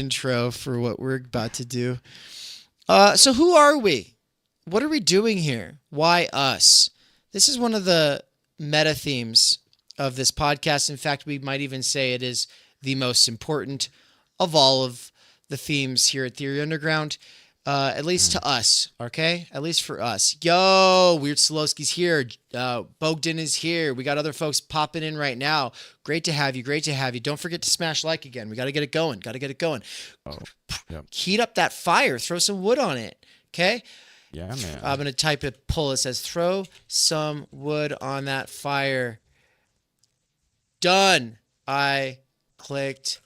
intro for what we're about to do. So who are we? What are we doing here? Why us? This is one of the meta themes of this podcast. In fact, we might even say it is the most important of all of the themes here at Theory Underground, at least to us, okay? At least for us. Yo, Weird Solowski's here. Bogdan is here. We got other folks popping in right now. Great to have you. Great to have you. Don't forget to smash like again. We got to get it going. Oh, yep. Heat up that fire. Throw some wood on it, okay? Yeah, man. I'm going to type a pull. It says, throw some wood on that fire. Done. I clicked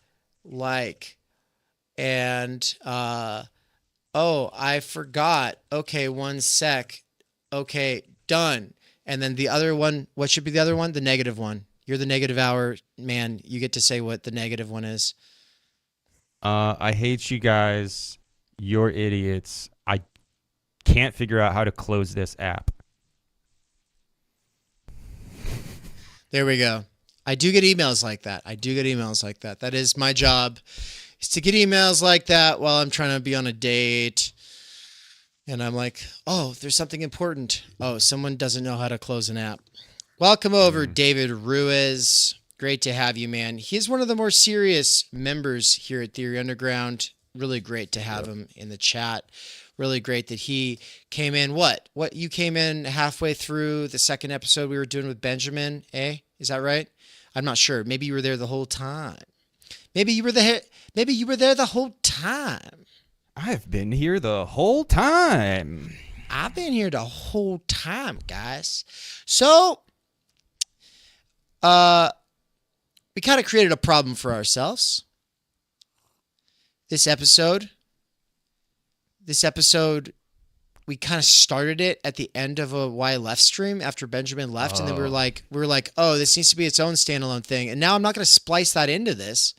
like. And, oh, I forgot. Okay, 1 sec. Okay, done. And then the other one, what should be the other one? The negative one. You're the negative hour man. You get to say what the negative one is. I hate you guys. You're idiots. I can't figure out how to close this app. There we go. I do get emails like that. That is my job, is to get emails like that while I'm trying to be on a date. And I'm like, oh, there's something important. Oh, someone doesn't know how to close an app. Welcome over, David Ruiz. Great to have you, man. He's one of the more serious members here at Theory Underground. Really great to have him in the chat. Really great that he came in. What? You came in halfway through the second episode we were doing with Benjamin, eh? Is that right? I'm not sure. Maybe you were there the whole time. Maybe you were there the whole time. I've been here the whole time. I've been here the whole time, guys. So, we kind of created a problem for ourselves. This episode, we kind of started it at the end of a Why Left stream after Benjamin left, and then we were like, oh, this needs to be its own standalone thing. And now I'm not going to splice that into this.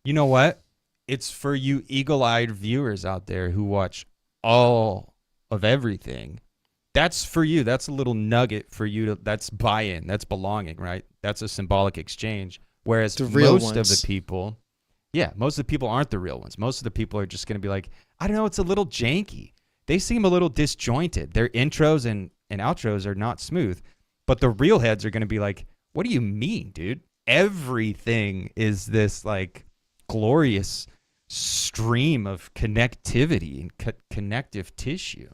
You know what? It's for you eagle-eyed viewers out there who watch all of everything. That's for you. That's a little nugget for you to. That's buy-in. That's belonging, right? That's a symbolic exchange. Whereas most of the people, most of the people aren't the real ones. Most of the people are just going to be like, I don't know, it's a little janky. They seem a little disjointed. Their intros and outros are not smooth. But the real heads are going to be like, what do you mean, dude? Everything is this like glorious stream of connectivity and connective tissue.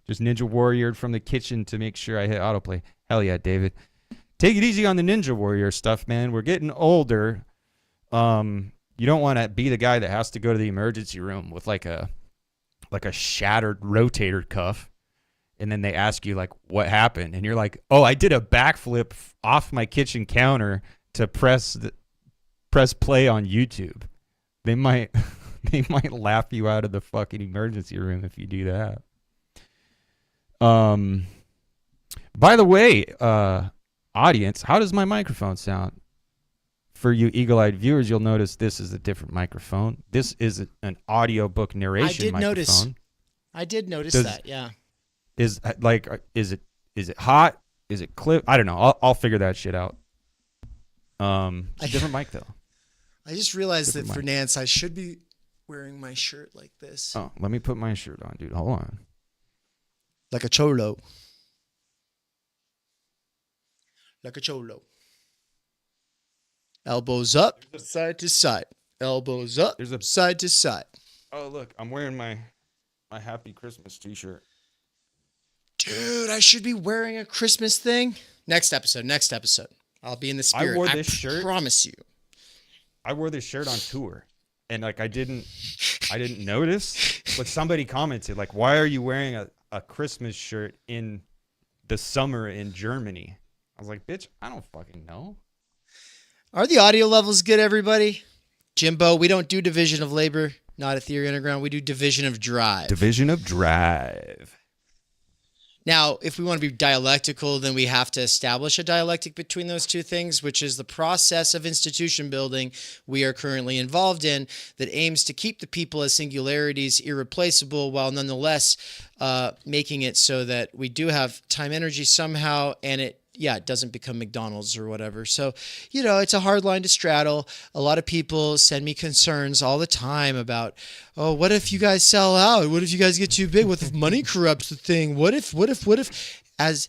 Just Ninja Warrior from the kitchen to make sure I hit autoplay. Hell yeah, David. Take it easy on the Ninja Warrior stuff, man. We're getting older. You don't want to be the guy that has to go to the emergency room with like a shattered rotator cuff, and then they ask you like what happened, and you're like, oh, I did a backflip off my kitchen counter to press play on YouTube. They might laugh you out of the fucking emergency room if you do that. By the way, audience, how does my microphone sound? For you eagle-eyed viewers, you'll notice this is a different microphone. This is an audiobook narration microphone. I did notice that, yeah. Is it hot? Is it clip? I don't know. I'll figure that shit out. It's a different mic though. I just realized that for Nance, I should be wearing my shirt like this. Oh, let me put my shirt on, dude. Hold on. Like a cholo. Like a cholo. Elbows up, side to side. Elbows up, side to side. Oh, look, I'm wearing my Happy Christmas t-shirt. Dude, I should be wearing a Christmas thing. Next episode. I'll be in the spirit. I wore this shirt. Promise you. I wore this shirt on tour, and like I didn't notice, but somebody commented like, "Why are you wearing a Christmas shirt in the summer in Germany?" I was like, "Bitch, I don't fucking know." Are the audio levels good, everybody? Jimbo, we don't do division of labor, not at Theory Underground. We do division of drive. Division of drive. Now, if we want to be dialectical, then we have to establish a dialectic between those two things, which is the process of institution building we are currently involved in that aims to keep the people as singularities irreplaceable while nonetheless making it so that we do have time energy somehow, and it it doesn't become McDonald's or whatever. So, it's a hard line to straddle. A lot of people send me concerns all the time about, oh, what if you guys sell out? What if you guys get too big? What if money corrupts the thing? What if? And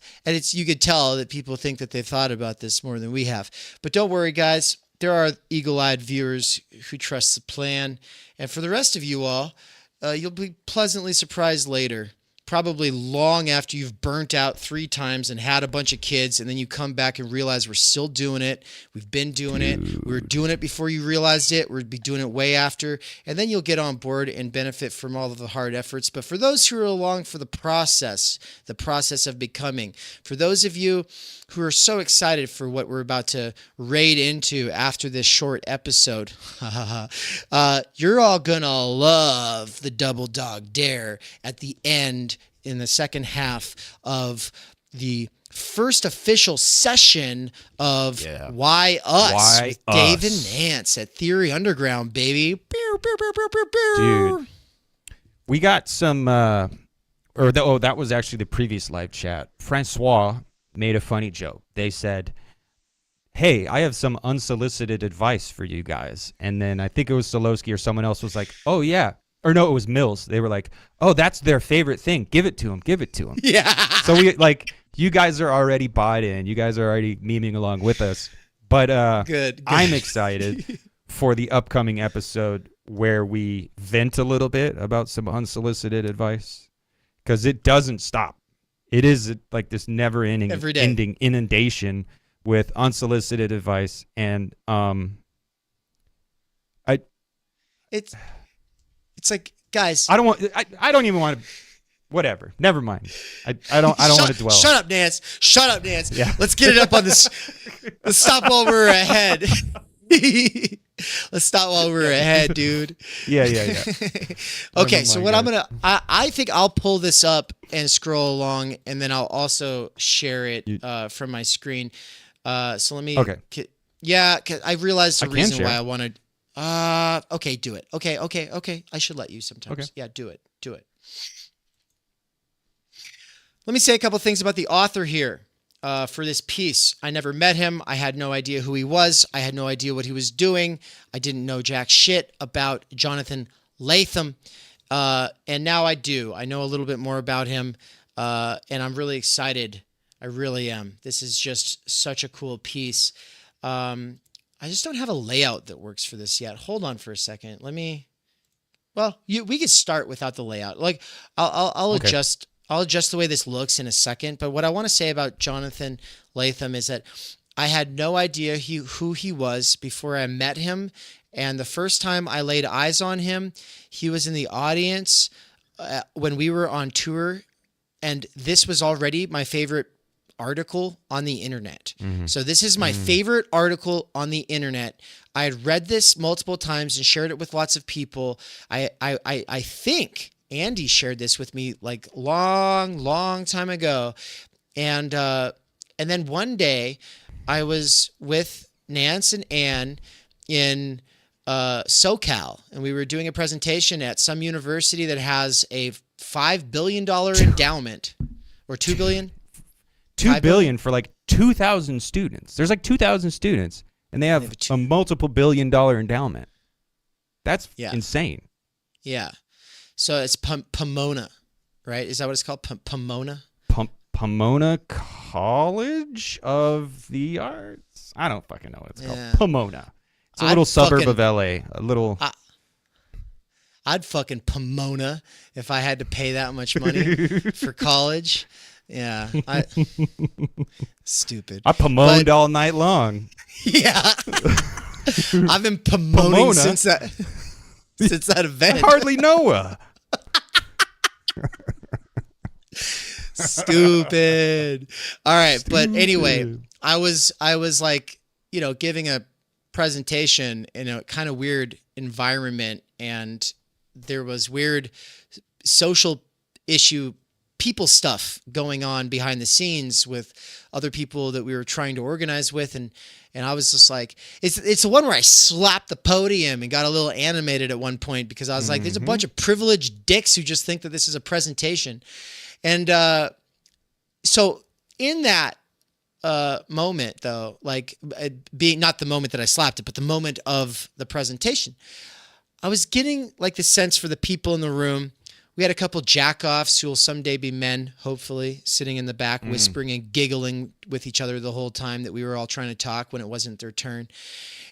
you could tell that people think that they've thought about this more than we have. But don't worry, guys. There are eagle-eyed viewers who trust the plan. And for the rest of you all, you'll be pleasantly surprised later. Probably long after you've burnt out 3 times and had a bunch of kids, and then you come back and realize we're still doing it. We've been doing it. We were doing it before you realized it. We'd be doing it way after. And then you'll get on board and benefit from all of the hard efforts. But for those who are along for the process of becoming, for those of you who are so excited for what we're about to raid into after this short episode, you're all gonna love the Double Dog Dare at the end in the second half of the first official session of Why Us with Dave and Nance at Theory Underground, baby. Dude, we got some, that was actually the previous live chat. Francois made a funny joke. They said, hey, I have some unsolicited advice for you guys. And then I think it was Solowski or someone else was like, oh, yeah. Or no, it was Mills. They were like, oh, that's their favorite thing. Give it to him. Give it to him. Yeah. So you guys are already bought in. You guys are already memeing along with us. But good. I'm excited for the upcoming episode where we vent a little bit about some unsolicited advice because it doesn't stop. It is like this never-ending inundation with unsolicited advice, and it's like, guys, I don't even want to. Whatever. Never mind. I don't want to dwell. Shut up, Nance. Yeah. Let's get it up on this. Let's stop while we're ahead. Let's stop while we're ahead, dude. Yeah. Okay, so what I think I'll pull this up and scroll along, and then I'll also share it from my screen. So let me. Okay. Yeah, 'cause I realized the reason why share. I wanted. Okay, do it. Okay. I should let you sometimes. Okay. Yeah, do it. Let me say a couple things about the author here. For this piece, I never met him. I had no idea who he was. I had no idea what he was doing. I didn't know jack shit about Jonathan Lethem. And now I do. I know a little bit more about him. And I'm really excited. I really am. This is just such a cool piece. I just don't have a layout that works for this yet. Hold on for a second. We could start without the layout. Like I'll Okay. adjust. I'll adjust the way this looks in a second, but what I want to say about Jonathan Lethem is that I had no idea who he was before I met him, and the first time I laid eyes on him, he was in the audience when we were on tour, and this was already my favorite article on the internet. Mm-hmm. So this is my favorite article on the internet. I had read this multiple times and shared it with lots of people. I think Andy shared this with me like long time ago. And then one day I was with Nance and Ann in SoCal, and we were doing a presentation at some university that has a $5 billion endowment, or $2 billion. $2 billion for like 2,000 students. There's like 2,000 students, and they have a multiple billion-dollar endowment. That's insane. Yeah. So it's Pomona, right? Is that what it's called? Pomona? Pomona College of the Arts? I don't fucking know what it's called. Pomona. It's a little suburb of LA. I'd fucking Pomona if I had to pay that much money for college. Yeah. Stupid. I Pomoned all night long. Yeah. I've been Pomoning since that event. I hardly know her. Stupid. All right, but anyway, I was like, giving a presentation in a kind of weird environment, and there was weird social issue people stuff going on behind the scenes with other people that we were trying to organize with, and I was just like, it's the one where I slapped the podium and got a little animated at one point because I was like, there's a bunch of privileged dicks who just think that this is a presentation. And so in that moment though, like being not the moment that I slapped it, but the moment of the presentation. I was getting like the sense for the people in the room. We had a couple jack-offs who will someday be men, hopefully, sitting in the back, whispering and giggling with each other the whole time that we were all trying to talk when it wasn't their turn.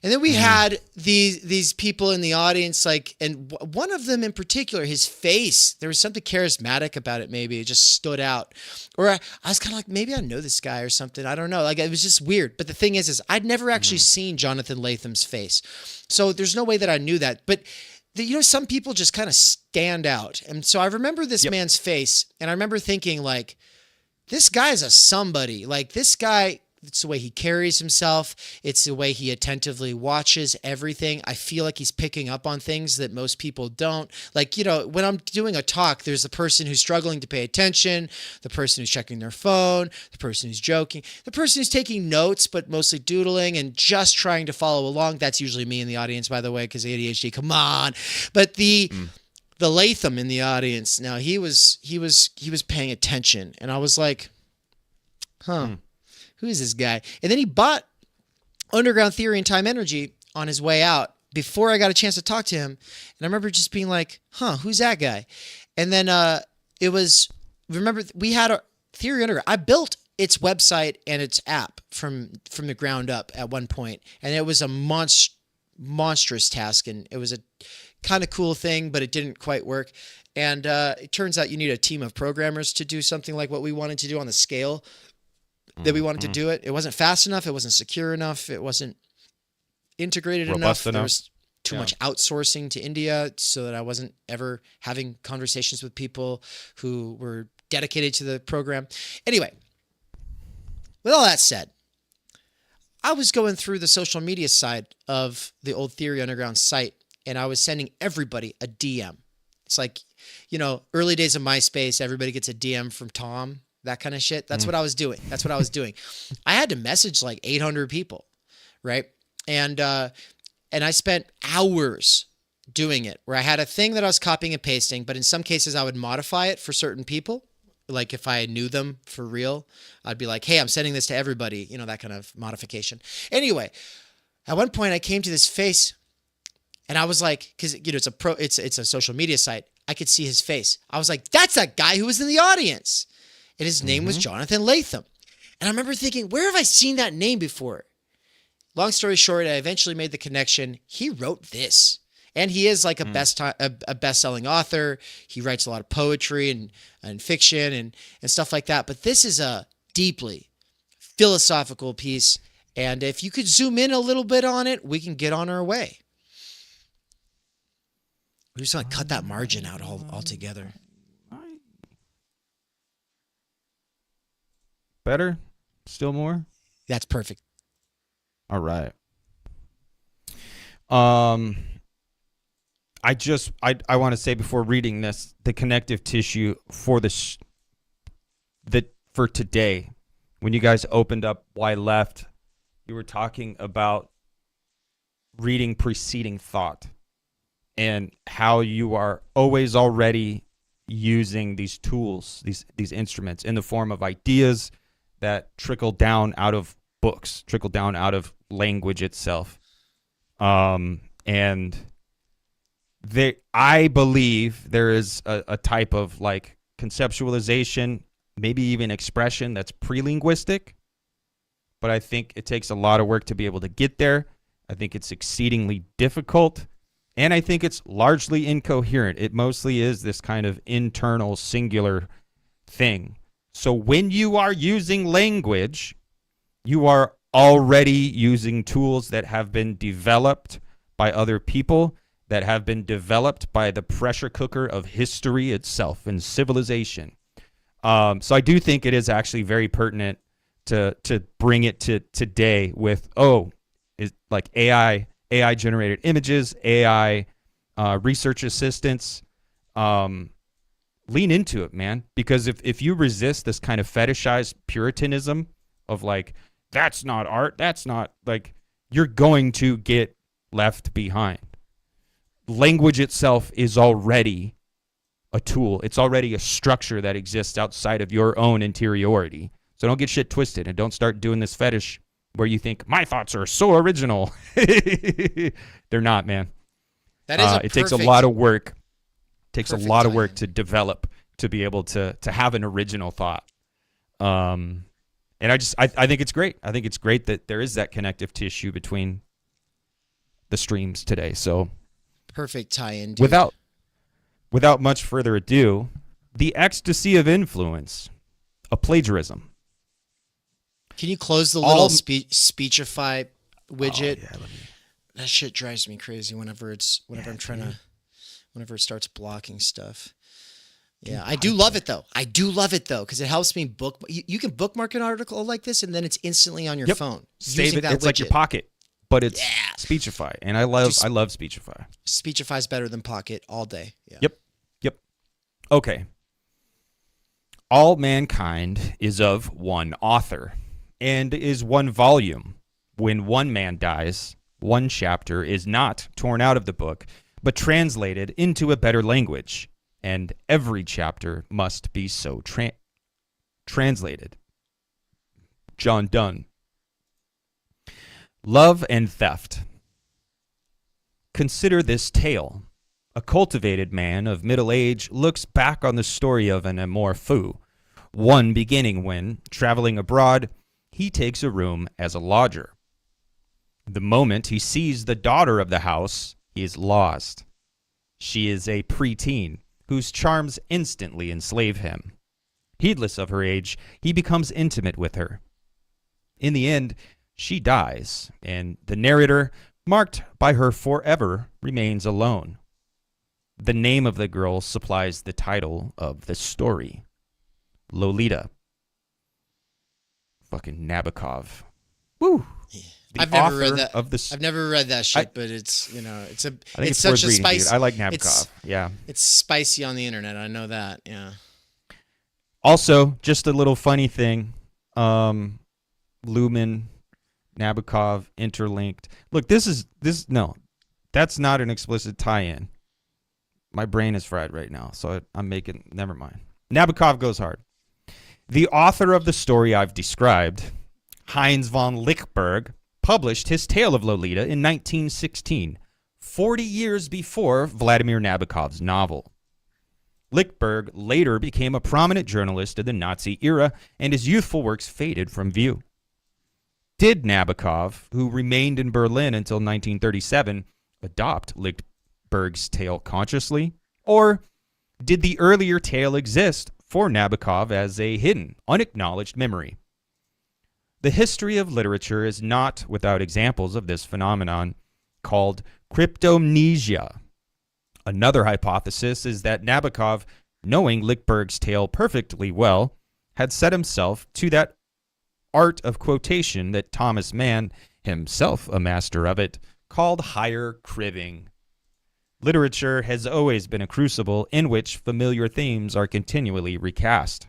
And then we had these people in the audience, like, and one of them in particular, his face, there was something charismatic about it. Maybe it just stood out, or I was kind of like, maybe I know this guy or something. I don't know. Like, it was just weird. But the thing is I'd never actually seen Jonathan Latham's face, so there's no way that I knew that. But some people just kind of stand out. And so I remember this man's face, and I remember thinking, like, this guy's a somebody. Like, this guy, it's the way he carries himself. It's the way he attentively watches everything. I feel like he's picking up on things that most people don't. Like, when I'm doing a talk, there's the person who's struggling to pay attention, the person who's checking their phone, the person who's joking, the person who's taking notes but mostly doodling and just trying to follow along. That's usually me in the audience, by the way, because ADHD, come on. But the Lethem in the audience, now he was paying attention, and I was like, who is this guy? And then he bought Underground Theory and Time Energy on his way out before I got a chance to talk to him. And I remember just being like, who's that guy? And then remember, we had a Theory Underground. I built its website and its app from the ground up at one point. And it was a monstrous task. And it was a kind of cool thing, but it didn't quite work. And it turns out you need a team of programmers to do something like what we wanted to do on the scale that we wanted to do it. It wasn't fast enough. It wasn't secure enough. It wasn't integrated enough. There was too much outsourcing to India, so that I wasn't ever having conversations with people who were dedicated to the program. Anyway, with all that said, I was going through the social media side of the old Theory Underground site, and I was sending everybody a DM. It's like, early days of MySpace, everybody gets a DM from Tom. That kind of shit. That's what I was doing. I had to message like 800 people, right? And I spent hours doing it, where I had a thing that I was copying and pasting, but in some cases I would modify it for certain people. Like if I knew them for real, I'd be like, hey, I'm sending this to everybody, that kind of modification. Anyway, at one point I came to this face, and I was like, because it's a social media site, I could see his face. I was like, that's that guy who was in the audience. And his name was Jonathan Lethem. And I remember thinking, where have I seen that name before? Long story short, I eventually made the connection. He wrote this. And he is like a best-selling author. He writes a lot of poetry and fiction and stuff like that. But this is a deeply philosophical piece. And if you could zoom in a little bit on it, we can get on our way. We're just going to cut that margin out altogether. Better? Still more? That's perfect. All right. I want to say before reading this, the connective tissue for for today, when you guys opened up Why Left, you were talking about reading preceding thought and how you are always already using these tools, these instruments in the form of ideas that trickle down out of books, trickle down out of language itself. And I believe there is a type of like conceptualization, maybe even expression that's pre-linguistic, but I think it takes a lot of work to be able to get there. I think it's exceedingly difficult, and I think it's largely incoherent. It mostly is this kind of internal singular thing. So when you are using language, you are already using tools that have been developed by other people, that have been developed by the pressure cooker of history itself and civilization. So I do think it is actually very pertinent to bring it to today with, is like AI generated images, AI research assistants. Lean into it, man. Because if you resist this kind of fetishized puritanism of like, that's not art, that's not, like, you're going to get left behind. Language itself is already a tool. It's already a structure that exists outside of your own interiority. So So don't get shit twisted and don't start doing this fetish where you think my thoughts are so original. They're not, man. That is it takes a lot of work. Takes a lot of work to develop to be able to have an original thought. And I think it's great. I think it's great that there is that connective tissue between the streams today. So perfect tie-in, dude. Without much further ado, the ecstasy of influence, a plagiarism. Can you close the little Speechify widget? Oh, yeah, that shit drives me crazy whenever it starts blocking stuff. Yeah, I do love it though. Because it helps me book. You can bookmark an article like this, and then it's instantly on your phone. Save it. It's like your Pocket, but it's Speechify, and I love Speechify. Speechify's better than Pocket all day. Yeah. Yep. Okay. All mankind is of one author, and is one volume. When one man dies, one chapter is not torn out of the book, but translated into a better language, and every chapter must be so translated. John Donne. Love and theft. Consider this tale. A cultivated man of middle age looks back on the story of an amour fou, one beginning when, traveling abroad, he takes a room as a lodger. The moment he sees the daughter of the house, he is lost. She is a preteen, whose charms instantly enslave him. Heedless of her age, he becomes intimate with her. In the end, she dies, and the narrator, marked by her forever, remains alone. The name of the girl supplies the title of the story. Lolita. Fucking Nabokov. Woo! I've never read that. I've never read that shit, but it's it's such a spicy. Dude. I like Nabokov. It's spicy on the internet. I know that. Yeah. Also, just a little funny thing. Lumen, Nabokov interlinked. Look, that's not an explicit tie-in. My brain is fried right now, so I'm making. Never mind. Nabokov goes hard. The author of the story I've described, Heinz von Lichtberg, published his tale of Lolita in 1916, 40 years before Vladimir Nabokov's novel. Lichtberg later became a prominent journalist in the Nazi era, and his youthful works faded from view. Did Nabokov, who remained in Berlin until 1937, adopt Lichtberg's tale consciously? Or did the earlier tale exist for Nabokov as a hidden, unacknowledged memory? The history of literature is not without examples of this phenomenon, called cryptomnesia. Another hypothesis is that Nabokov, knowing Lichtberg's tale perfectly well, had set himself to that art of quotation that Thomas Mann, himself a master of it, called higher cribbing. Literature has always been a crucible in which familiar themes are continually recast.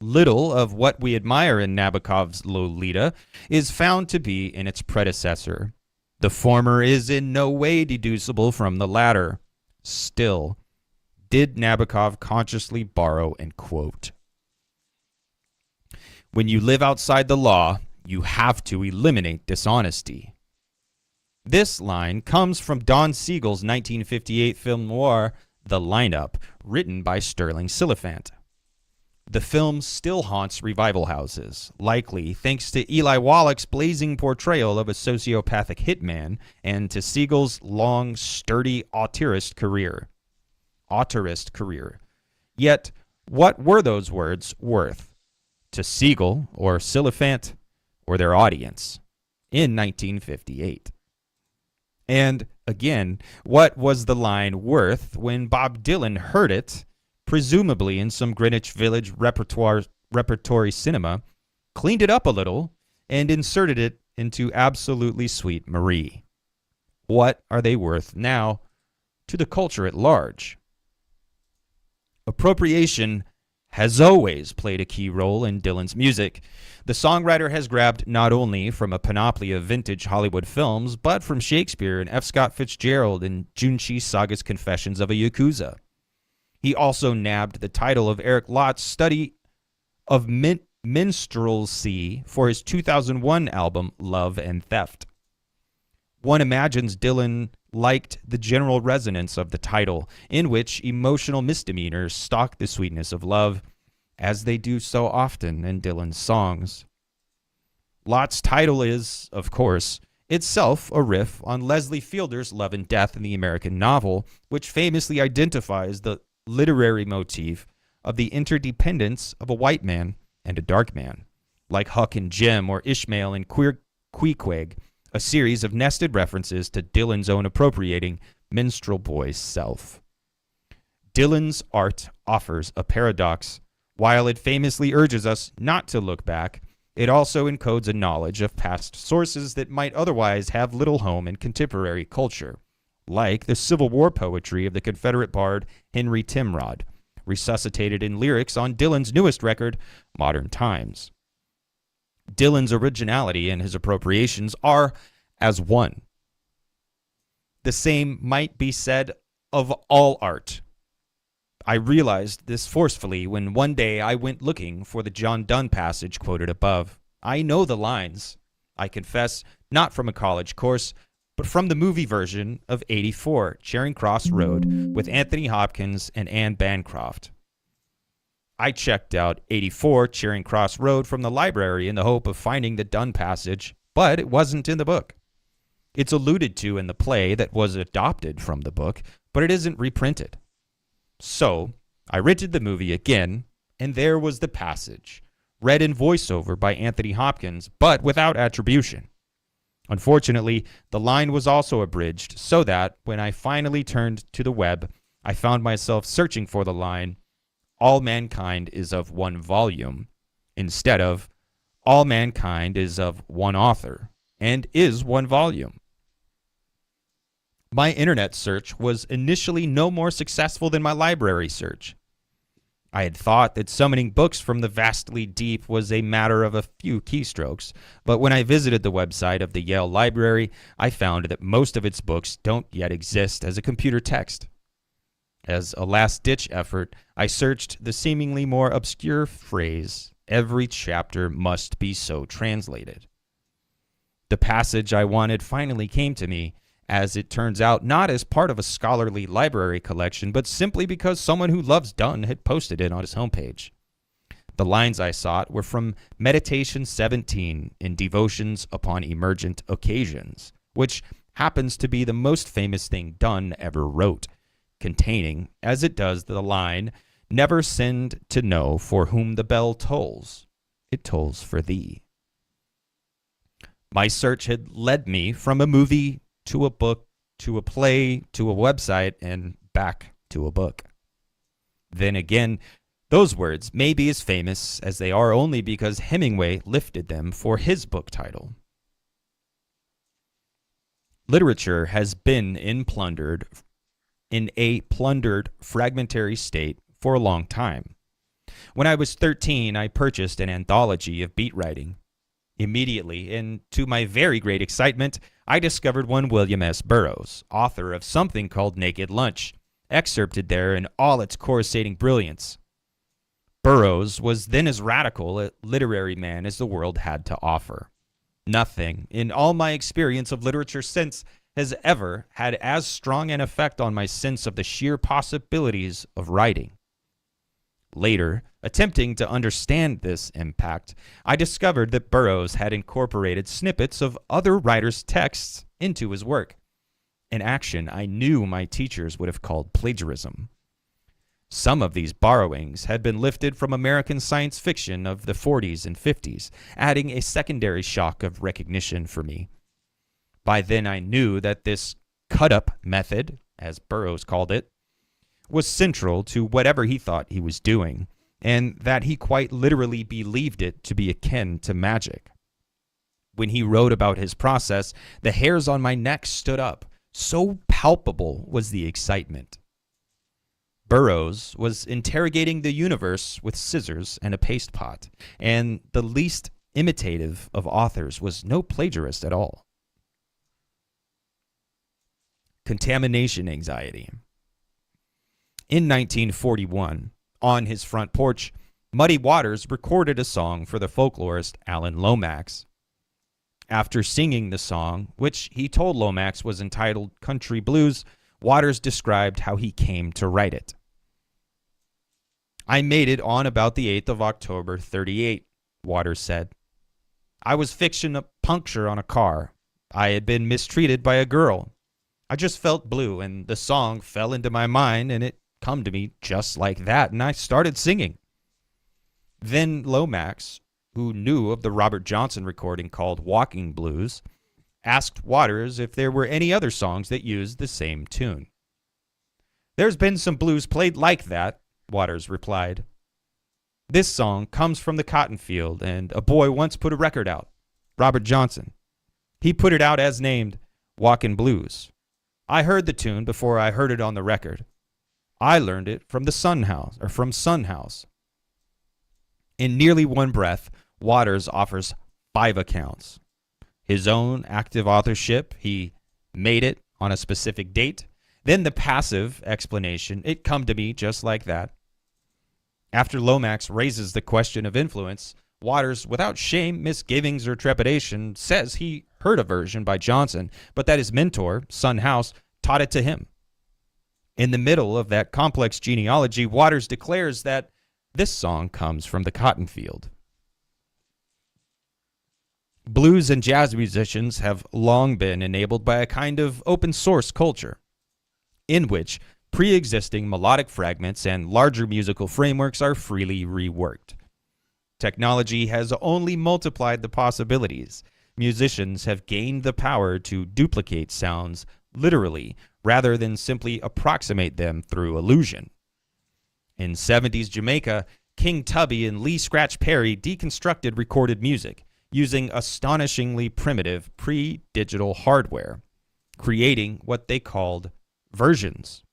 Little of what we admire in Nabokov's Lolita is found to be in its predecessor. The former is in no way deducible from the latter. Still, did Nabokov consciously borrow and quote? When you live outside the law, you have to eliminate dishonesty. This line comes from Don Siegel's 1958 film noir, The Lineup, written by Sterling Siliphant. The film still haunts revival houses, likely thanks to Eli Wallach's blazing portrayal of a sociopathic hitman and to Siegel's long, sturdy auteurist career. Yet, what were those words worth? To Siegel, or Siliphant, or their audience, in 1958. And, again, what was the line worth when Bob Dylan heard it, presumably in some Greenwich Village repertory cinema, cleaned it up a little, and inserted it into Absolutely Sweet Marie? What are they worth now to the culture at large? Appropriation has always played a key role in Dylan's music. The songwriter has grabbed not only from a panoply of vintage Hollywood films, but from Shakespeare and F. Scott Fitzgerald and Junshi Saga's Confessions of a Yakuza. He also nabbed the title of Eric Lott's study of minstrelsy for his 2001 album Love and Theft. One imagines Dylan liked the general resonance of the title, in which emotional misdemeanors stalk the sweetness of love, as they do so often in Dylan's songs. Lot's title is, of course, itself a riff on Leslie Fielder's Love and Death in the American novel, which famously identifies the literary motif of the interdependence of a white man and a dark man, like Huck and Jim or Ishmael and Queequeg, a series of nested references to Dylan's own appropriating minstrel boy's self. Dylan's art offers a paradox. While it famously urges us not to look back, it also encodes a knowledge of past sources that might otherwise have little home in contemporary culture, like the Civil War poetry of the Confederate bard Henry Timrod, resuscitated in lyrics on Dylan's newest record, Modern Times. Dylan's originality and his appropriations are as one. The same might be said of all art. I realized this forcefully when one day I went looking for the John Donne passage quoted above. I know the lines, I confess, not from a college course, but from the movie version of 84, Charing Cross Road, with Anthony Hopkins and Anne Bancroft. I checked out 84 Charing Cross Road from the library in the hope of finding the Donne passage, but it wasn't in the book. It's alluded to in the play that was adopted from the book, but it isn't reprinted. So, I rented the movie again, and there was the passage, read in voiceover by Anthony Hopkins, but without attribution. Unfortunately, the line was also abridged, so that, when I finally turned to the web, I found myself searching for the line, "All mankind is of one volume," instead of, "All mankind is of one author, and is one volume." My internet search was initially no more successful than my library search. I had thought that summoning books from the vastly deep was a matter of a few keystrokes, but when I visited the website of the Yale Library, I found that most of its books don't yet exist as a computer text. As a last-ditch effort, I searched the seemingly more obscure phrase, "Every chapter must be so translated." The passage I wanted finally came to me, as it turns out, not as part of a scholarly library collection, but simply because someone who loves Donne had posted it on his homepage. The lines I sought were from Meditation 17 in Devotions Upon Emergent Occasions, which happens to be the most famous thing Donne ever wrote, containing, as it does, the line, "Never send to know for whom the bell tolls. It tolls for thee." My search had led me from a movie to a book, to a play, to a website, and back to a book. Then again, those words may be as famous as they are only because Hemingway lifted them for his book title. Literature has been in a plundered, fragmentary state for a long time. When I was 13, I purchased an anthology of beat writing. Immediately, and to my very great excitement, I discovered one William S. Burroughs, author of something called Naked Lunch, excerpted there in all its coruscating brilliance. Burroughs was then as radical a literary man as the world had to offer. Nothing, in all my experience of literature since, has ever had as strong an effect on my sense of the sheer possibilities of writing. Later, attempting to understand this impact, I discovered that Burroughs had incorporated snippets of other writers' texts into his work, an action I knew my teachers would have called plagiarism. Some of these borrowings had been lifted from American science fiction of the 40s and 50s, adding a secondary shock of recognition for me. By then I knew that this cut-up method, as Burroughs called it, was central to whatever he thought he was doing, and that he quite literally believed it to be akin to magic. When he wrote about his process, the hairs on my neck stood up. So palpable was the excitement. Burroughs was interrogating the universe with scissors and a paste pot, and the least imitative of authors was no plagiarist at all. Contamination anxiety. In 1941, on his front porch, Muddy Waters recorded a song for the folklorist Alan Lomax. After singing the song, which he told Lomax was entitled Country Blues, Waters described how he came to write it. "I made it on about the 8th of October, 38, Waters said. I was fixing a puncture on a car. I had been mistreated by a girl. I just felt blue, and the song fell into my mind, and it come to me just like that, and I started singing." Then Lomax, who knew of the Robert Johnson recording called Walking Blues, asked Waters if there were any other songs that used the same tune. "There's been some blues played like that," Waters replied. "This song comes from the cotton field, and a boy once put a record out, Robert Johnson. He put it out as named Walkin' Blues. I heard the tune before I heard it on the record. I learned it from Son House." In nearly one breath, Waters offers 5 accounts. His own active authorship, he made it on a specific date. Then the passive explanation, it come to me just like that. After Lomax raises the question of influence, Waters, without shame, misgivings, or trepidation, says he heard a version by Johnson, but that his mentor, Son House, taught it to him. In the middle of that complex genealogy, Waters declares that this song comes from the cotton field. Blues and jazz musicians have long been enabled by a kind of open source culture, in which pre-existing melodic fragments and larger musical frameworks are freely reworked. Technology has only multiplied the possibilities. Musicians have gained the power to duplicate sounds literally rather than simply approximate them through illusion. In 70s Jamaica, King Tubby and Lee Scratch Perry deconstructed recorded music using astonishingly primitive pre-digital hardware, creating what they called versions.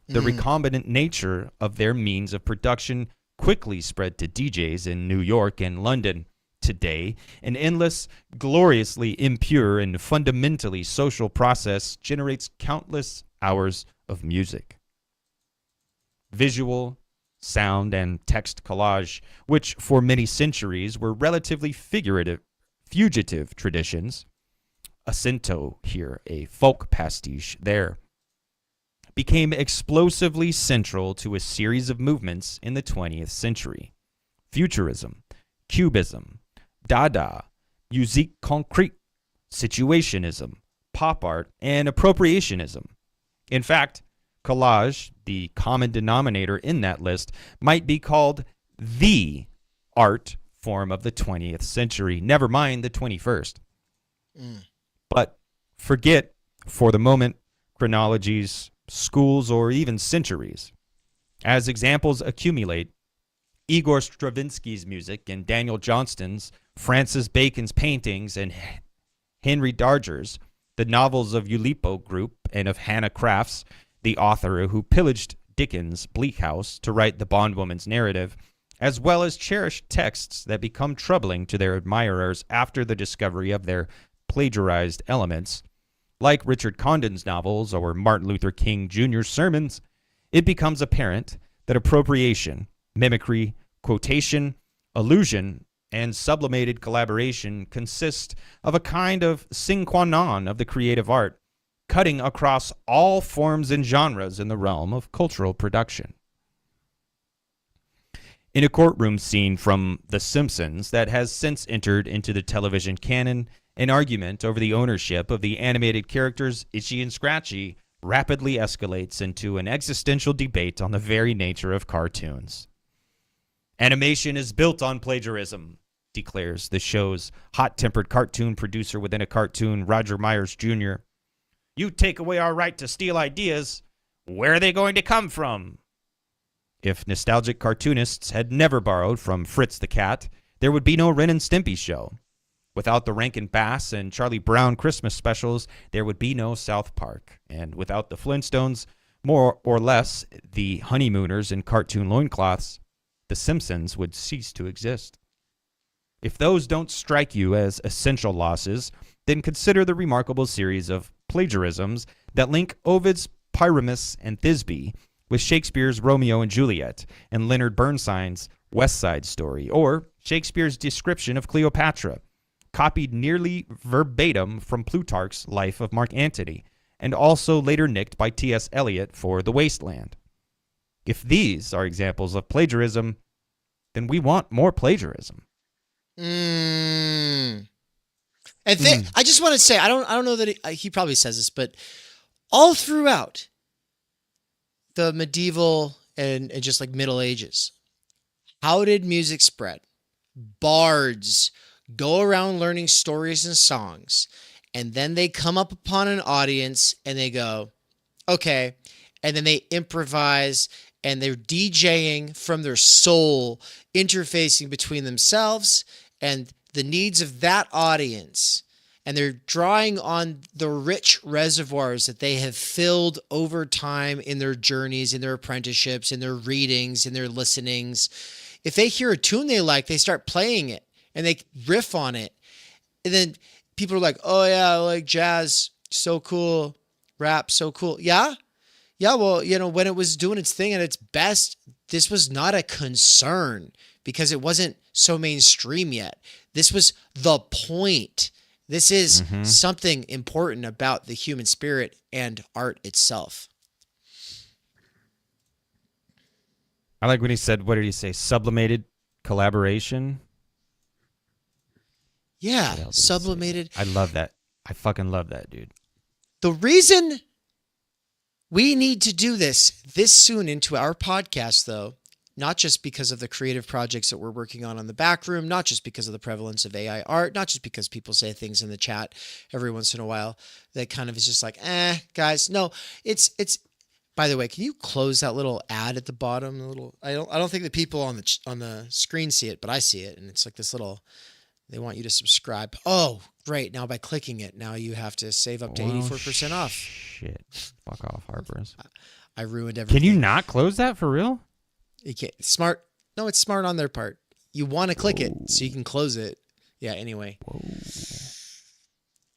The recombinant nature of their means of production quickly spread to DJs in New York and London. Today, an endless, gloriously impure, and fundamentally social process generates countless hours of music. Visual, sound, and text collage, which for many centuries were relatively fugitive traditions, a cento here, a folk pastiche there, became explosively central to a series of movements in the 20th century. Futurism, Cubism, Dada, musique concrète, situationism, pop art, and appropriationism. In fact, collage, the common denominator in that list, might be called the art form of the 20th century, never mind the 21st. But forget, for the moment, chronologies, schools, or even centuries. As examples accumulate, Igor Stravinsky's music and Daniel Johnston's, Francis Bacon's paintings, and Henry Darger's, the novels of Oulipo Group and of Hannah Crafts, the author who pillaged Dickens' Bleak House to write the bondwoman's narrative, as well as cherished texts that become troubling to their admirers after the discovery of their plagiarized elements, like Richard Condon's novels or Martin Luther King Jr.'s sermons, it becomes apparent that appropriation, mimicry, quotation, allusion, and sublimated collaboration consist of a kind of sine qua non of the creative art, cutting across all forms and genres in the realm of cultural production. In a courtroom scene from The Simpsons that has since entered into the television canon, an argument over the ownership of the animated characters Itchy and Scratchy rapidly escalates into an existential debate on the very nature of cartoons. "Animation is built on plagiarism," declares the show's hot-tempered cartoon producer within a cartoon, Roger Myers Jr. "You take away our right to steal ideas. Where are they going to come from?" If nostalgic cartoonists had never borrowed from Fritz the Cat, there would be no Ren and Stimpy show. Without the Rankin Bass and Charlie Brown Christmas specials, there would be no South Park. And without the Flintstones, more or less the honeymooners in cartoon loincloths, The Simpsons would cease to exist. If those don't strike you as essential losses, then consider the remarkable series of plagiarisms that link Ovid's Pyramus and Thisbe with Shakespeare's Romeo and Juliet and Leonard Bernstein's West Side Story, or Shakespeare's description of Cleopatra, copied nearly verbatim from Plutarch's Life of Mark Antony, and also later nicked by T.S. Eliot for The Wasteland. If these are examples of plagiarism, then we want more plagiarism. And I just want to say, I don't know that he probably says this, but all throughout the medieval and just like Middle Ages, how did music spread? Bards go around learning stories and songs, and then they come up upon an audience and they go, okay, and then they improvise, and they're DJing from their soul, interfacing between themselves and the needs of that audience. And they're drawing on the rich reservoirs that they have filled over time in their journeys, in their apprenticeships, in their readings, in their listenings. If they hear a tune they like, they start playing it and they riff on it. And then people are like, oh yeah, I like jazz, so cool. Rap, so cool. Yeah? Yeah, well, when it was doing its thing at its best, this was not a concern because it wasn't so mainstream yet. This was the point. This is something important about the human spirit and art itself. I like when he said, what did he say? Sublimated collaboration? Yeah, sublimated. I love that. I fucking love that, dude. The reason we need to do this soon into our podcast, though, not just because of the creative projects that we're working on the back room, not just because of the prevalence of AI art, not just because people say things in the chat every once in a while that kind of is just like, guys. No, it's. By the way, can you close that little ad at the bottom? I don't think the people on the screen see it, but I see it, and it's like this little. They want you to subscribe. Oh, great! Now by clicking it, now you have to save up to 84% off. Shit! Fuck off, Harper's. I ruined everything. Can you not close that for real? You can't. Smart. No, it's smart on their part. You want to click it so you can close it. Yeah. Anyway. Whoa.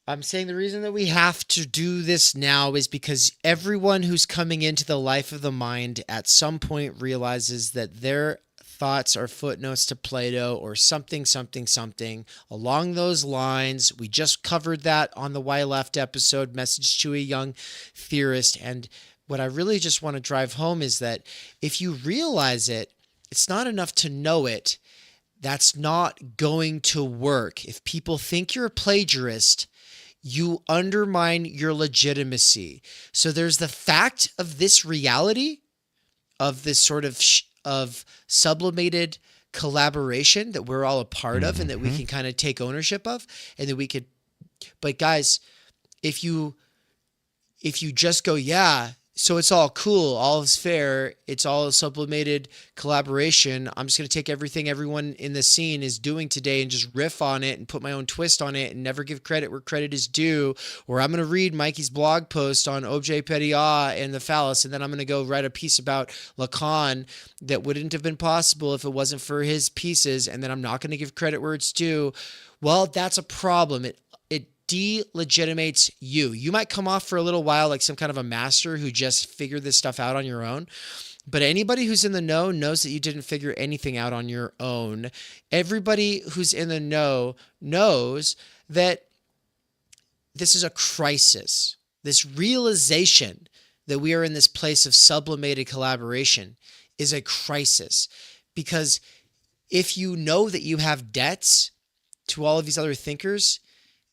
I'm saying the reason that we have to do this now is because everyone who's coming into the life of the mind at some point realizes that their thoughts are footnotes to Plato or something along those lines. We just covered that on the Why Left episode, Message to a Young Theorist. And what I really just want to drive home is that if you realize it, it's not enough to know it. That's not going to work. If people think you're a plagiarist, you undermine your legitimacy. So there's the fact of this reality, of this sort of sublimated collaboration that we're all a part of and that we can kind of take ownership of, and that we could. But guys, if you just go, yeah, so it's all cool, all is fair, it's all a sublimated collaboration, I'm just going to take everything everyone in the scene is doing today and just riff on it and put my own twist on it and never give credit where credit is due, or I'm going to read Mikey's blog post on objet Petitah and the phallus, and then I'm going to go write a piece about Lacan that wouldn't have been possible if it wasn't for his pieces, and then I'm not going to give credit where it's due. Well, that's a problem. It delegitimates you. You might come off for a little while like some kind of a master who just figured this stuff out on your own. But anybody who's in the know knows that you didn't figure anything out on your own. Everybody who's in the know knows that this is a crisis. This realization that we are in this place of sublimated collaboration is a crisis. Because if you know that you have debts to all of these other thinkers,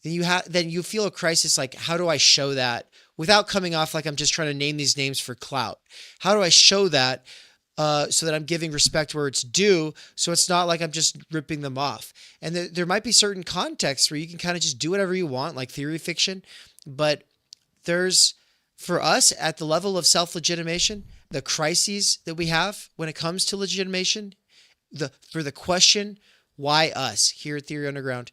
then you feel a crisis like, how do I show that without coming off like I'm just trying to name these names for clout? How do I show that so that I'm giving respect where it's due, so it's not like I'm just ripping them off? And there might be certain contexts where you can kind of just do whatever you want, like theory fiction, but there's, for us, at the level of self-legitimation, the crises that we have when it comes to legitimation, for the question, why us here at Theory Underground,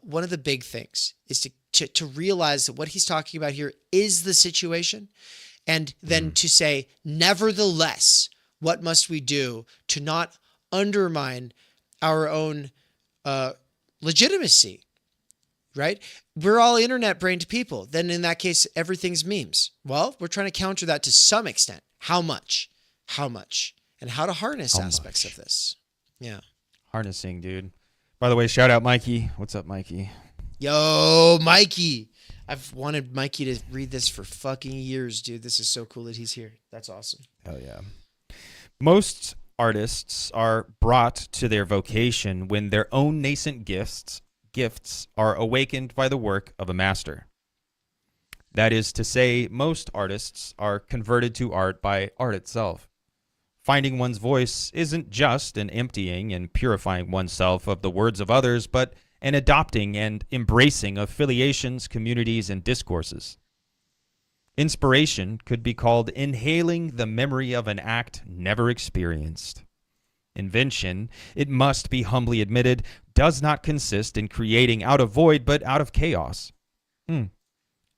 one of the big things is to realize that what he's talking about here is the situation, and then to say, nevertheless, what must we do to not undermine our own legitimacy, right? We're all internet-brained people. Then in that case, everything's memes. Well, we're trying to counter that to some extent. How much? And how to harness aspects of this. Yeah. Harnessing, dude. By the way, shout out Mikey. What's up, Mikey? Yo, Mikey. I've wanted Mikey to read this for fucking years, dude. This is so cool that he's here. That's awesome. Hell yeah. Most artists are brought to their vocation when their own nascent gifts are awakened by the work of a master. That is to say, most artists are converted to art by art itself. Finding one's voice isn't just an emptying and purifying oneself of the words of others, but an adopting and embracing of affiliations, communities, and discourses. Inspiration could be called inhaling the memory of an act never experienced. Invention, it must be humbly admitted, does not consist in creating out of void, but out of chaos.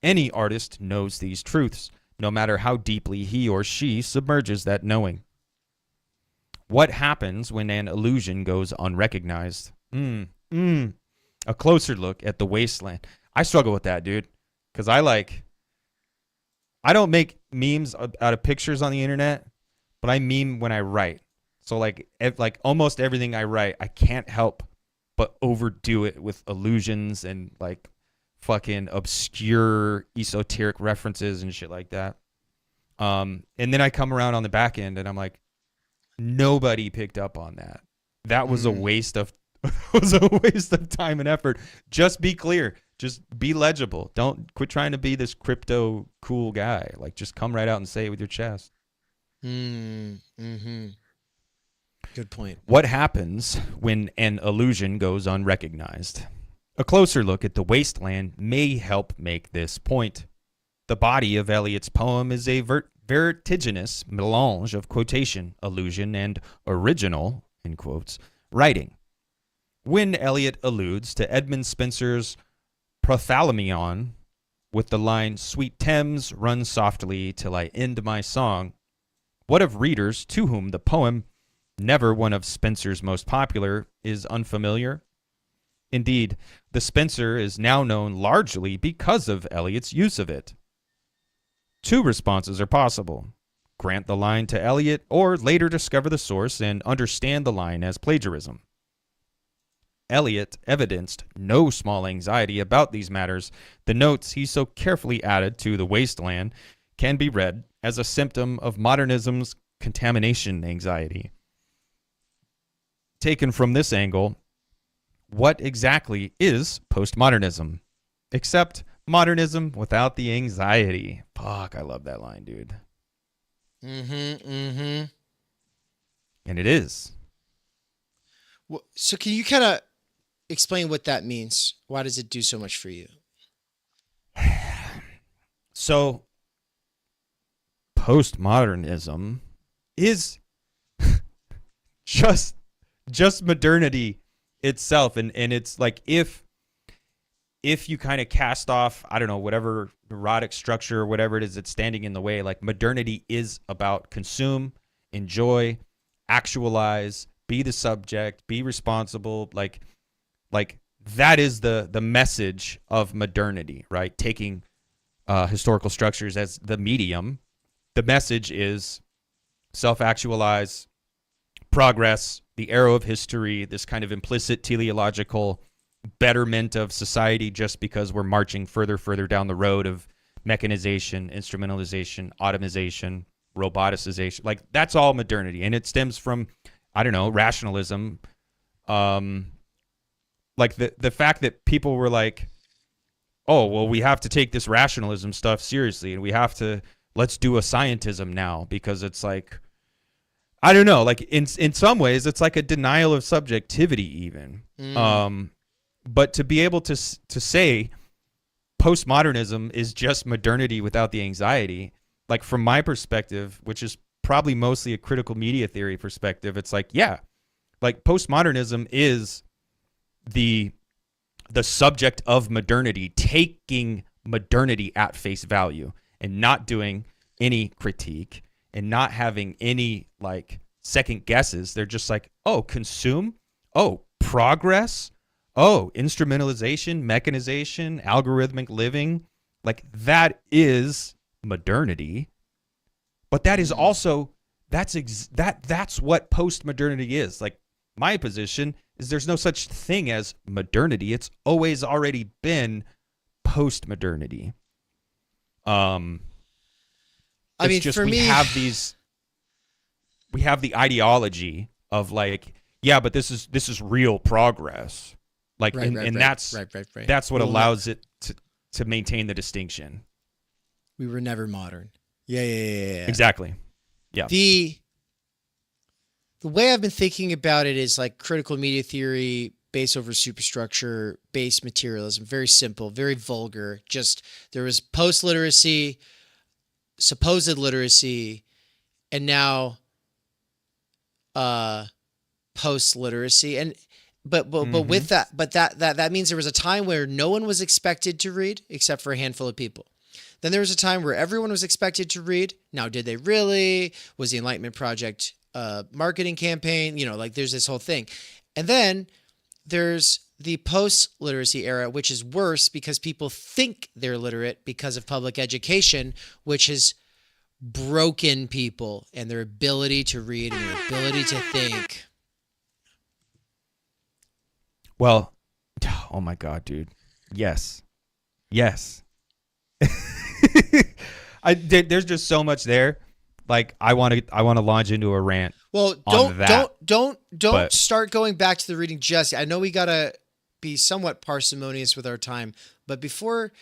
Any artist knows these truths, no matter how deeply he or she submerges that knowing. What happens when an illusion goes unrecognized? A closer look at the wasteland. I struggle with that, dude, because I don't make memes out of pictures on the internet, but I meme when I write. So like almost everything I write, I can't help but overdo it with illusions and like fucking obscure esoteric references and shit like that. And then I come around on the back end and I'm like, nobody picked up on that. That was a waste of time and effort. Just be clear. Just be legible. Don't quit trying to be this crypto cool guy. Like, just come right out and say it with your chest. Mm-hmm. Good point. What happens when an illusion goes unrecognized? A closer look at the wasteland may help make this point. The body of Eliot's poem is a vertiginous melange of quotation, allusion, and original, in quotes, writing. When Eliot alludes to Edmund Spenser's Prothalamion with the line, "Sweet Thames, run softly till I end my song," what of readers to whom the poem, never one of Spenser's most popular, is unfamiliar? Indeed, the Spenser is now known largely because of Eliot's use of it. Two responses are possible. Grant the line to Eliot, or later discover the source and understand the line as plagiarism. Eliot evidenced no small anxiety about these matters. The notes he so carefully added to The Wasteland can be read as a symptom of modernism's contamination anxiety. Taken from this angle, what exactly is postmodernism? Except modernism without the anxiety. Fuck, I love that line, dude. And it is. Well, so can you kind of explain what that means? Why does it do so much for you? So, postmodernism is just modernity itself, and it's like if you kind of cast off, I don't know, whatever neurotic structure or whatever it is that's standing in the way, like modernity is about consume, enjoy, actualize, be the subject, be responsible, like that is the message of modernity, right? Taking historical structures as the medium, the message is self-actualize, progress, the arrow of history, this kind of implicit teleological betterment of society just because we're marching further down the road of mechanization, instrumentalization, automation, roboticization. Like, that's all modernity. And it stems from, I don't know, rationalism. Like the fact that people were like, oh, well, we have to take this rationalism stuff seriously, and let's do a scientism now, because it's like, I don't know, like in some ways it's like a denial of subjectivity even. But to be able to say postmodernism is just modernity without the anxiety, like from my perspective, which is probably mostly a critical media theory perspective, it's like, yeah, like postmodernism is the subject of modernity, taking modernity at face value and not doing any critique and not having any like second guesses. They're just like, oh, consume, oh, progress, oh, instrumentalization, mechanization, algorithmic living. Like, that is modernity. But that is also, that's what post-modernity is. Like, my position is there's no such thing as modernity. It's always already been post-modernity. I mean, just for we me, have the ideology of like, yeah, but this is real progress. Like, right, right, and right, that's right. that's what We will allows it to maintain the distinction. We were never modern. Yeah. Exactly. Yeah. The way I've been thinking about it is like critical media theory, base over superstructure, base materialism. Very simple, very vulgar. Just there was post-literacy, supposed literacy, and now post-literacy. And but with that means there was a time where no one was expected to read except for a handful of people. Then there was a time where everyone was expected to read. Now, did they really? Was the Enlightenment Project marketing campaign? Like there's this whole thing. And then there's the post-literacy era, which is worse because people think they're literate because of public education, which has broken people and their ability to read and their ability to think. Well, oh my God, dude. Yes. There's just so much there. Like I want to launch into a rant. Well, don't start going back to the reading just yet. I know we gotta be somewhat parsimonious with our time, but before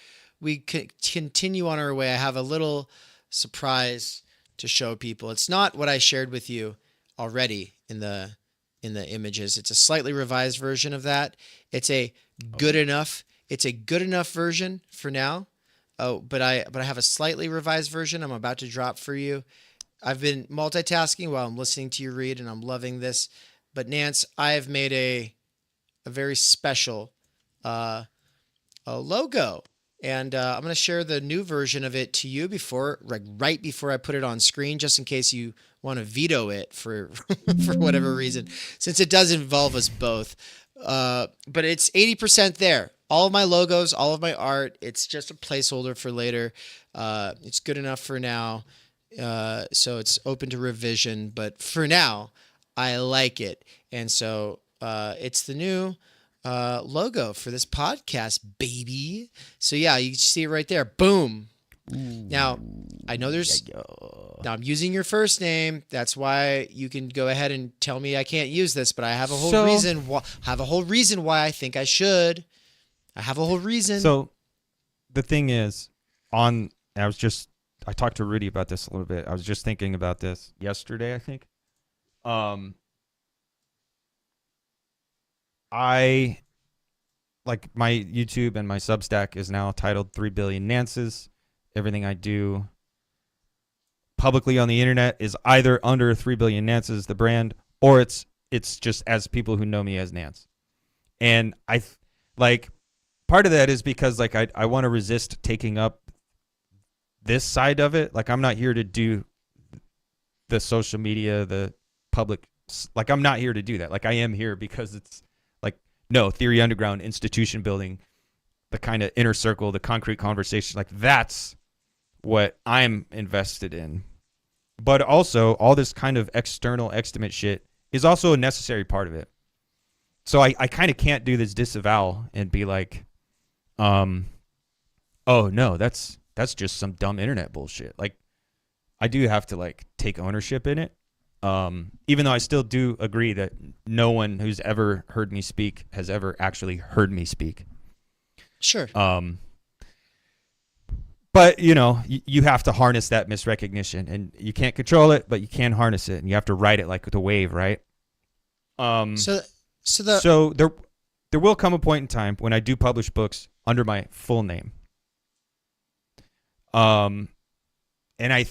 we continue on our way, I have a little surprise to show people. It's not what I shared with you already in the images. It's a slightly revised version of that. It's a good enough. It's a good enough version for now. Oh, but I have a slightly revised version I'm about to drop for you. I've been multitasking while I'm listening to you read, and I'm loving this. But Nance, I have made a very special a logo, and I'm going to share the new version of it to you right before I put it on screen, just in case you want to veto it for for whatever reason, since it does involve us both. But it's 80% there. All of my logos, all of my art. It's just a placeholder for later. It's good enough for now. So it's open to revision, but for now, I like it. And so it's the new logo for this podcast, baby. So yeah, you see it right there. Boom. Now, I know now I'm using your first name. That's why you can go ahead and tell me I can't use this, but I have a whole reason why I think I should. I have a whole reason. So the thing is, I talked to Rudy about this a little bit. I was just thinking about this yesterday, I think. I like my YouTube and my Substack is now titled 3 Billion Nances. Everything I do publicly on the internet is either under 3 Billion Nances, the brand, or it's just as people who know me as Nance. And part of that is because like I want to resist taking up this side of it. Like I'm not here to do the social media, the public, like I'm not here to do that. Like I am here because it's like, no, Theory Underground, institution building, the kind of inner circle, the concrete conversation, like that's what I'm invested in. But also all this kind of external estimate shit is also a necessary part of it. So I kind of can't do this disavowal and be like, oh no, that's just some dumb internet bullshit. Like I do have to like take ownership in it. Even though I still do agree that no one who's ever heard me speak has ever actually heard me speak. Sure. But you have to harness that misrecognition, and you can't control it, but you can harness it, and you have to ride it like with a wave, right? So there will come a point in time when I do publish books under my full name. And I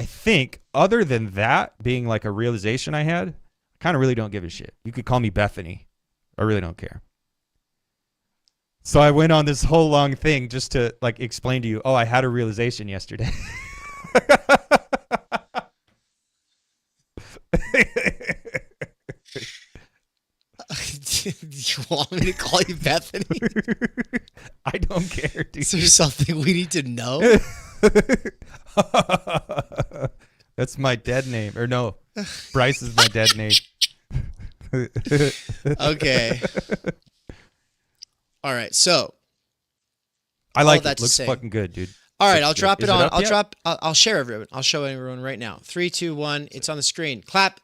think other than that being like a realization I had, I kind of really don't give a shit. You could call me Bethany. I really don't care. So I went on this whole long thing just to like explain to you, I had a realization yesterday. You want me to call you Bethany? I don't care, dude. Is there something we need to know? That's my dead name. Or no, Bryce is my dead name. Okay. All right. So I all like that it. to Looks say. fucking good, dude. All right, Looks I'll good. drop Is it on. up yet? I'll share everyone. I'll show everyone right now. 3, 2, 1. It's on the screen. Clap.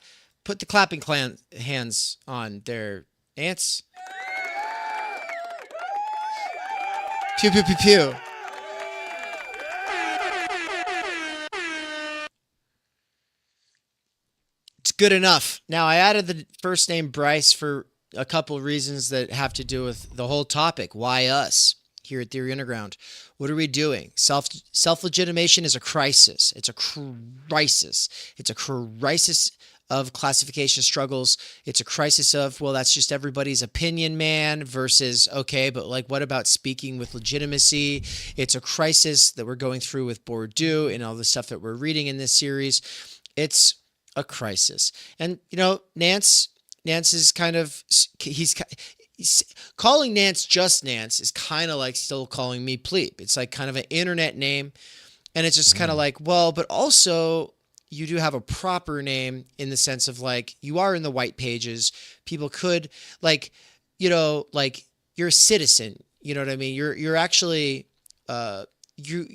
Put the clapping hands on their ants. Pew pew pew pew. It's good enough. Now I added the first name Bryce for a couple reasons that have to do with the whole topic. Why us here at Theory Underground? What are we doing? Self legitimation is a crisis. It's a crisis. It's a crisis of classification struggles. It's a crisis of, well, that's just everybody's opinion, man, versus, okay, but like, what about speaking with legitimacy? It's a crisis that we're going through with Bourdieu and all the stuff that we're reading in this series. It's a crisis. And, you know, Nance is kind of, he's calling Nance just Nance is kind of like still calling me Pleep. It's like kind of an internet name. And it's just kind of like, well, but also you do have a proper name in the sense of like, you are in the white pages. People could like, you know, like you're a citizen, you know what I mean? You're actually, you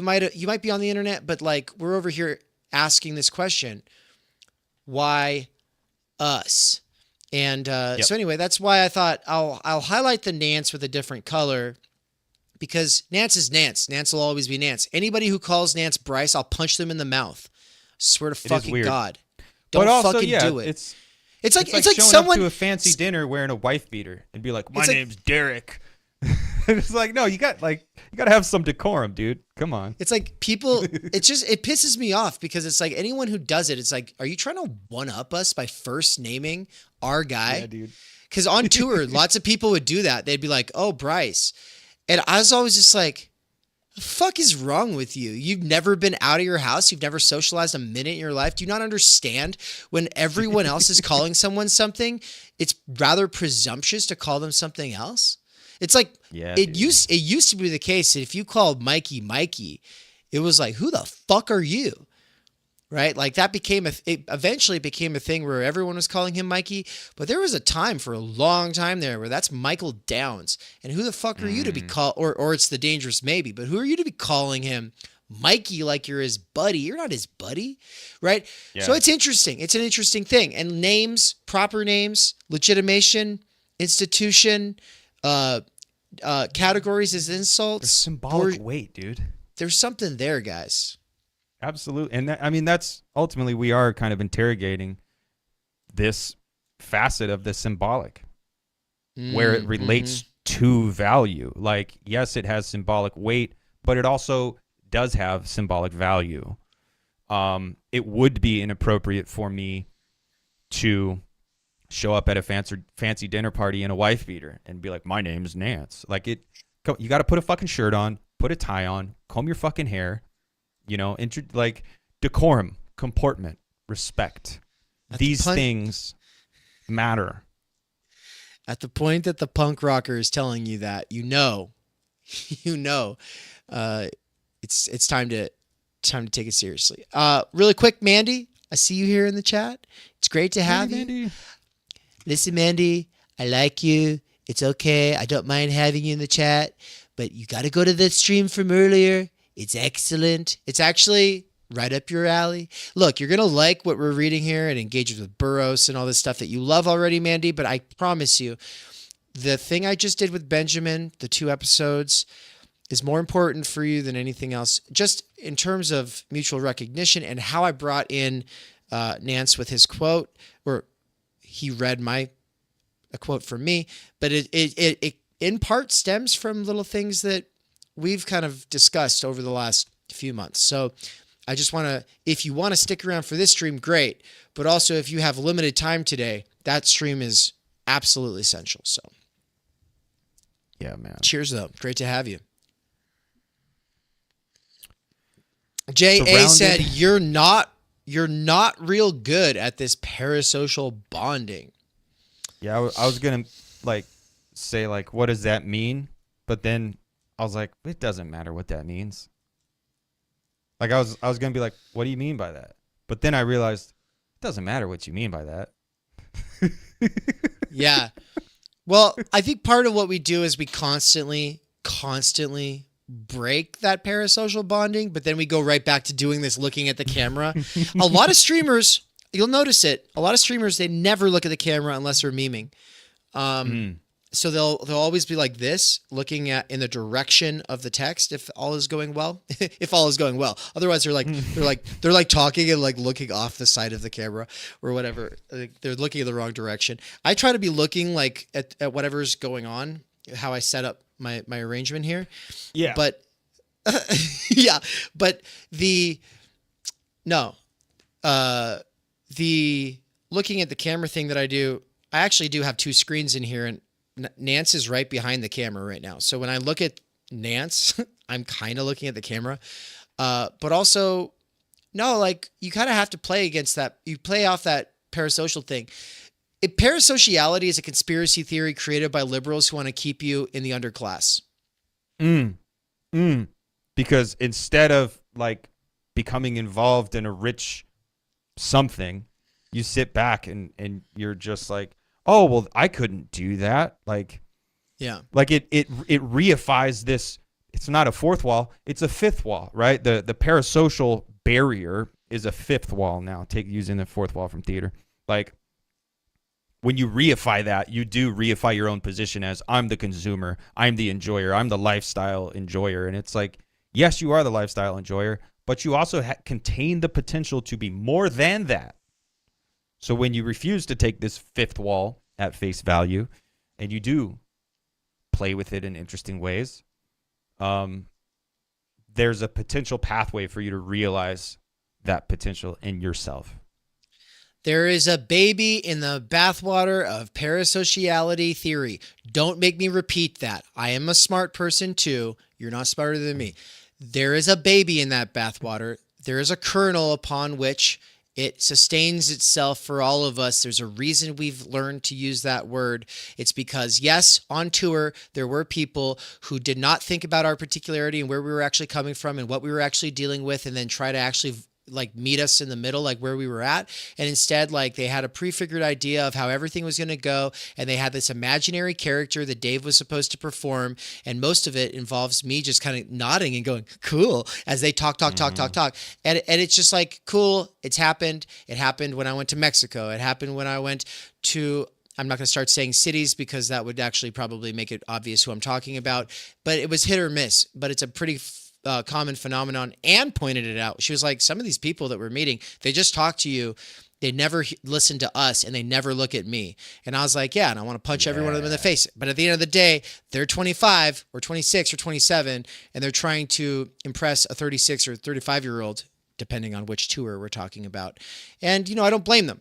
might be on the internet, but like we're over here asking this question, why us? And so anyway, that's why I thought I'll highlight the Nance with a different color, because Nance is Nance. Nance will always be Nance. Anybody who calls Nance Bryce, I'll punch them in the mouth. Swear to fucking God. Don't also, fucking do it. It's like showing someone up to a fancy dinner wearing a wife beater and be like, "My It's like- name's Derek." It's like, no, you got to have some decorum, dude. Come on. It's like people, it pisses me off because it's like anyone who does it, it's like, are you trying to one up us by first naming our guy? Yeah, dude. Because on tour, lots of people would do that. They'd be like, oh, Bryce. And I was always just like, the fuck is wrong with you? You've never been out of your house. You've never socialized a minute in your life. Do you not understand when everyone else is calling someone something, it's rather presumptuous to call them something else? It's like, it used to be the case that if you called Mikey, it was like, who the fuck are you? Right? Like that it eventually became a thing where everyone was calling him Mikey, but there was a time for a long time there where that's Michael Downs. And who the fuck are you to be called, or it's the Dangerous Maybe, but who are you to be calling him Mikey like you're his buddy? You're not his buddy, right? Yeah. So it's interesting. It's an interesting thing. And names, proper names, legitimation, institution, categories as insults. There's symbolic weight, dude. There's something there, guys. Absolutely. And I mean, that's ultimately, we are kind of interrogating this facet of the symbolic where it relates to value. Like, yes, it has symbolic weight, but it also does have symbolic value. It would be inappropriate for me to show up at a fancy dinner party in a wife beater and be like, my name's Nance. Like, you got to put a fucking shirt on, put a tie on, comb your fucking hair. You know, like decorum, comportment, respect. These things matter. At the point that the punk rocker is telling you that, you know, it's time to take it seriously. Really quick, Mandy, I see you here in the chat. It's great to have you. Mandy. Listen, Mandy, I like you. It's okay. I don't mind having you in the chat, but you got to go to the stream from earlier. It's excellent. It's actually right up your alley. Look, you're going to like what we're reading here and engage with Burroughs and all this stuff that you love already, Mandy, but I promise you, the thing I just did with Benjamin, the 2 episodes, is more important for you than anything else, just in terms of mutual recognition and how I brought in Nance with his quote, or he read a quote from me, but it in part stems from little things that we've kind of discussed over the last few months. So I just want to, if you want to stick around for this stream, great. But also if you have limited time today, that stream is absolutely essential. So yeah, man. Cheers though. Great to have you. J.A. said, you're not real good at this parasocial bonding. Yeah, I was going to like say like, what does that mean? But then I was like, it doesn't matter what that means. Like I was going to be like, what do you mean by that? But then I realized it doesn't matter what you mean by that. Yeah. Well, I think part of what we do is we constantly break that parasocial bonding, but then we go right back to doing this looking at the camera. A lot of streamers, you'll notice it. A lot of streamers, they never look at the camera unless they're memeing. So they'll always be like this, looking at in the direction of the text if all is going well. If all is going well. Otherwise they're like talking and like looking off the side of the camera or whatever. Like, they're looking in the wrong direction. I try to be looking like at whatever's going on, how I set up my arrangement here. Yeah. But yeah, but the looking at the camera thing that I do, I actually do have two screens in here, and Nance is right behind the camera right now. So when I look at Nance, I'm kind of looking at the camera. But also, no, like you kind of have to play against that. You play off that parasocial thing. Parasociality is a conspiracy theory created by liberals who want to keep you in the underclass. Because instead of like becoming involved in a rich something, you sit back and you're just like, oh, well, I couldn't do that. Like, yeah, like it reifies this. It's not a fourth wall. It's a fifth wall, right? The parasocial barrier is a fifth wall now. Using the fourth wall from theater. Like when you reify that, you do reify your own position as I'm the consumer. I'm the enjoyer. I'm the lifestyle enjoyer. And it's like, yes, you are the lifestyle enjoyer, but you also contain the potential to be more than that. So when you refuse to take this fifth wall at face value, and you do play with it in interesting ways, there's a potential pathway for you to realize that potential in yourself. There is a baby in the bathwater of parasociality theory. Don't make me repeat that. I am a smart person too. You're not smarter than me. There is a baby in that bathwater. There is a kernel upon which it sustains itself for all of us. There's a reason we've learned to use that word. It's because, yes, on tour, there were people who did not think about our particularity and where we were actually coming from and what we were actually dealing with, and then try to actually like meet us in the middle, like where we were at. And instead, like they had a prefigured idea of how everything was going to go. And they had this imaginary character that Dave was supposed to perform. And most of it involves me just kind of nodding and going, cool, as they talk. And it's just like, cool. It's happened. It happened when I went to Mexico. It happened when I went to, I'm not going to start saying cities because that would actually probably make it obvious who I'm talking about, but it was hit or miss, but it's a pretty common phenomenon. Anne pointed it out. She was like, some of these people that we're meeting, they just talk to you. They never listen to us and they never look at me. And I was like, yeah, and I want to punch every one of them in the face. But at the end of the day, they're 25 or 26 or 27, and they're trying to impress a 36 or 35-year-old, depending on which tour we're talking about. And, I don't blame them.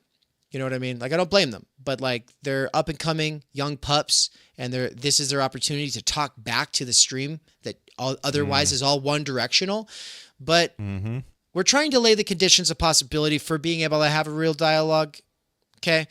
You know what I mean? Like, I don't blame them, but like they're up and coming young pups, and this is their opportunity to talk back to the stream that otherwise is all one directional. But we're trying to lay the conditions of possibility for being able to have a real dialogue. Okay.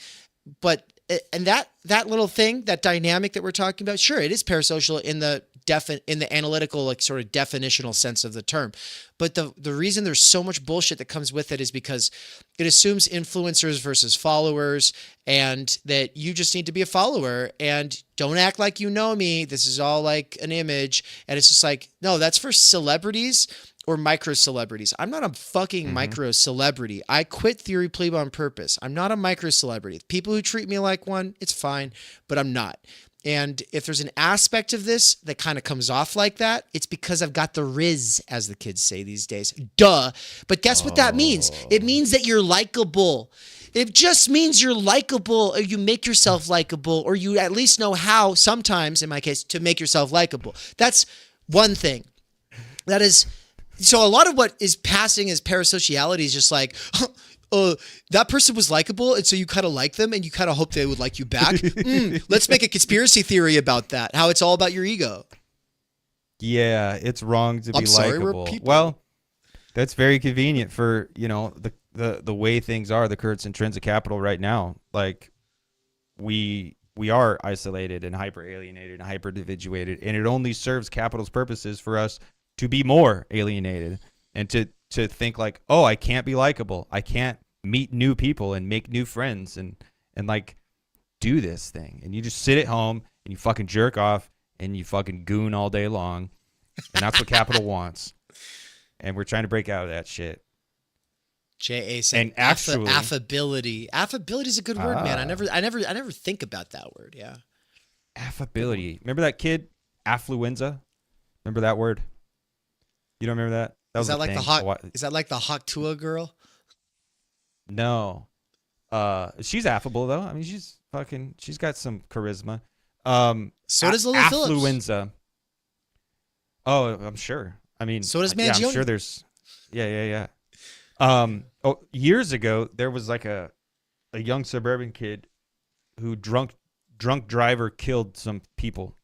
But, and that little thing, that dynamic that we're talking about, sure, it is parasocial in the analytical, like sort of definitional sense of the term. But the reason there's so much bullshit that comes with it is because it assumes influencers versus followers, and that you just need to be a follower and don't act like you know me. This is all like an image. And it's just like, no, that's for celebrities or micro celebrities. I'm not a fucking micro celebrity. I quit Theory Plebe on purpose. I'm not a micro celebrity. People who treat me like one, it's fine, but I'm not. And if there's an aspect of this that kind of comes off like that, it's because I've got the riz, as the kids say these days. Duh. But guess what that means? It means that you're likable. It just means you're likable, or you make yourself likable, or you at least know how, sometimes, in my case, to make yourself likable. That's one thing. That is, so a lot of what is passing as parasociality is just like, that person was likable, and so you kind of like them, and you kind of hope they would like you back. Let's make a conspiracy theory about that, how it's all about your ego. Yeah, it's wrong to be sorry, we're likable. people. Well, that's very convenient for, the way things are, the Kurt's intrinsic capital right now. Like, we are isolated and hyper-alienated and hyper-individuated, and it only serves capital's purposes for us to be more alienated and to think like, oh, I can't be likable. I can't meet new people and make new friends and like do this thing. And you just sit at home and you fucking jerk off and you fucking goon all day long. And that's what capital wants. And we're trying to break out of that shit. J.A. said, And actually, affability. Affability is a good word, man. I never think about that word. Yeah. Affability. Remember that kid, affluenza? Remember that word? You don't remember that? Is that like the hot? Is that like the Haktua girl? No. She's affable though. I mean, she's got some charisma. So does Lily Phillips. Affluenza. Oh, I'm sure. I mean, so does Mangione. Yeah, I'm sure there's. Yeah. Years ago there was like a young suburban kid who drunk driver killed some people.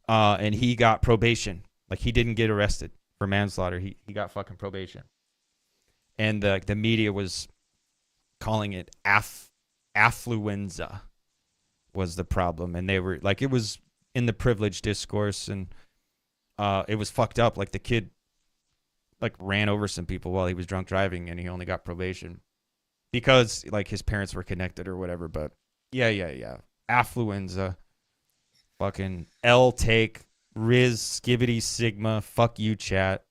And he got probation. Like, he didn't get arrested for manslaughter. He got fucking probation. And the media was calling it affluenza was the problem. And they were like, it was in the privileged discourse, and it was fucked up. Like, the kid like ran over some people while he was drunk driving, and he only got probation because like his parents were connected or whatever. But yeah. Affluenza. Fucking L take, Riz, Skibbity, Sigma, fuck you, chat.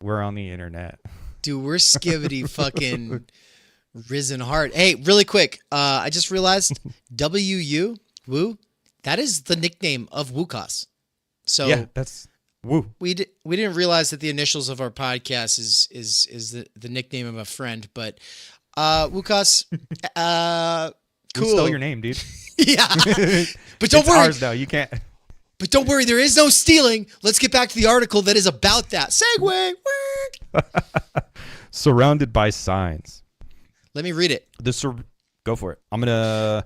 We're on the internet. Dude, we're Skibbity fucking risen hard. Hey, really quick. I just realized WU, Woo, that is the nickname of Wukas. So yeah, that's Woo. We didn't realize that the initials of our podcast is the nickname of a friend, but Wukas, cool. We stole your name, dude. Yeah. But don't it's worry. Ours, though. You can't. But don't worry, there is no stealing. Let's get back to the article that is about that. Segue. Surrounded by signs. Let me read it. Go for it. I'm going to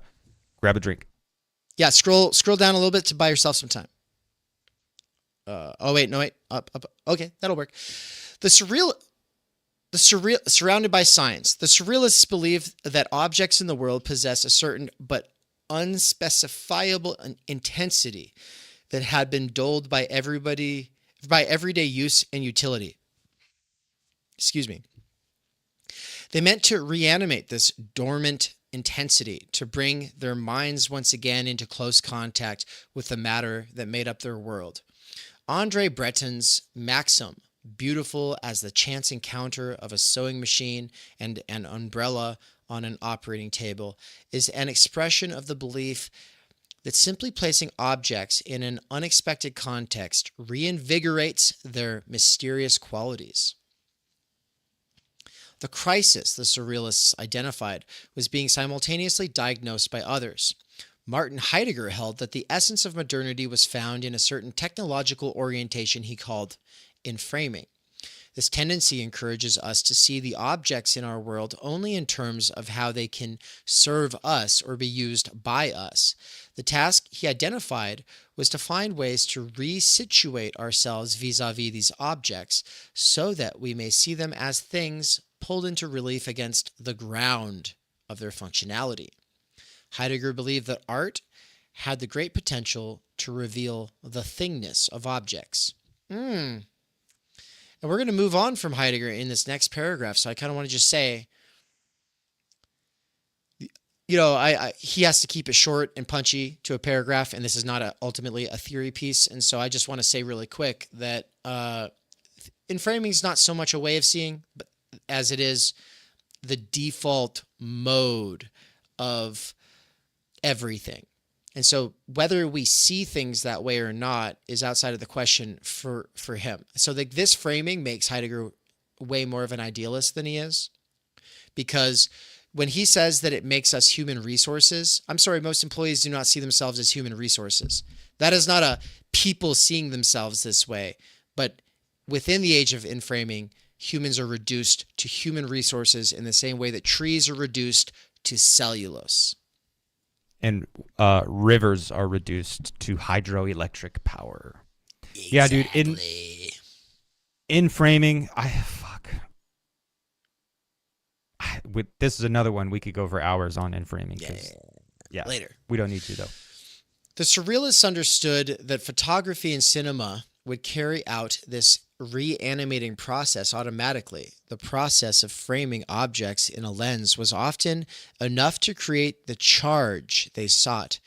grab a drink. Yeah, scroll down a little bit to buy yourself some time. Wait. Up. Okay, that'll work. Surrounded by signs. The surrealists believe that objects in the world possess a certain but unspecifiable intensity that had been dulled by everyday use and utility. Excuse me. They meant to reanimate this dormant intensity, to bring their minds once again into close contact with the matter that made up their world. Andre Breton's maxim, beautiful as the chance encounter of a sewing machine and an umbrella on an operating table, is an expression of the belief that simply placing objects in an unexpected context reinvigorates their mysterious qualities. The crisis the surrealists identified was being simultaneously diagnosed by others. Martin Heidegger held that the essence of modernity was found in a certain technological orientation he called inframing. This tendency encourages us to see the objects in our world only in terms of how they can serve us or be used by us. The task he identified was to find ways to resituate ourselves vis-a-vis these objects so that we may see them as things pulled into relief against the ground of their functionality. Heidegger believed that art had the great potential to reveal the thingness of objects. And we're going to move on from Heidegger in this next paragraph. So I kind of want to just say, he has to keep it short and punchy to a paragraph, and this is not ultimately a theory piece. And so I just want to say really quick that inframing is not so much a way of seeing, but as it is the default mode of everything. And so whether we see things that way or not is outside of the question for him. So this framing makes Heidegger way more of an idealist than he is, because when he says that it makes us human resources, I'm sorry, most employees do not see themselves as human resources. That is not a people seeing themselves this way. But within the age of inframing, humans are reduced to human resources in the same way that trees are reduced to cellulose. And rivers are reduced to hydroelectric power. Exactly. Yeah, dude. In framing, this is another one we could go for hours on in framing. Yeah. Later. We don't need to, though. The surrealists understood that photography and cinema would carry out this reanimating process automatically. The process of framing objects in a lens was often enough to create the charge they sought.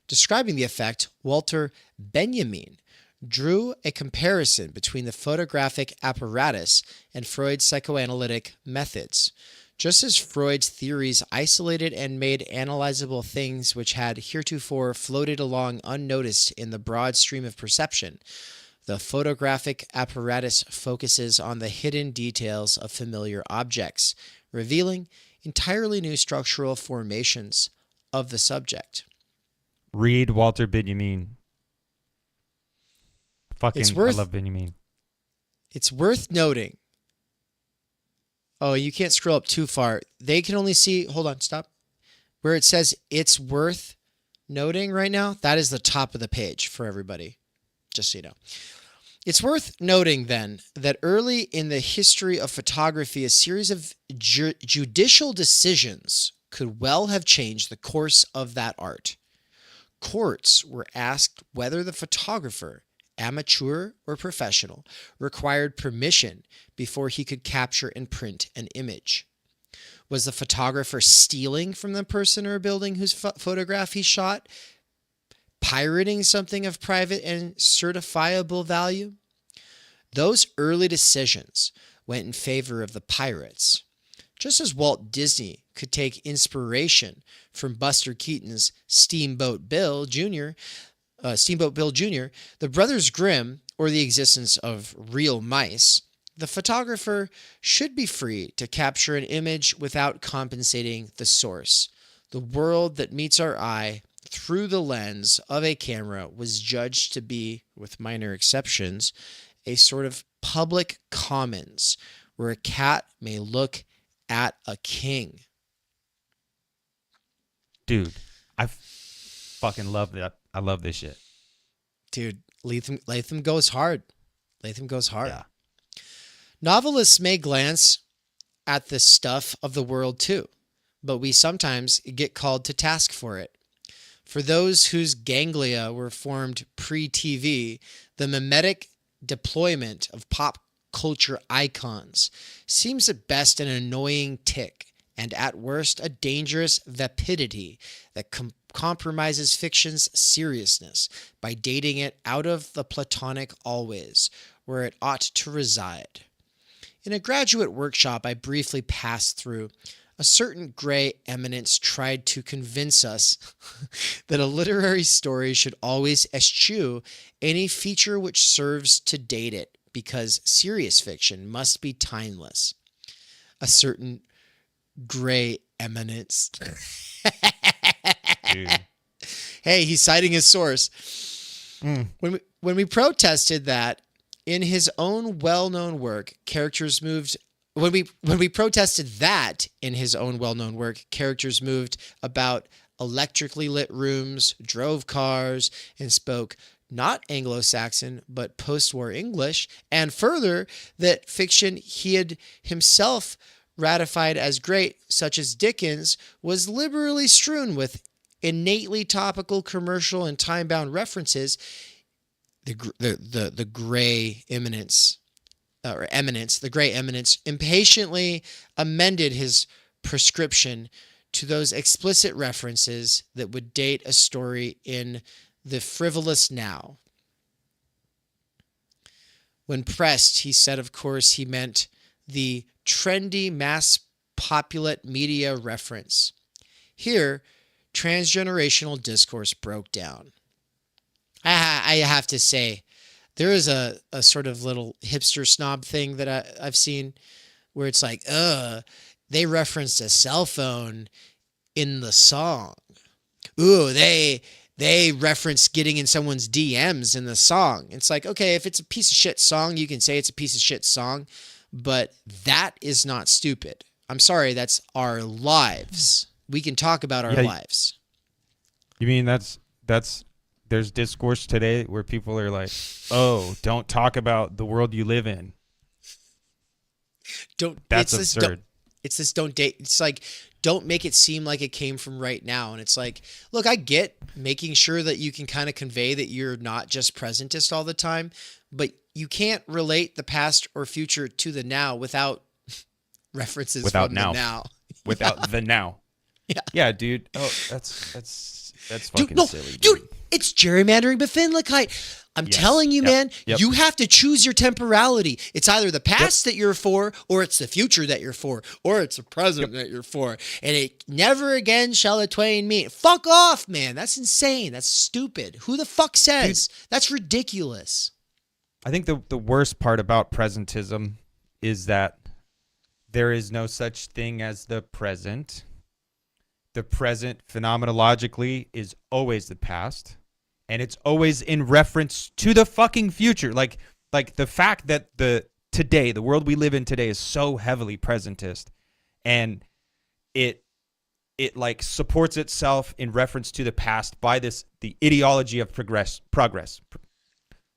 Describing the effect, Walter Benjamin drew a comparison between the photographic apparatus and Freud's psychoanalytic methods. Just as Freud's theories isolated and made analyzable things which had heretofore floated along unnoticed in the broad stream of perception, the photographic apparatus focuses on the hidden details of familiar objects, revealing entirely new structural formations of the subject. Read Walter Benjamin. I love Benjamin. It's worth noting. Oh, you can't scroll up too far. They can only see, hold on, stop. Where it says it's worth noting right now, that is the top of the page for everybody, just so you know. It's worth noting then that early in the history of photography, a series of judicial decisions could well have changed the course of that art. Courts were asked whether the photographer, amateur or professional, required permission before he could capture and print an image. Was the photographer stealing from the person or building whose photograph he shot? Pirating something of private and certifiable value? Those early decisions went in favor of the pirates. Just as Walt Disney could take inspiration from Buster Keaton's Steamboat Bill Jr., the Brothers Grimm, or the existence of real mice, the photographer should be free to capture an image without compensating the source. The world that meets our eye through the lens of a camera was judged to be, with minor exceptions, a sort of public commons where a cat may look at a king. Dude, I fucking love that. I love this shit. Dude, Lethem goes hard. Lethem goes hard. Yeah. Novelists may glance at the stuff of the world too, but we sometimes get called to task for it. For those whose ganglia were formed pre-TV, the mimetic deployment of pop culture icons seems at best an annoying tick, and at worst a dangerous vapidity that compromises fiction's seriousness by dating it out of the Platonic always, where it ought to reside. In a graduate workshop I briefly passed through, a certain gray eminence tried to convince us that a literary story should always eschew any feature which serves to date it, because serious fiction must be timeless. A certain gray eminence. Dude. Hey, he's citing his source. When we protested that in his own well-known work, characters moved. When we protested that in his own well-known work, characters moved about electrically lit rooms, drove cars, and spoke not Anglo-Saxon, but post-war English, and further, that fiction he had himself ratified as great, such as Dickens, was liberally strewn with innately topical commercial and time-bound references, the gray eminence, the gray eminence impatiently amended his prescription to those explicit references that would date a story in the frivolous now. When pressed, he said, of course, he meant the trendy mass populate media reference. Here, transgenerational discourse broke down. I have to say, there is a sort of little hipster snob thing that I've seen where it's like, they referenced a cell phone in the song. Ooh, they referenced getting in someone's DMs in the song. It's like, okay, if it's a piece of shit song, you can say it's a piece of shit song, but that is not stupid. I'm sorry, that's our lives. We can talk about our lives. You mean there's discourse today where people are like, oh, don't talk about the world you live in. That's absurd. Don't date. It's like, don't make it seem like it came from right now. And it's like, look, I get making sure that you can kind of convey that you're not just presentist all the time, but you can't relate the past or future to the now without references Without from now. the now. Without the now. Yeah. Yeah, dude. Oh, that's fucking Dude, no, silly, dude, it's gerrymandering Befindlichkeit. I'm Yes. telling you, Yep. man, Yep. you have to choose your temporality. It's either the past that you're for, or it's the future that you're for, or it's the present that you're for. And it never again shall the twain meet. Fuck off, man. That's insane. That's stupid. Who the fuck says? That's ridiculous. I think the worst part about presentism is that there is no such thing as the present. The present phenomenologically is always the past, and it's always in reference to the fucking future. Like the fact that the world we live in today is so heavily presentist, and it like supports itself in reference to the past by the ideology of progress.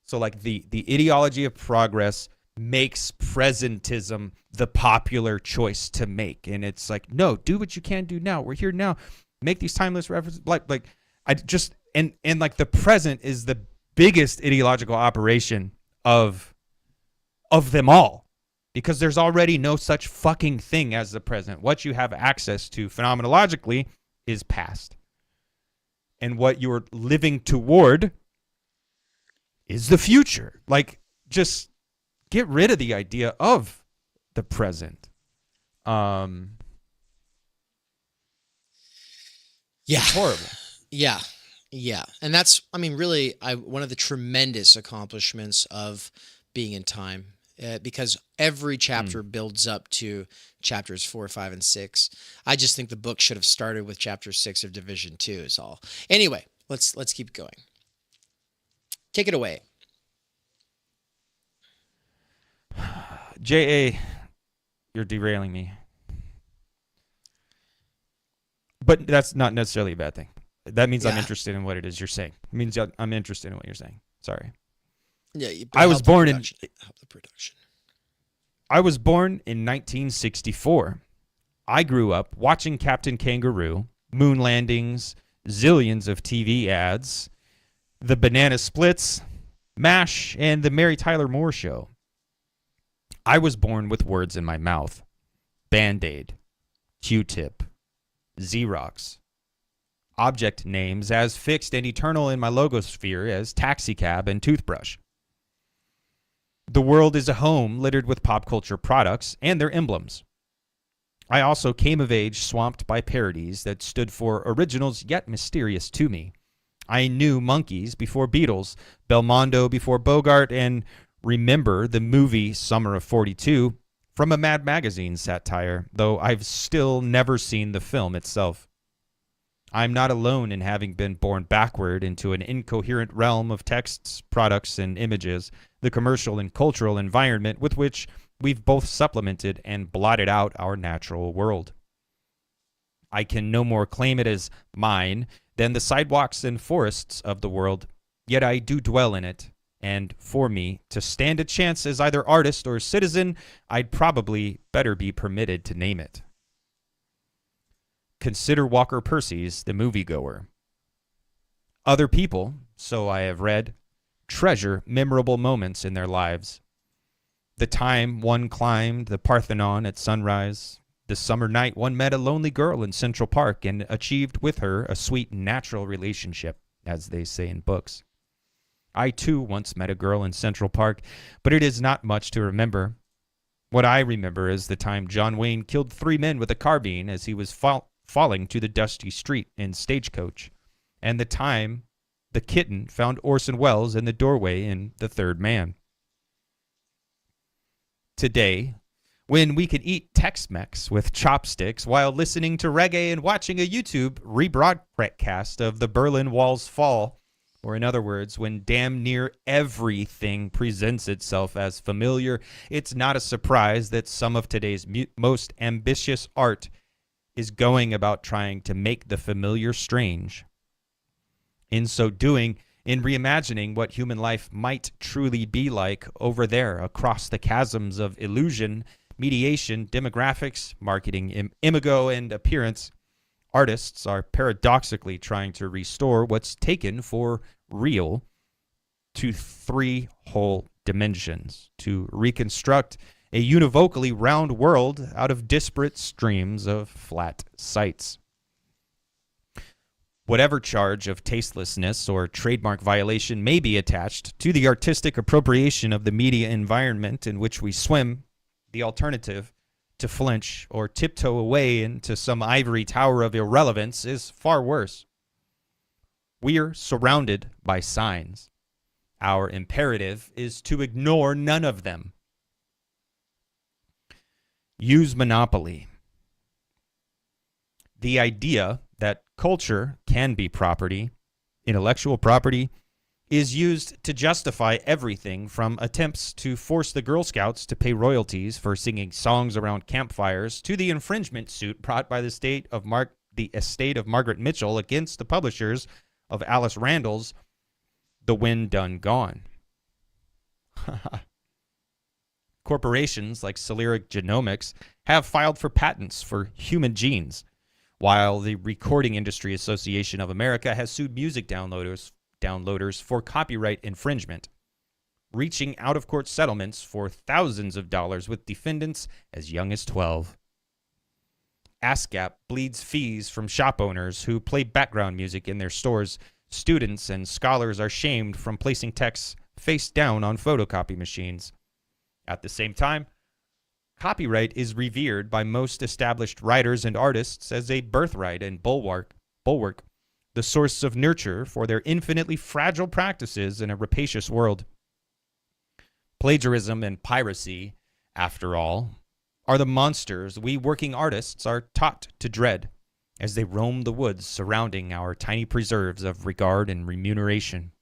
So like the ideology of progress makes presentism the popular choice to make, and it's like, no, do what you can do now. We're here now. Make these timeless references. Like I just and like the present is the biggest ideological operation of them all, because there's already no such fucking thing as the present. What you have access to phenomenologically is past, and what you're living toward is the future. Like, just get rid of the idea of the present. Yeah. It's horrible. Yeah. Yeah. And that's, I mean, really, one of the tremendous accomplishments of being in time, because every chapter builds up to chapters 4, 5, and 6. I just think the book should have started with chapter 6 of Division 2 is all. Anyway, let's keep going. Take it away. J.A., you're derailing me. But that's not necessarily a bad thing. That means I'm interested in what it is you're saying. It means I'm interested in what you're saying. Sorry. Yeah, I was born in help the production. I was born in 1964. I grew up watching Captain Kangaroo, moon landings, zillions of TV ads, the Banana Splits, MASH, and the Mary Tyler Moore Show. I was born with words in my mouth. Band-Aid, Q-tip, Xerox. Object names as fixed and eternal in my logosphere as taxicab and toothbrush. The world is a home littered with pop culture products and their emblems. I also came of age swamped by parodies that stood for originals yet mysterious to me. I knew Monkees before Beatles, Belmondo before Bogart, and remember the movie Summer of 42 from a Mad Magazine satire, though I've still never seen the film itself. I'm not alone in having been born backward into an incoherent realm of texts, products, and images, the commercial and cultural environment with which we've both supplemented and blotted out our natural world. I can no more claim it as mine than the sidewalks and forests of the world, yet I do dwell in it, and for me to stand a chance as either artist or citizen, I'd probably better be permitted to name it. Consider Walker Percy's The Moviegoer. Other people, so I have read, treasure memorable moments in their lives. The time one climbed the Parthenon at sunrise, the summer night one met a lonely girl in Central Park and achieved with her a sweet natural relationship, as they say in books. I too once met a girl in Central Park, but it is not much to remember. What I remember is the time John Wayne killed 3 men with a carbine as he was falling to the dusty street in Stagecoach, and the time the kitten found Orson Welles in the doorway in The Third Man. Today, when we can eat Tex-Mex with chopsticks while listening to reggae and watching a YouTube rebroadcast of the Berlin Wall's fall, or in other words, when damn near everything presents itself as familiar, it's not a surprise that some of today's most ambitious art is going about trying to make the familiar strange. In so doing, in reimagining what human life might truly be like over there across the chasms of illusion, mediation, demographics, marketing, imago, and appearance, artists are paradoxically trying to restore what's taken for real to 3 whole dimensions to reconstruct a univocally round world out of disparate streams of flat sites. Whatever charge of tastelessness or trademark violation may be attached to the artistic appropriation of the media environment in which we swim, the alternative, to flinch or tiptoe away into some ivory tower of irrelevance, is far worse. We're surrounded by signs. Our imperative is to ignore none of them. Use monopoly. The idea that culture can be property, intellectual property, is used to justify everything from attempts to force the Girl Scouts to pay royalties for singing songs around campfires to the infringement suit brought by the estate of Margaret Mitchell against the publishers of Alice Randall's The Wind Done Gone. Corporations like Celeric Genomics have filed for patents for human genes, while the Recording Industry Association of America has sued music downloaders for copyright infringement, reaching out-of-court settlements for thousands of dollars with defendants as young as 12. ASCAP bleeds fees from shop owners who play background music in their stores. Students and scholars are shamed from placing texts face down on photocopy machines. At the same time, copyright is revered by most established writers and artists as a birthright and bulwark, the source of nurture for their infinitely fragile practices in a rapacious world. Plagiarism and piracy, after all, are the monsters we working artists are taught to dread as they roam the woods surrounding our tiny preserves of regard and remuneration.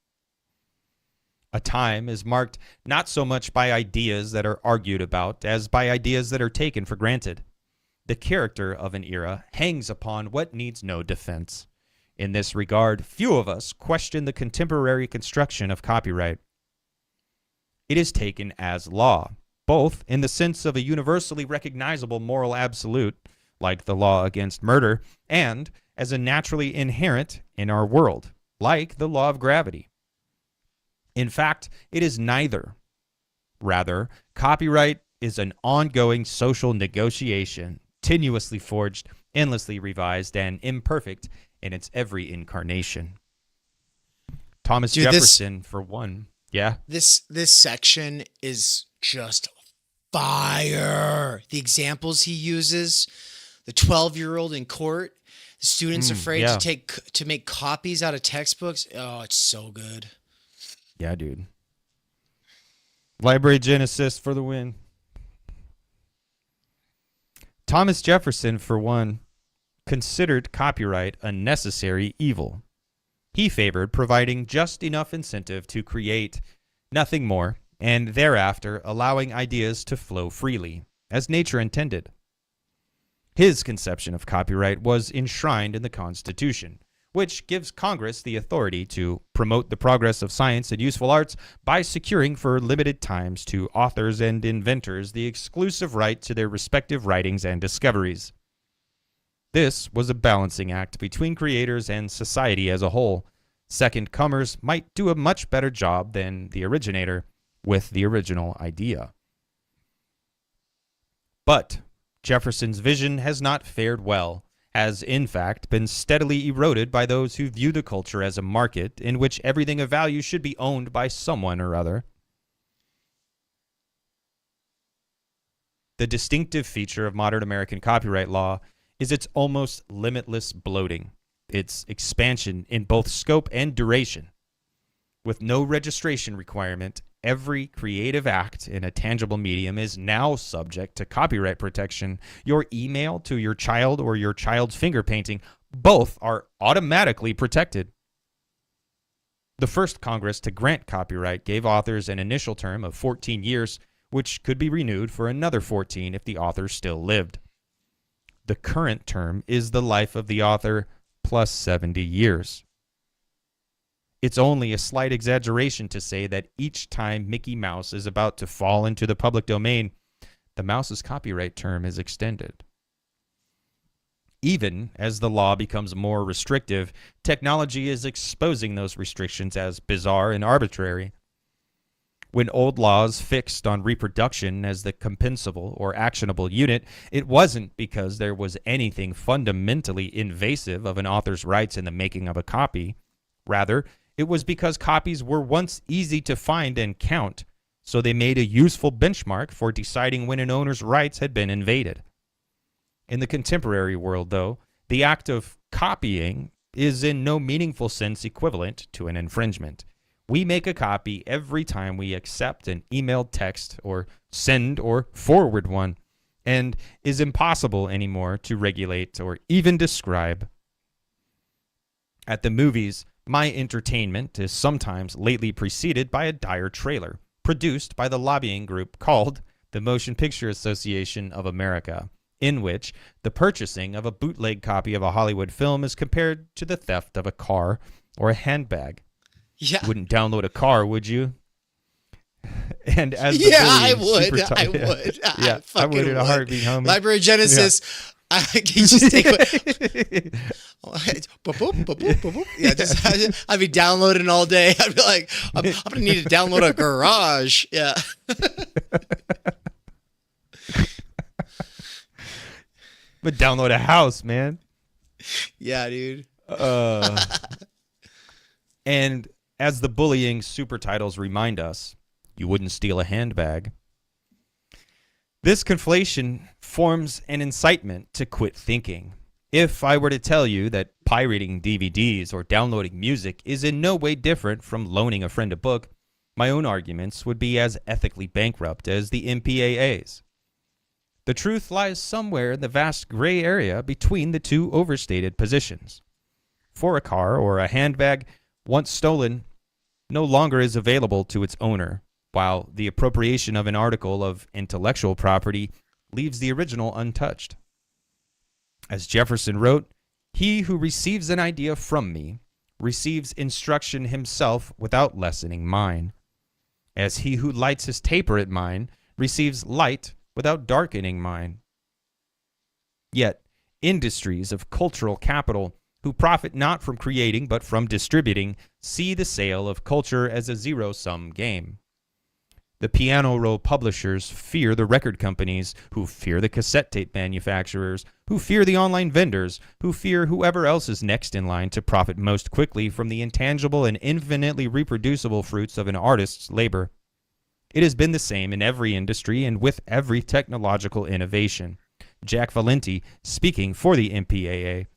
A time is marked not so much by ideas that are argued about as by ideas that are taken for granted. The character of an era hangs upon what needs no defense. In this regard, few of us question the contemporary construction of copyright. It is taken as law, both in the sense of a universally recognizable moral absolute, like the law against murder, and as a naturally inherent in our world, like the law of gravity. In fact, it is neither. Rather, copyright is an ongoing social negotiation, tenuously forged, endlessly revised, and imperfect in its every incarnation. Thomas Jefferson, for one. Yeah? This section is just fire. The examples he uses, the 12-year-old in court, the students afraid to make copies out of textbooks. Oh, it's so good. Yeah, dude. Library Genesis for the win. Thomas Jefferson, for one, considered copyright a necessary evil. He favored providing just enough incentive to create, nothing more, and thereafter allowing ideas to flow freely, as nature intended. His conception of copyright was enshrined in the Constitution, which gives Congress the authority to promote the progress of science and useful arts by securing for limited times to authors and inventors the exclusive right to their respective writings and discoveries. This was a balancing act between creators and society as a whole. Second comers might do a much better job than the originator with the original idea. But Jefferson's vision has not fared well, has in fact been steadily eroded by those who view the culture as a market in which everything of value should be owned by someone or other. The distinctive feature of modern American copyright law is its almost limitless bloating, its expansion in both scope and duration. With no registration requirement, every creative act in a tangible medium is now subject to copyright protection. Your email to your child or your child's finger painting, both are automatically protected. The first Congress to grant copyright gave authors an initial term of 14 years, which could be renewed for another 14 if the author still lived. The current term is the life of the author plus 70 years. It's only a slight exaggeration to say that each time Mickey Mouse is about to fall into the public domain, the mouse's copyright term is extended. Even as the law becomes more restrictive, technology is exposing those restrictions as bizarre and arbitrary. When old laws fixed on reproduction as the compensable or actionable unit, it wasn't because there was anything fundamentally invasive of an author's rights in the making of a copy. Rather, it was because copies were once easy to find and count, so they made a useful benchmark for deciding when an owner's rights had been invaded. In the contemporary world, though, the act of copying is in no meaningful sense equivalent to an infringement. We make a copy every time we accept an emailed text or send or forward one, and is impossible anymore to regulate or even describe. At the movies, my entertainment is sometimes lately preceded by a dire trailer, produced by the lobbying group called the Motion Picture Association of America, in which the purchasing of a bootleg copy of a Hollywood film is compared to the theft of a car or a handbag. Yeah. You wouldn't download a car, would you? And as the I bullying would. super I ti- would. Yeah, I would in a heartbeat, homie. Library Genesis. I can just take boop, boop, boop, boop, boop. Yeah, I'd be downloading all day. I'd be like, I'm gonna need to download a garage. Yeah. But download a house, man. Yeah, dude. And as the bullying super titles remind us, you wouldn't steal a handbag. This conflation forms an incitement to quit thinking. If I were to tell you that pirating DVDs or downloading music is in no way different from loaning a friend a book, my own arguments would be as ethically bankrupt as the MPAA's. The truth lies somewhere in the vast gray area between the two overstated positions. For a car or a handbag, once stolen, no longer is available to its owner, while the appropriation of an article of intellectual property leaves the original untouched. As Jefferson wrote, "He who receives an idea from me receives instruction himself without lessening mine, as he who lights his taper at mine receives light without darkening mine." Yet, industries of cultural capital who profit not from creating but from distributing see the sale of culture as a zero-sum game. The piano roll publishers fear the record companies, who fear the cassette tape manufacturers, who fear the online vendors, who fear whoever else is next in line to profit most quickly from the intangible and infinitely reproducible fruits of an artist's labor. It has been the same in every industry and with every technological innovation. Jack Valenti, speaking for the MPAA.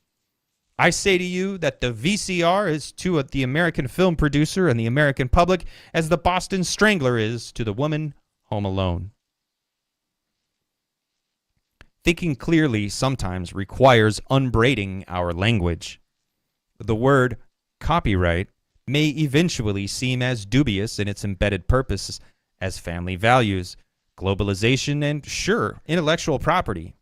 I say to you that the VCR is to the American film producer and the American public as the Boston Strangler is to the woman home alone. Thinking clearly sometimes requires unbraiding our language. The word copyright may eventually seem as dubious in its embedded purpose as family values, globalization, and, sure, intellectual property.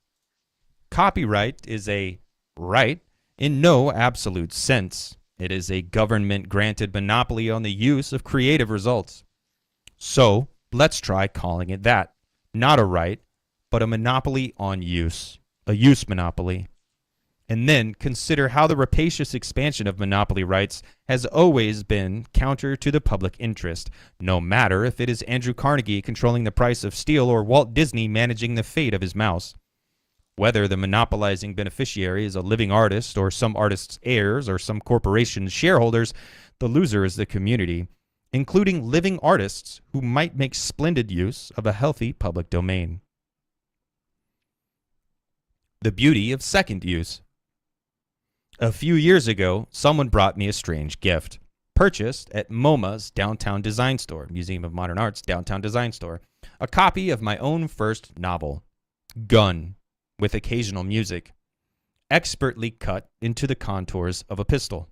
Copyright is a right in no absolute sense. It is a government-granted monopoly on the use of creative results. So, let's try calling it that. Not a right, but a monopoly on use. A use monopoly. And then consider how the rapacious expansion of monopoly rights has always been counter to the public interest, no matter if it is Andrew Carnegie controlling the price of steel or Walt Disney managing the fate of his mouse. Whether the monopolizing beneficiary is a living artist or some artist's heirs or some corporation's shareholders, the loser is the community, including living artists who might make splendid use of a healthy public domain. The beauty of second use. A few years ago, someone brought me a strange gift, purchased at MoMA's Downtown Design Store, Museum of Modern Art's Downtown Design Store, a copy of my own first novel, Gun, with occasional music, expertly cut into the contours of a pistol.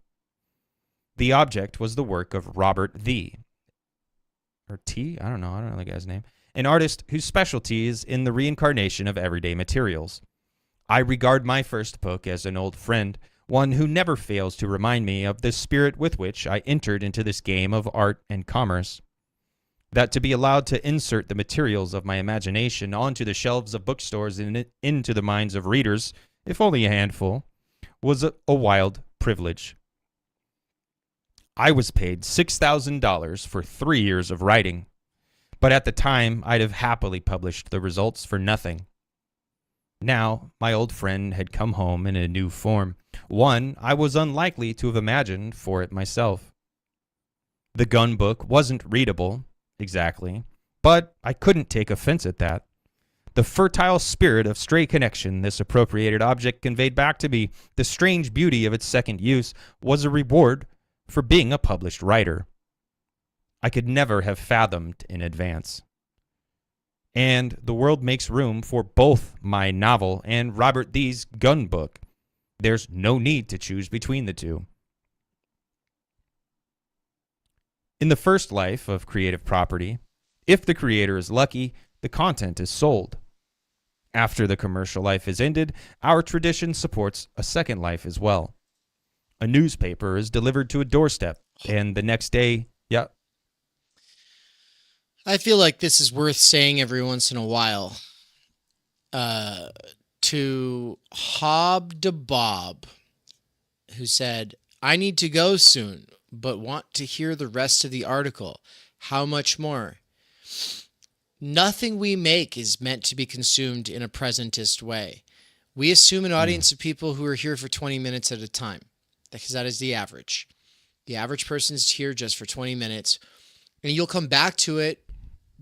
The object was the work of Robert or T? I don't know the guy's name. An artist whose specialty is in the reincarnation of everyday materials. I regard my first book as an old friend, one who never fails to remind me of the spirit with which I entered into this game of art and commerce. That to be allowed to insert the materials of my imagination onto the shelves of bookstores and into the minds of readers, if only a handful, was a wild privilege. I was paid $6,000 for 3 years of writing. But at the time, I'd have happily published the results for nothing. Now, my old friend had come home in a new form, one I was unlikely to have imagined for it myself. The gun book wasn't readable, exactly, but I couldn't take offense at that. The fertile spirit of stray connection this appropriated object conveyed back to me, the strange beauty of its second use, was a reward for being a published writer. I could never have fathomed in advance. And the world makes room for both my novel and Robert Thie's gun book. There's no need to choose between the two. In the first life of creative property, if the creator is lucky, the content is sold. After the commercial life is ended, our tradition supports a second life as well. A newspaper is delivered to a doorstep, and the next day, I feel like this is worth saying every once in a while. To Hob de Bob, who said, I need to go soon, but want to hear the rest of the article. How much more? Nothing we make is meant to be consumed in a presentist way. We assume an audience of people who are here for 20 minutes at a time, because that is the average. The average person is here just for 20 minutes, and you'll come back to it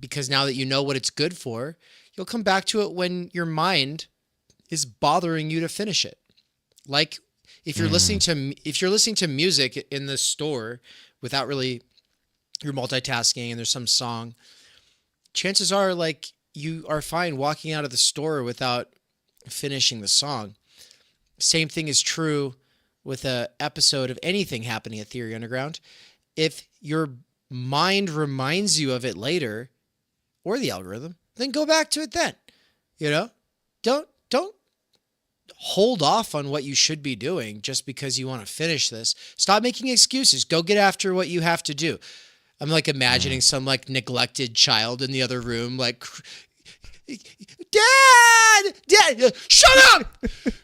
because now that you know what it's good for, you'll come back to it when your mind is bothering you to finish it. Like if you're listening to music in the store without really, you're multitasking and there's some song, chances are like you are fine walking out of the store without finishing the song. Same thing is true with an episode of anything happening at Theory Underground. If your mind reminds you of it later, or the algorithm, then go back to it then. You know, don't hold off on what you should be doing just because you want to finish this. Stop making excuses. Go get after what you have to do. I'm like imagining some like neglected child in the other room, like, Dad, shut up!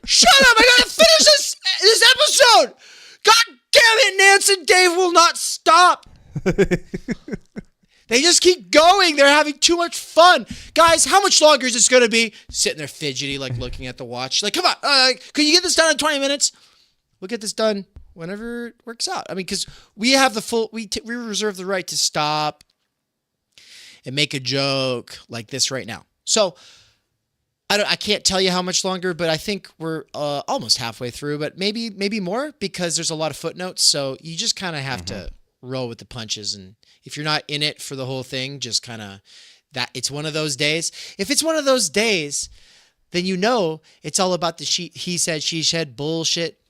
Shut up! I gotta finish this episode! God damn it, Nance and Dave will not stop! They just keep going. They're having too much fun. Guys, how much longer is this going to be? Sitting there fidgety, like looking at the watch. Like, come on, can you get this done in 20 minutes? We'll get this done whenever it works out. I mean, because we have the full, we reserve the right to stop and make a joke like this right now. So I can't tell you how much longer, but I think we're almost halfway through, but maybe more because there's a lot of footnotes. So you just kind of have to roll with the punches. And if you're not in it for the whole thing, just kind of that it's one of those days. If it's one of those days, then you know it's all about the he said, she said bullshit.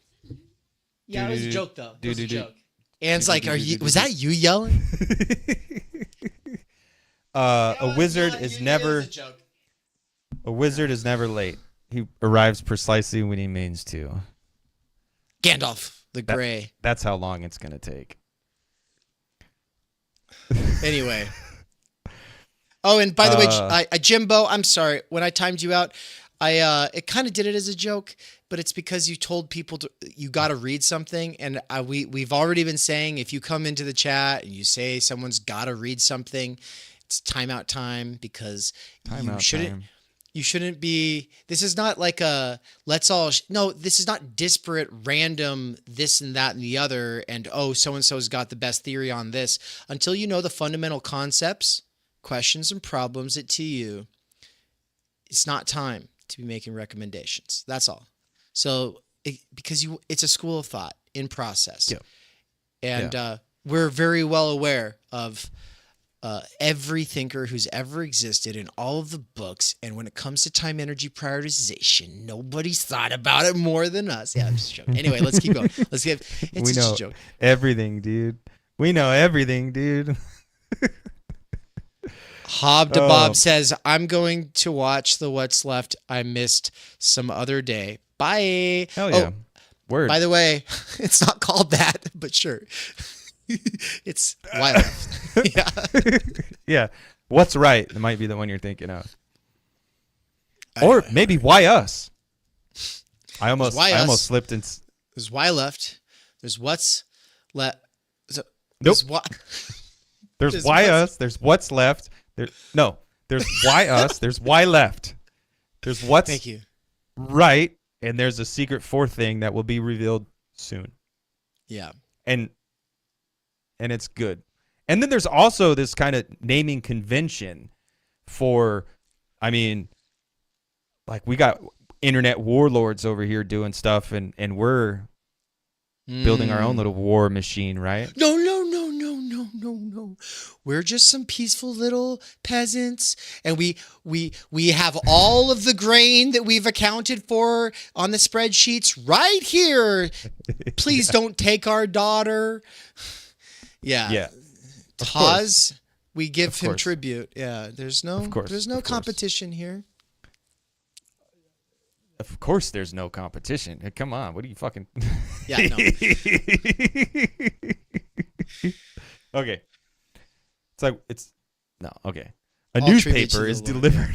Yeah, it was a joke though. It was a joke. Anne's like, was that you yelling? A wizard is never late. He arrives precisely when he means to. Gandalf the Grey. That's how long it's going to take. Anyway. Oh, and by the way, Jimbo, I'm sorry. When I timed you out, it kind of did it as a joke, but it's because you told people you got to read something, and we've already been saying if you come into the chat and you say someone's got to read something, it's timeout time because you shouldn't be. This is not like a let's all. No, this is not disparate, random this and that and the other, and so and so's got the best theory on this. Until you know the fundamental concepts, questions, and problems to you, it's not time to be making recommendations. That's all. So because it's a school of thought in process, and we're very well aware of. Every thinker who's ever existed in all of the books. And when it comes to time energy prioritization, nobody's thought about it more than us. Yeah, I'm just joking. Anyway, let's keep going. It's just a joke. Everything, dude. We know everything, dude. Hob de Bob says, I'm going to watch the What's Left I missed some other day. Bye. Hell yeah. Word. By the way, it's not called that, but sure. It's why left. Yeah. Yeah. What's right? It might be the one you're thinking of. Or maybe why us? I almost slipped in. There's why left. There's what's left. Nope. There's why us. There's what's left. No, there's why us, there's why left. There's what's Thank you. right, and there's a secret fourth thing that will be revealed soon. Yeah. And it's good. And then there's also this kind of naming convention for, I mean, like we got internet warlords over here doing stuff, and we're building our own little war machine, right? No, no, no, no, no, no, no. We're just some peaceful little peasants, and we have all of the grain that we've accounted for on the spreadsheets right here. Please don't take our daughter. Yeah. Yeah. Taz, we give Of him course. tribute. Yeah, there's no competition here. Of course there's no competition. Hey, come on, what are you fucking... Yeah, no. Okay. It's like, no, okay. A All tribute to newspaper the is Lord, delivered.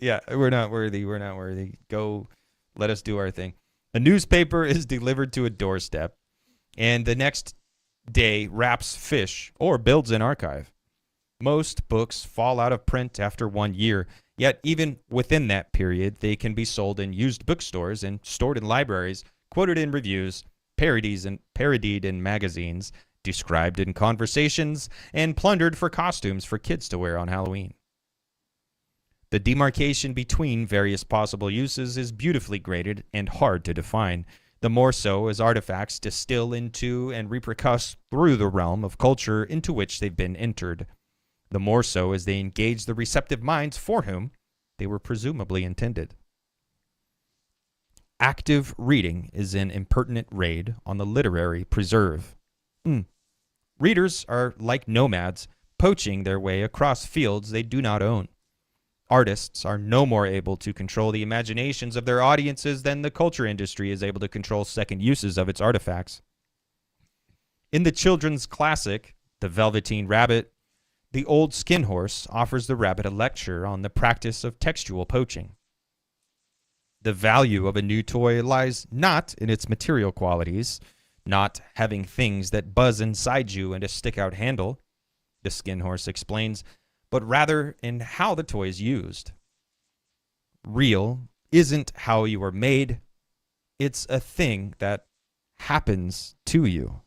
Yeah, we're not worthy. Go, let us do our thing. A newspaper is delivered to a doorstep, and the next day wraps fish or builds an archive. Most books fall out of print after 1 year, yet even within that period, they can be sold in used bookstores and stored in libraries, quoted in reviews, parodied in magazines, described in conversations, and plundered for costumes for kids to wear on Halloween. The demarcation between various possible uses is beautifully graded and hard to define, the more so as artifacts distill into and repercuss through the realm of culture into which they've been entered. The more so as they engage the receptive minds for whom they were presumably intended. Active reading is an impertinent raid on the literary preserve. Readers are like nomads, poaching their way across fields they do not own. Artists are no more able to control the imaginations of their audiences than the culture industry is able to control second uses of its artifacts. In the children's classic, The Velveteen Rabbit, the old skin horse offers the rabbit a lecture on the practice of textual poaching. The value of a new toy lies not in its material qualities, not having things that buzz inside you and a stick-out handle, the skin horse explains, but rather in how the toy is used. Real isn't how you are made, it's a thing that happens to you.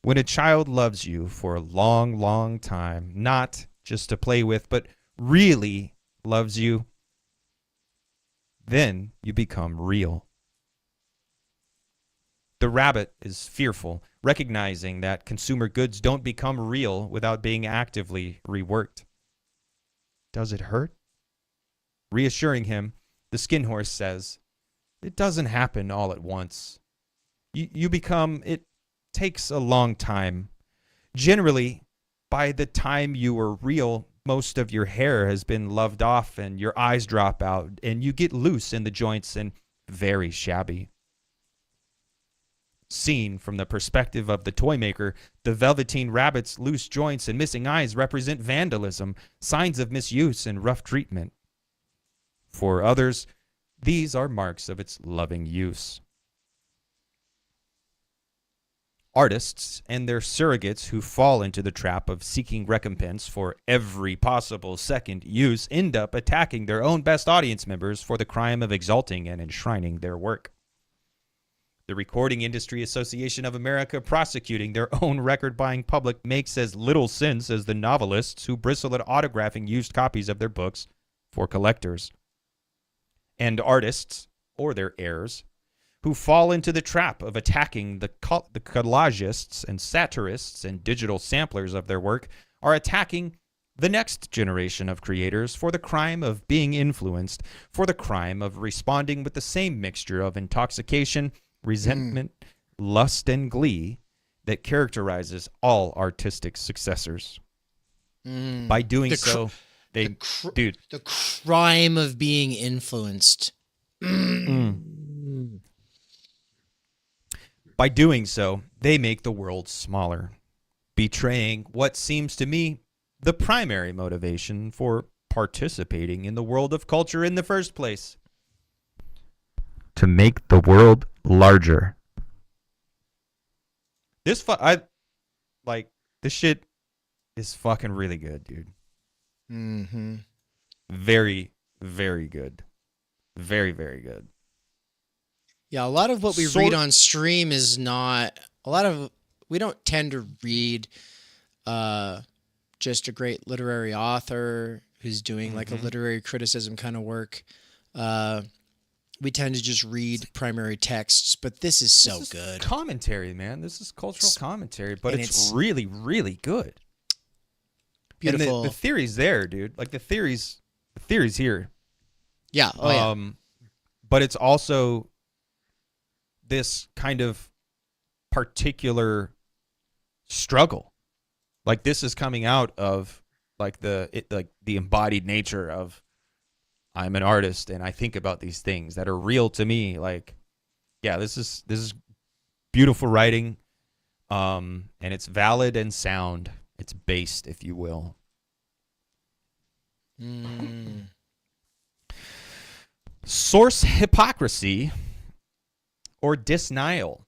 When a child loves you for a long, long time, not just to play with, but really loves you, then you become real. The rabbit is fearful, recognizing that consumer goods don't become real without being actively reworked. Does it hurt? Reassuring him, the skin horse says, it doesn't happen all at once. It takes a long time. Generally, by the time you are real, most of your hair has been loved off and your eyes drop out and you get loose in the joints and very shabby. Seen from the perspective of the toy maker, the Velveteen Rabbit's loose joints and missing eyes represent vandalism, signs of misuse and rough treatment. For others, these are marks of its loving use. Artists and their surrogates who fall into the trap of seeking recompense for every possible second use end up attacking their own best audience members for the crime of exalting and enshrining their work. The Recording Industry Association of America prosecuting their own record-buying public makes as little sense as the novelists who bristle at autographing used copies of their books for collectors. And artists, or their heirs, who fall into the trap of attacking the collagists and satirists and digital samplers of their work are attacking the next generation of creators for the crime of being influenced, for the crime of responding with the same mixture of intoxication, resentment, lust, and glee that characterizes all artistic successors. By doing so, the crime of being influenced. By doing so, they make the world smaller, betraying what seems to me the primary motivation for participating in the world of culture in the first place. To make the world larger. This shit is fucking really good, dude. Mm-hmm. Very, very good. Very, very good. Yeah, a lot of what we read Sort. on stream is not a lot of. We don't tend to read uh, just a great literary author who's doing like a Mhm. literary criticism kind of work. Uh, we tend to just read primary texts, but this is This so is good. commentary, man. This is cultural commentary, but And it's it's really, really good. And the beautiful. theory's there, dude. Like the theory's here. Yeah. Oh yeah. Um, but it's also this kind of particular struggle. Like this is coming out of like the embodied nature of I'm an artist and I think about these things that are real to me. Like, yeah, this is beautiful writing, and it's valid and sound. It's based, if you will. Mm. Source hypocrisy or denial.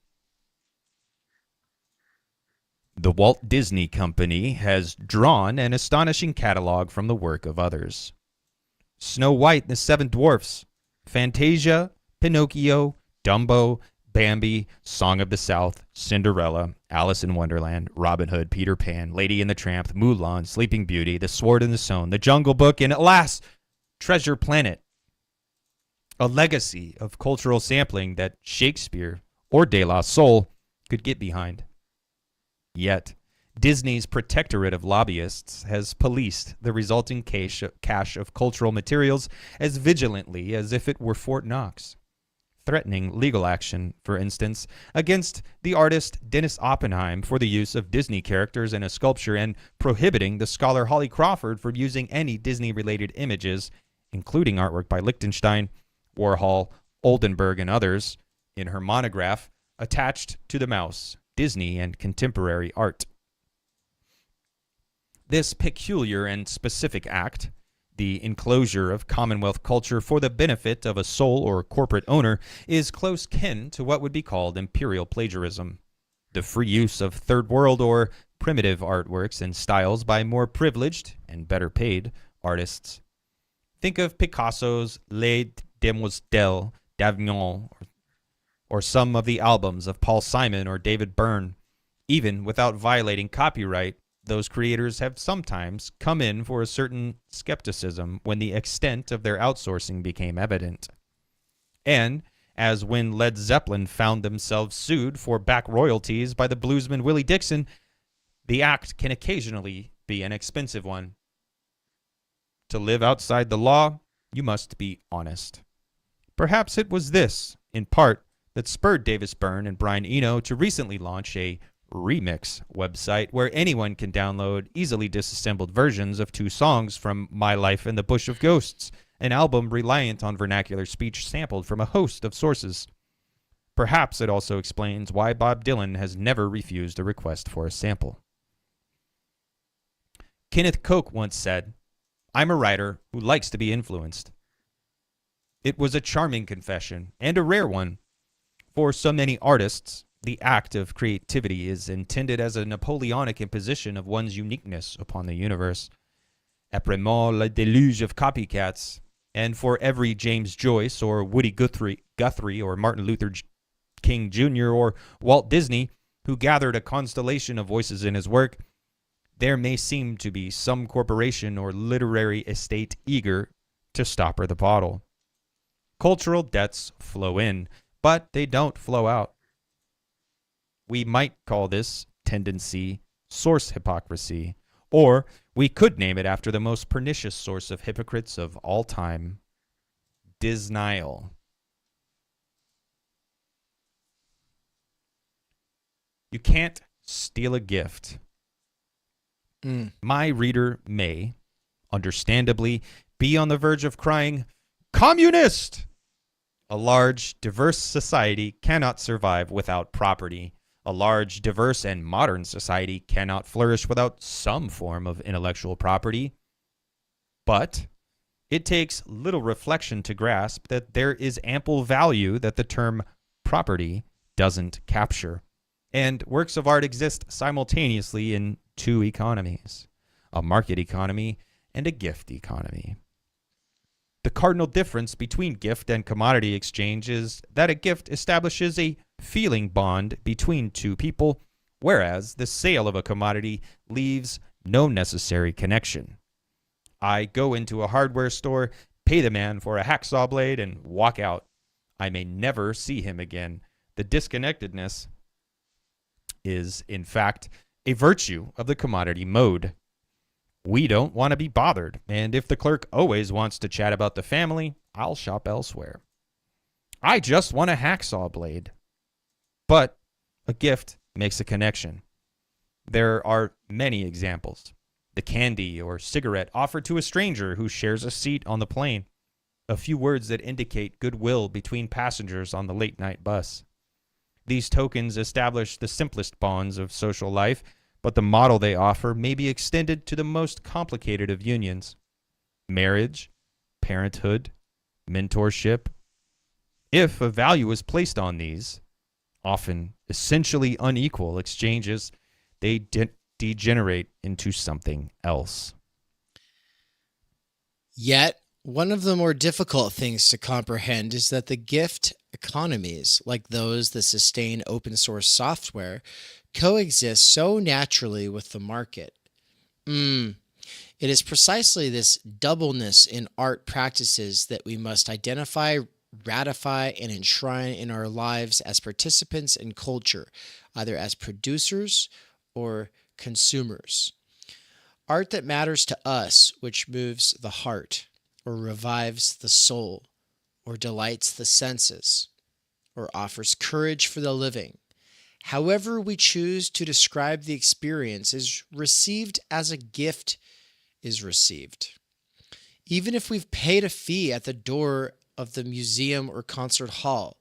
The Walt Disney Company has drawn an astonishing catalog from the work of others. Snow White and the Seven Dwarfs, Fantasia, Pinocchio, Dumbo, Bambi, Song of the South, Cinderella, Alice in Wonderland, Robin Hood, Peter Pan, Lady and the Tramp, Mulan, Sleeping Beauty, The Sword and the Stone, The Jungle Book, and at last, Treasure Planet. A legacy of cultural sampling that Shakespeare or De La Soul could get behind. Yet, Disney's protectorate of lobbyists has policed the resulting cache of cultural materials as vigilantly as if it were Fort Knox, threatening legal action, for instance, against the artist Dennis Oppenheim for the use of Disney characters in a sculpture and prohibiting the scholar Holly Crawford from using any Disney-related images, including artwork by Lichtenstein, Warhol, Oldenburg, and others, in her monograph attached to the mouse, Disney and Contemporary Art. This peculiar and specific act, the enclosure of Commonwealth culture for the benefit of a sole or corporate owner, is close kin to what would be called imperial plagiarism, the free use of third world or primitive artworks and styles by more privileged and better paid artists. Think of Picasso's Les Demoiselles d'Avignon or some of the albums of Paul Simon or David Byrne. Even without violating copyright, those creators have sometimes come in for a certain skepticism when the extent of their outsourcing became evident. And, as when Led Zeppelin found themselves sued for back royalties by the bluesman Willie Dixon, the act can occasionally be an expensive one. To live outside the law, you must be honest. Perhaps it was this, in part, that spurred Davis Byrne and Brian Eno to recently launch a remix website where anyone can download easily disassembled versions of 2 songs from My Life in the Bush of Ghosts, an album reliant on vernacular speech sampled from a host of sources. Perhaps it also explains why Bob Dylan has never refused a request for a sample. Kenneth Koch once said, "I'm a writer who likes to be influenced." It was a charming confession, and a rare one. For so many artists, the act of creativity is intended as a Napoleonic imposition of one's uniqueness upon the universe. Après moi, le déluge of copycats. And for every James Joyce or Woody Guthrie or Martin Luther King Jr. or Walt Disney, who gathered a constellation of voices in his work, there may seem to be some corporation or literary estate eager to stopper the bottle. Cultural debts flow in, but they don't flow out. We might call this tendency source hypocrisy, or we could name it after the most pernicious source of hypocrites of all time, denial. You can't steal a gift. My reader may, understandably, be on the verge of crying, "Communist!" A large, diverse society cannot survive without property. A large, diverse, and modern society cannot flourish without some form of intellectual property. But it takes little reflection to grasp that there is ample value that the term property doesn't capture. And works of art exist simultaneously in 2 economies, a market economy and a gift economy. The cardinal difference between gift and commodity exchange is that a gift establishes a feeling bond between two people, whereas the sale of a commodity leaves no necessary connection. I go into a hardware store, pay the man for a hacksaw blade, and walk out. I may never see him again. The disconnectedness is, in fact, a virtue of the commodity mode. We don't want to be bothered, and if the clerk always wants to chat about the family, I'll shop elsewhere. I just want a hacksaw blade. But a gift makes a connection. There are many examples. The candy or cigarette offered to a stranger who shares a seat on the plane. A few words that indicate goodwill between passengers on the late-night bus. These tokens establish the simplest bonds of social life, but the model they offer may be extended to the most complicated of unions. Marriage, parenthood, mentorship. If a value is placed on these, often essentially unequal exchanges, they degenerate into something else. Yet, one of the more difficult things to comprehend is that the gift economies, like those that sustain open source software, coexist so naturally with the market. It is precisely this doubleness in art practices that we must identify, ratify, and enshrine in our lives as participants in culture, either as producers or consumers. Art that matters to us, which moves the heart, or revives the soul, or delights the senses, or offers courage for the living. However we choose to describe the experience, is received as a gift is received. Even if we've paid a fee at the door of the museum or concert hall,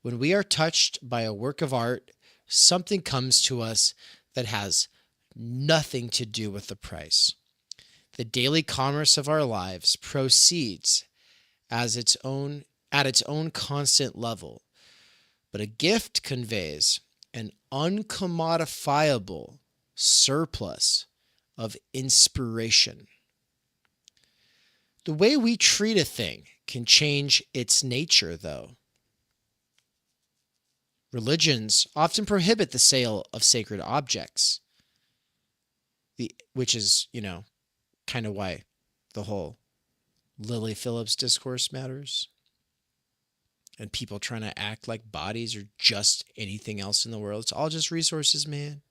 when we are touched by a work of art, something comes to us that has nothing to do with the price. The daily commerce of our lives proceeds at its own constant level, but a gift conveys an uncommodifiable surplus of inspiration. The way we treat a thing can change its nature, though. Religions often prohibit the sale of sacred objects, which is, kind of why the whole Lily Phillips discourse matters. And people trying to act like bodies are just anything else in the world. It's all just resources, man.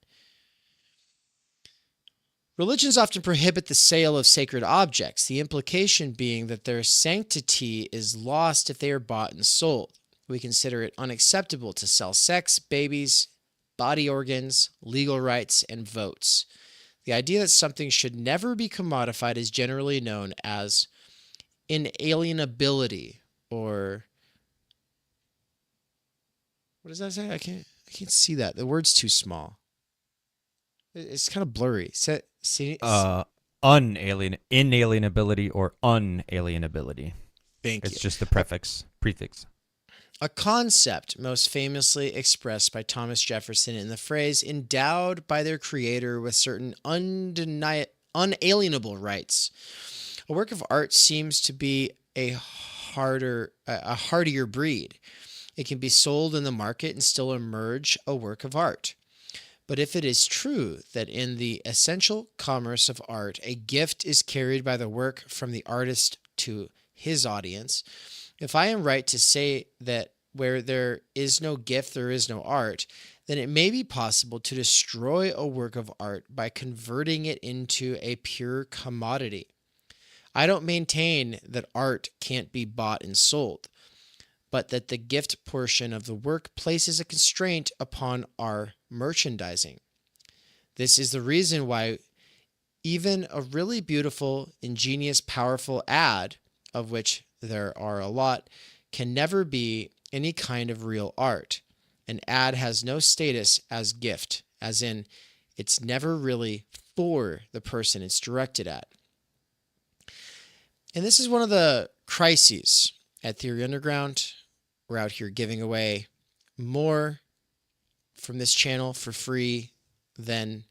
Religions often prohibit the sale of sacred objects, the implication being that their sanctity is lost if they are bought and sold. We consider it unacceptable to sell sex, babies, body organs, legal rights, and votes. The idea that something should never be commodified is generally known as inalienability, or what does that say? I can't see that. The word's too small. It's kind of blurry. Inalienability or unalienability. Thank you. It's just the prefix. A concept most famously expressed by Thomas Jefferson in the phrase, endowed by their creator with certain unalienable rights. A work of art seems to be a hardier breed. It can be sold in the market and still emerge a work of art. But if it is true that in the essential commerce of art, a gift is carried by the work from the artist to his audience, if I am right to say that where there is no gift, there is no art, then it may be possible to destroy a work of art by converting it into a pure commodity. I don't maintain that art can't be bought and sold, but that the gift portion of the work places a constraint upon our merchandising. This is the reason why even a really beautiful, ingenious, powerful ad, of which there are a lot, can never be any kind of real art. An ad has no status as gift, as in it's never really for the person it's directed at. And this is one of the crises at Theory Underground. We're out here giving away more from this channel for free than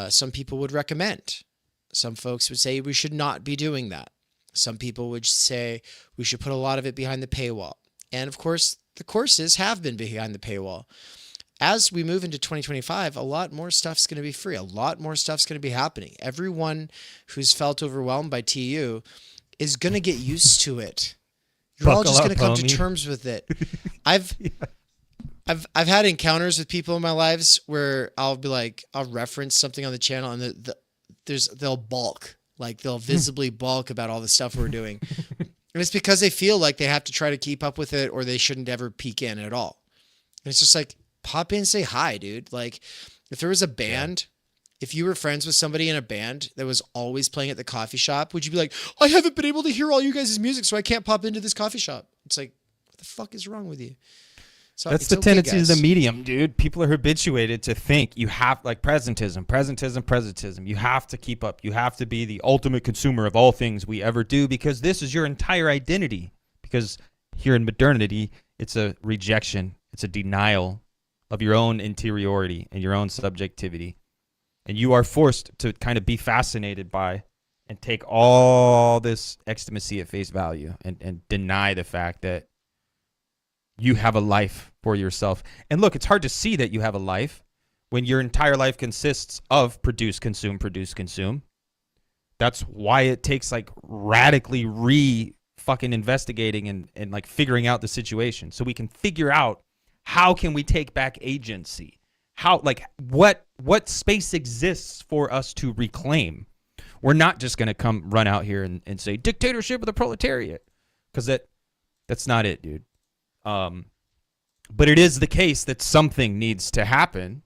some people would recommend. Some folks would say we should not be doing that. Some people would say we should put a lot of it behind the paywall. And of course, the courses have been behind the paywall. As we move into 2025, a lot more stuff's going to be free. A lot more stuff's going to be happening. Everyone who's felt overwhelmed by TU is going to get used to it. You're all Buckle just going up, to come to homie. terms with it. I've had encounters with people in my lives where I'll be like, I'll reference something on the channel and they'll balk, like they'll visibly balk about all the stuff we're doing. And it's because they feel like they have to try to keep up with it or they shouldn't ever peek in at all. And it's just like, pop in, say hi, dude. Like if there was a band, if you were friends with somebody in a band that was always playing at the coffee shop, would you be like, I haven't been able to hear all you guys' music, so I can't pop into this coffee shop? It's like, what the fuck is wrong with you? So That's it's the okay, tendency of guys. the medium, dude. People are habituated to think you have, like, presentism. You have to keep up. You have to be the ultimate consumer of all things we ever do because this is your entire identity. Because here in modernity, it's a rejection. It's a denial of your own interiority and your own subjectivity. And you are forced to kind of be fascinated by and take all this ecstasy at face value and deny the fact that you have a life for yourself. And look, it's hard to see that you have a life when your entire life consists of produce, consume. That's why it takes like radically fucking investigating and like figuring out the situation so we can figure out how can we take back agency? How, like, what space exists for us to reclaim? We're not just going to come run out here and say dictatorship of the proletariat because that's not it, dude. But it is the case that something needs to happen.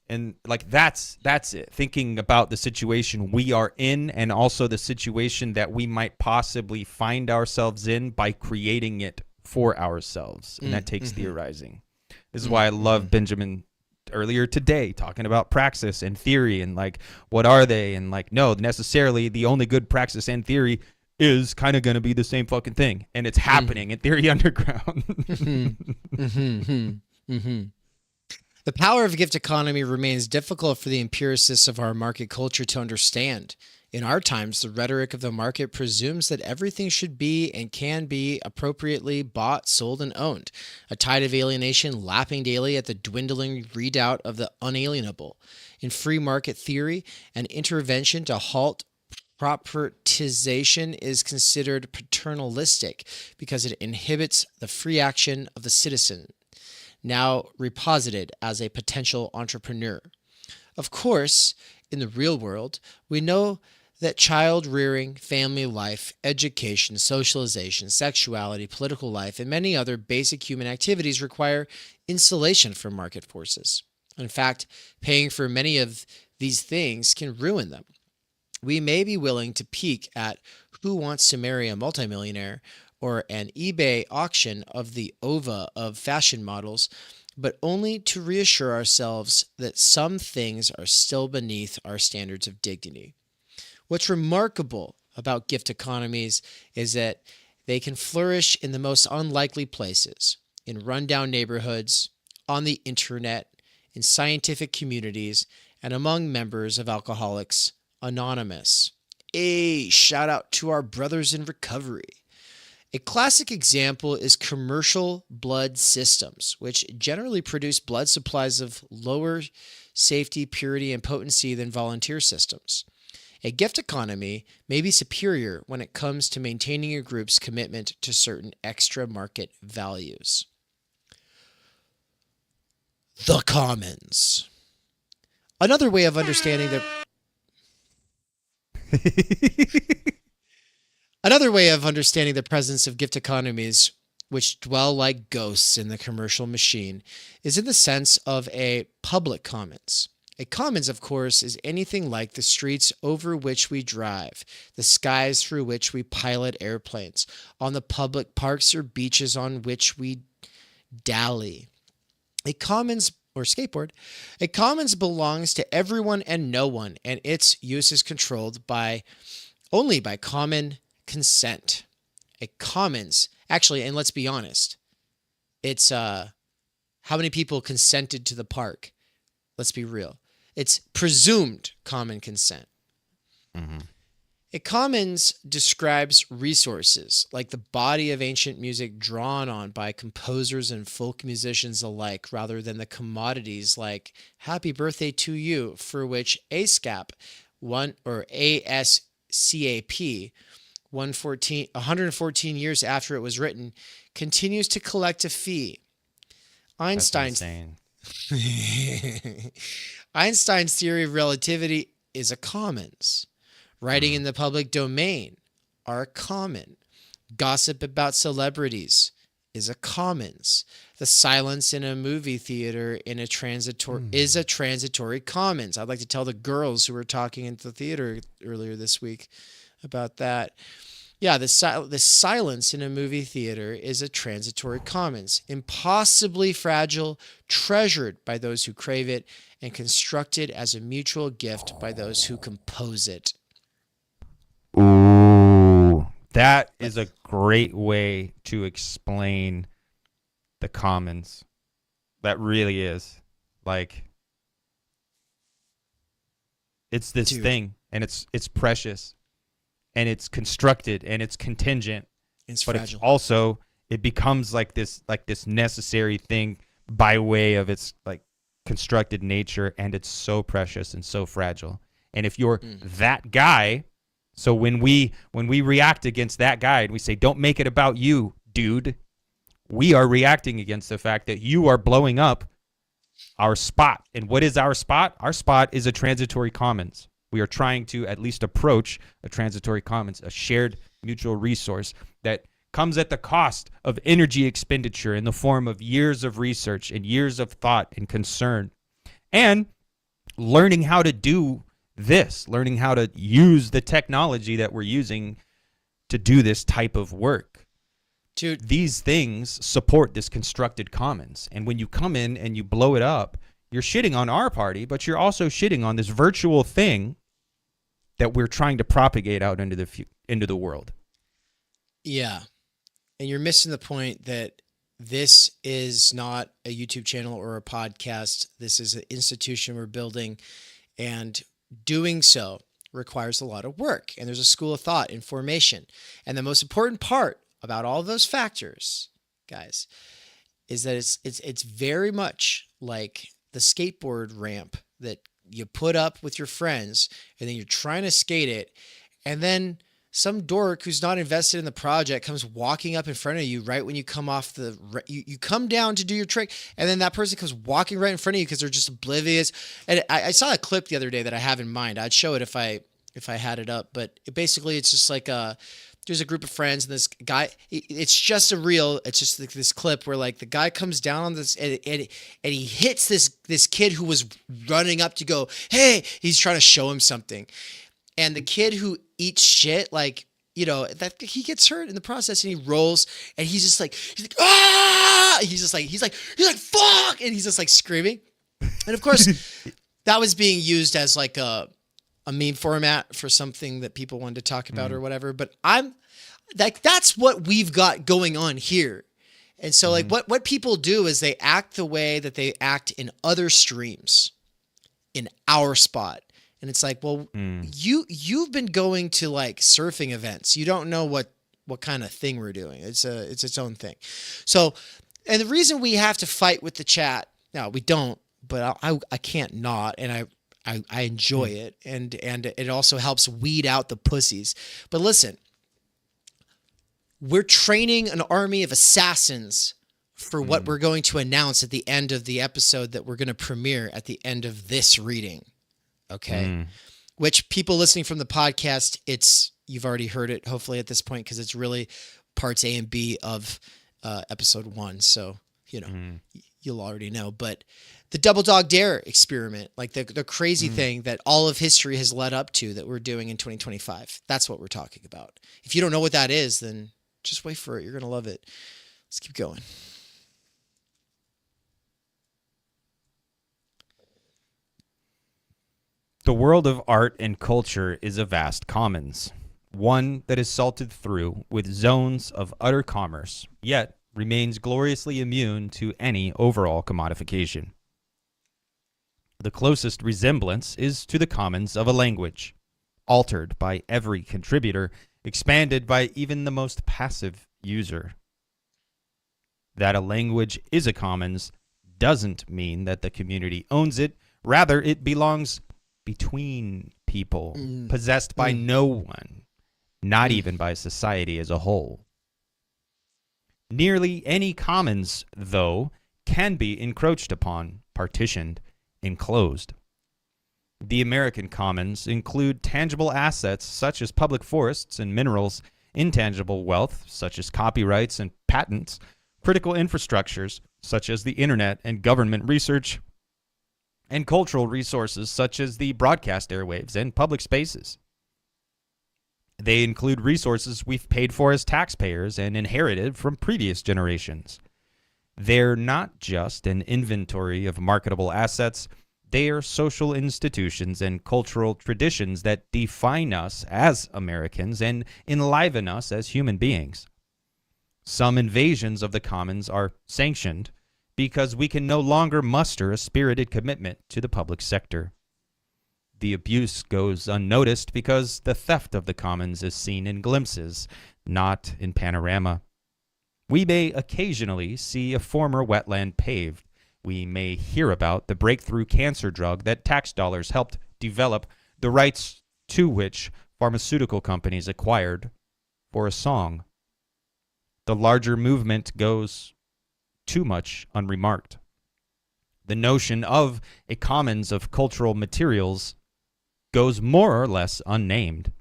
And like that's it. Thinking about the situation we are in and also the situation that we might possibly find ourselves in by creating it for ourselves. And that takes theorizing. This is why I love Benjamin earlier today talking about praxis and theory and like what are they, and like no, necessarily the only good praxis and theory is kind of going to be the same fucking thing, and it's happening in Theory Underground. The power of gift economy remains difficult for the empiricists of our market culture to understand. In our times, the rhetoric of the market presumes that everything should be and can be appropriately bought, sold, and owned, a tide of alienation lapping daily at the dwindling redoubt of the unalienable. In free market theory, an intervention to halt propertization is considered paternalistic because it inhibits the free action of the citizen, now reposited as a potential entrepreneur. Of course, in the real world, we know that child rearing, family life, education, socialization, sexuality, political life, and many other basic human activities require insulation from market forces. In fact, paying for many of these things can ruin them. We may be willing to peek at Who Wants to Marry a Multimillionaire or an eBay auction of the ova of fashion models, but only to reassure ourselves that some things are still beneath our standards of dignity. What's remarkable about gift economies is that they can flourish in the most unlikely places, in rundown neighborhoods, on the internet, in scientific communities, and among members of Alcoholics Anonymous. Shout out to our brothers in recovery. A classic example is commercial blood systems, which generally produce blood supplies of lower safety, purity, and potency than volunteer systems. A gift economy may be superior when it comes to maintaining a group's commitment to certain extra market values. The commons. Another way of understanding the presence of gift economies, which dwell like ghosts in the commercial machine, is in the sense of a public commons. A commons, of course, is anything like the streets over which we drive, the skies through which we pilot airplanes, on the public parks or beaches on which we dally. A commons or skateboard. A commons belongs to everyone and no one, and its use is controlled only by common consent. A commons, actually, and let's be honest, it's how many people consented to the park. Let's be real. It's presumed common consent. Mm-hmm. A commons describes resources like the body of ancient music drawn on by composers and folk musicians alike, rather than the commodities like "Happy Birthday to You," for which ASCAP, ASCAP, 114 years after it was written, continues to collect a fee. That's Einstein's insane. Einstein's theory of relativity is a commons. Writing in the public domain are a common. Gossip about celebrities is a commons. The silence in a movie theater is a transitory commons. I'd like to tell the girls who were talking into the theater earlier this week about that. Yeah, the silence in a movie theater is a transitory commons, impossibly fragile, treasured by those who crave it, and constructed as a mutual gift by those who compose it. Ooh, that is a great way to explain the commons. That really is. Like, it's this thing, and it's precious, and it's constructed, and it's contingent, It's but fragile. it's also, it becomes like this necessary thing by way of its like constructed nature, and it's so precious and so fragile. And if you're that guy, so when we react against that guy and we say, don't make it about you, dude, we are reacting against the fact that you are blowing up our spot. And what is our spot? Our spot is a transitory commons. We are trying to at least approach a transitory commons, a shared mutual resource that comes at the cost of energy expenditure in the form of years of research and years of thought and concern, and learning how to do this, learning how to use the technology that we're using to do this type of work. Dude, These things support this constructed commons. And when you come in and you blow it up, you're shitting on our party, but you're also shitting on this virtual thing that we're trying to propagate out into the world. yeah. And you're missing the point that this is not a YouTube channel or a podcast. This is an institution we're building, and doing so requires a lot of work. And there's a school of thought in formation. And the most important part about all those factors, guys, is that it's very much like the skateboard ramp that you put up with your friends, and then you're trying to skate it, and then some dork who's not invested in the project comes walking up in front of you right when you come off you come down to do your trick, and then that person comes walking right in front of you because they're just oblivious. And I saw a clip the other day that I have in mind. I'd show it if I had it up, but it's just like there's a group of friends, and this guy, it's just like this clip where like the guy comes down on this and he hits this kid who was running up to go, hey, he's trying to show him something. And the kid who eats shit, like, you know, that he gets hurt in the process, and he rolls, and he's like, ah! He's like, fuck! And he's just like screaming. And of course, that was being used as like a meme format for something that people wanted to talk about or whatever. But I'm like, that's what we've got going on here. And so like what people do is they act the way that they act in other streams in our spot. And it's like, well, you've been going to like surfing events. You don't know what kind of thing we're doing. It's its own thing. So, and the reason we have to fight with the chat, no, we don't, but I can't not, and I enjoy it, and it also helps weed out the pussies. But listen, we're training an army of assassins for what we're going to announce at the end of the episode that we're going to premiere at the end of this reading. Okay. Which people listening from the podcast, you've already heard it hopefully at this point, because it's really parts A and B of episode 1. So, you know, you'll already know. But the Double Dog Dare experiment, like the crazy thing that all of history has led up to that we're doing in 2025. That's what we're talking about. If you don't know what that is, then just wait for it. You're going to love it. Let's keep going. The world of art and culture is a vast commons, one that is salted through with zones of utter commerce, yet remains gloriously immune to any overall commodification. The closest resemblance is to the commons of a language, altered by every contributor, expanded by even the most passive user. That a language is a commons doesn't mean that the community owns it. Rather, it belongs between people, possessed by no one, not even by society as a whole. Nearly any commons, though, can be encroached upon, partitioned, enclosed. The American commons include tangible assets such as public forests and minerals, intangible wealth such as copyrights and patents, critical infrastructures such as the internet and government research, and cultural resources such as the broadcast airwaves and public spaces. They include resources we've paid for as taxpayers and inherited from previous generations. They're not just an inventory of marketable assets. They are social institutions and cultural traditions that define us as Americans and enliven us as human beings. Some invasions of the commons are sanctioned because we can no longer muster a spirited commitment to the public sector. The abuse goes unnoticed because the theft of the commons is seen in glimpses, not in panorama. We may occasionally see a former wetland paved. We may hear about the breakthrough cancer drug that tax dollars helped develop, the rights to which pharmaceutical companies acquired for a song. The larger movement goes too much unremarked. The notion of a commons of cultural materials goes more or less unnamed.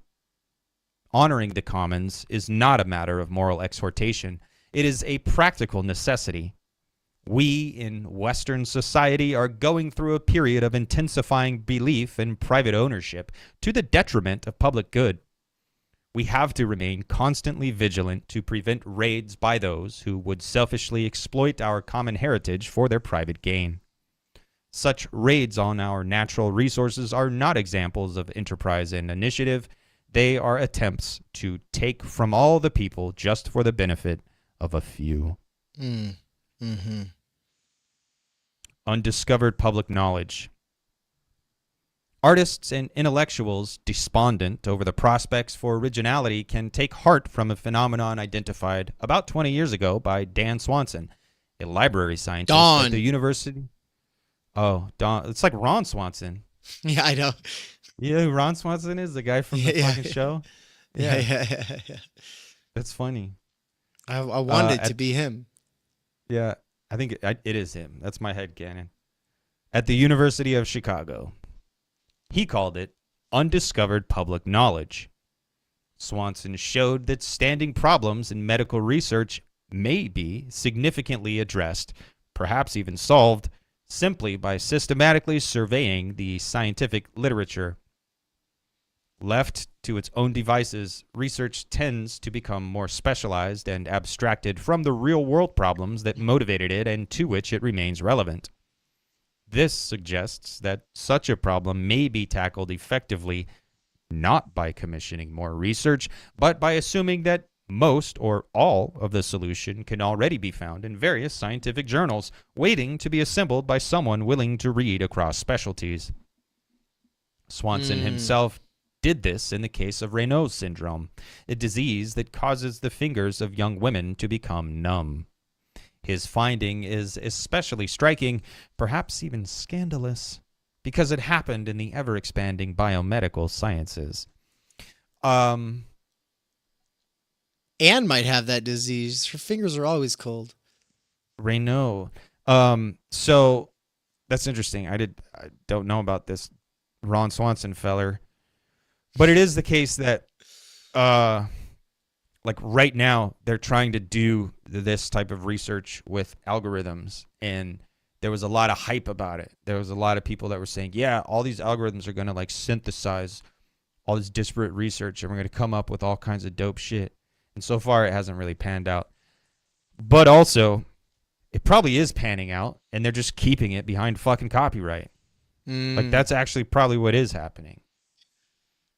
Honoring the commons is not a matter of moral exhortation. It is a practical necessity. We in Western society are going through a period of intensifying belief in private ownership to the detriment of public good. We have to remain constantly vigilant to prevent raids by those who would selfishly exploit our common heritage for their private gain. Such raids on our natural resources are not examples of enterprise and initiative. They are attempts to take from all the people just for the benefit of a few. Undiscovered public knowledge. Artists and intellectuals despondent over the prospects for originality can take heart from a phenomenon identified about 20 years ago by Dan Swanson, a library scientist at the university. Oh, Don. It's like Ron Swanson. Yeah, I know. You know who Ron Swanson is? The guy from the fucking show? Yeah. That's funny. I wanted it to be him. Yeah, I think it is him. That's my headcanon. At the University of Chicago. He called it undiscovered public knowledge. Swanson showed that standing problems in medical research may be significantly addressed, perhaps even solved, simply by systematically surveying the scientific literature. Left to its own devices, research tends to become more specialized and abstracted from the real-world problems that motivated it and to which it remains relevant. This suggests that such a problem may be tackled effectively not by commissioning more research, but by assuming that most or all of the solution can already be found in various scientific journals, waiting to be assembled by someone willing to read across specialties. Swanson himself did this in the case of Raynaud's syndrome, a disease that causes the fingers of young women to become numb. His finding is especially striking, perhaps even scandalous, because it happened in the ever-expanding biomedical sciences. Anne might have that disease. Her fingers are always cold. Raynaud. So that's interesting. I don't know about this Ron Swanson feller, but it is the case that like right now they're trying to do this type of research with algorithms, and there was a lot of hype about it. There was a lot of people that were saying, yeah, all these algorithms are going to like synthesize all this disparate research and we're going to come up with all kinds of dope shit. And so far it hasn't really panned out. But also, it probably is panning out and they're just keeping it behind fucking copyright. Like that's actually probably what is happening.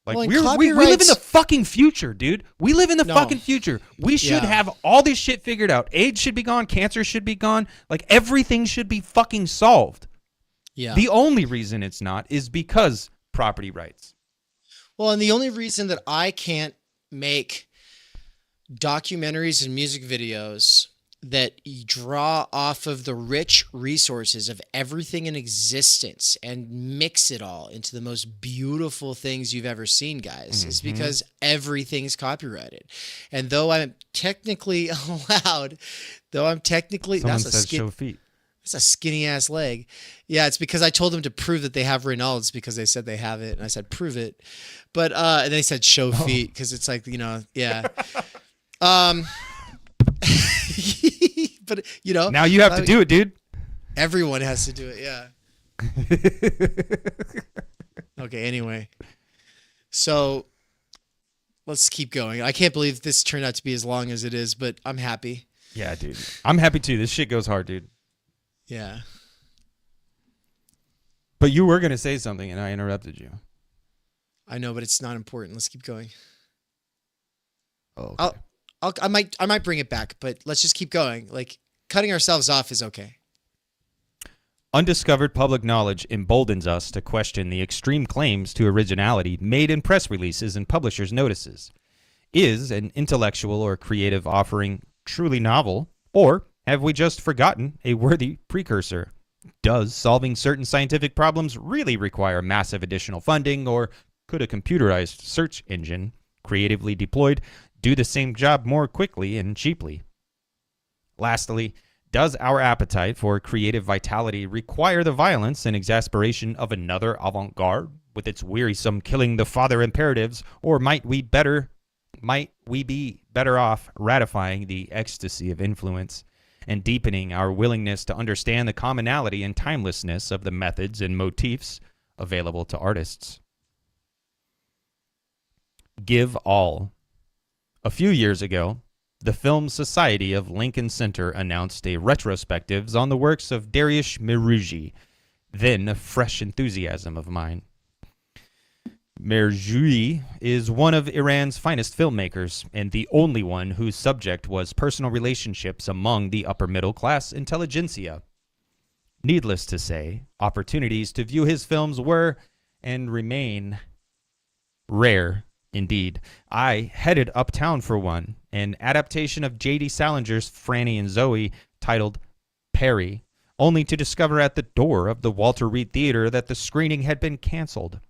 Like we live in the fucking future, dude. We live in the fucking future. We should have all this shit figured out. AIDS should be gone. Cancer should be gone. Like everything should be fucking solved. Yeah. The only reason it's not is because property rights. Well, and the only reason that I can't make documentaries and music videos that draw off of the rich resources of everything in existence and mix it all into the most beautiful things you've ever seen, guys, is because everything's copyrighted. And though I'm technically allowed, Someone that's says show feet. a skinny ass leg. Yeah, it's because I told them to prove that they have Reynolds because they said they have it, and I said prove it. But and they said show feet because it's like, yeah. But now you have to do it, dude. Everyone has to do it. Yeah. Okay. Anyway, so let's keep going. I can't believe this turned out to be as long as it is, but I'm happy. Yeah, dude. I'm happy too. This shit goes hard, dude. Yeah. But you were gonna say something, and I interrupted you. I know, but it's not important. Let's keep going. Oh, okay. I might bring it back, but let's just keep going. Like, cutting ourselves off is okay. Undiscovered public knowledge emboldens us to question the extreme claims to originality made in press releases and publishers' notices. Is an intellectual or creative offering truly novel, or have we just forgotten a worthy precursor? Does solving certain scientific problems really require massive additional funding, or could a computerized search engine, creatively deployed, do the same job more quickly and cheaply? Lastly, does our appetite for creative vitality require the violence and exasperation of another avant-garde with its wearisome killing the father imperatives, or might we be better off ratifying the ecstasy of influence and deepening our willingness to understand the commonality and timelessness of the methods and motifs available to artists? Give all. A few years ago, the Film Society of Lincoln Center announced a retrospectives on the works of Dariush Merjoui, then a fresh enthusiasm of mine. Merjoui is one of Iran's finest filmmakers, and the only one whose subject was personal relationships among the upper-middle-class intelligentsia. Needless to say, opportunities to view his films were, and remain, rare. Indeed, I headed uptown for one, an adaptation of J.D. Salinger's Franny and Zoe titled Perry, only to discover at the door of the Walter Reed Theater that the screening had been canceled.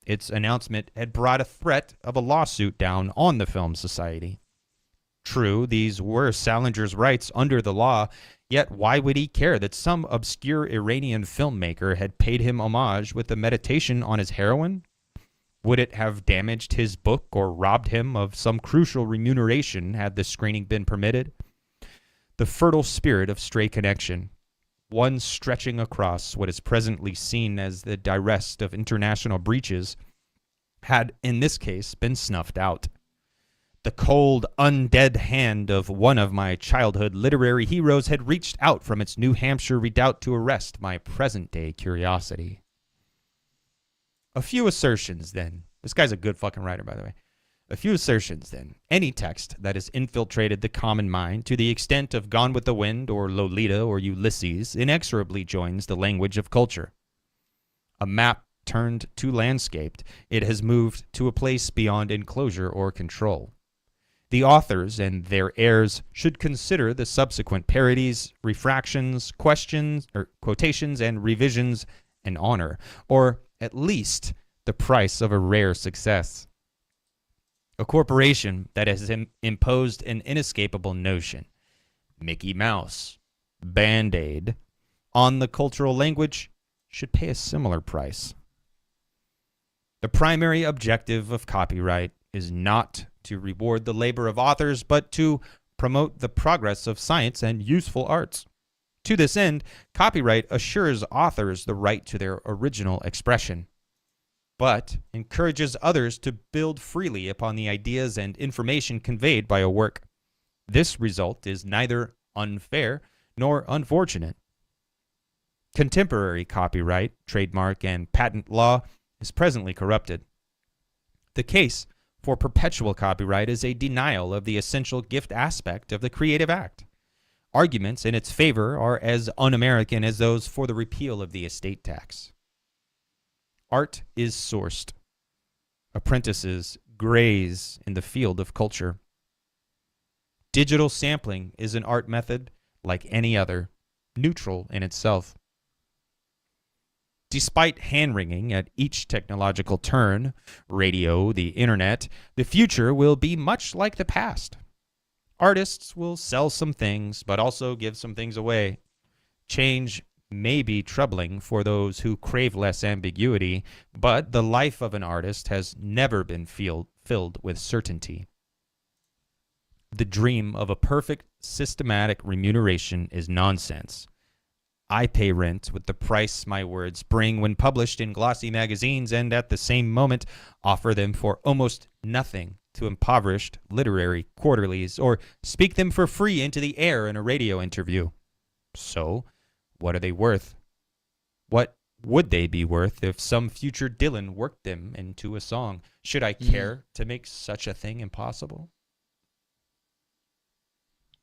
Its announcement had brought a threat of a lawsuit down on the Film Society. True, these were Salinger's rights under the law, yet why would he care that some obscure Iranian filmmaker had paid him homage with a meditation on his heroine? Would it have damaged his book or robbed him of some crucial remuneration had the screening been permitted? The fertile spirit of stray connection, one stretching across what is presently seen as the duress of international breaches, had in this case been snuffed out. The cold, undead hand of one of my childhood literary heroes had reached out from its New Hampshire redoubt to arrest my present-day curiosity. A few assertions, then. This guy's a good fucking writer, by the way. A few assertions, then. Any text that has infiltrated the common mind to the extent of Gone with the Wind or Lolita or Ulysses inexorably joins the language of culture. A map turned to landscaped, it has moved to a place beyond enclosure or control. The authors and their heirs should consider the subsequent parodies, refractions, questions, or quotations, and revisions an honor, or at least the price of a rare success. A corporation that has imposed an inescapable notion, Mickey Mouse, Band-Aid, on the cultural language should pay a similar price. The primary objective of copyright is not to reward the labor of authors, but to promote the progress of science and useful arts. To this end, copyright assures authors the right to their original expression, but encourages others to build freely upon the ideas and information conveyed by a work. This result is neither unfair nor unfortunate. Contemporary copyright, trademark, and patent law is presently corrupted. The case for perpetual copyright is a denial of the essential gift aspect of the creative act. Arguments in its favor are as un-American as those for the repeal of the estate tax. Art is sourced. Apprentices graze in the field of culture. Digital sampling is an art method like any other, neutral in itself. Despite hand-wringing at each technological turn, radio, the internet, the future will be much like the past. Artists will sell some things, but also give some things away. Change may be troubling for those who crave less ambiguity, but the life of an artist has never been filled with certainty. The dream of a perfect, systematic remuneration is nonsense. I pay rent with the price my words bring when published in glossy magazines, and at the same moment offer them for almost nothing to impoverished literary quarterlies, or speak them for free into the air in a radio interview. So, what are they worth? What would they be worth if some future Dylan worked them into a song? Should I care to make such a thing impossible?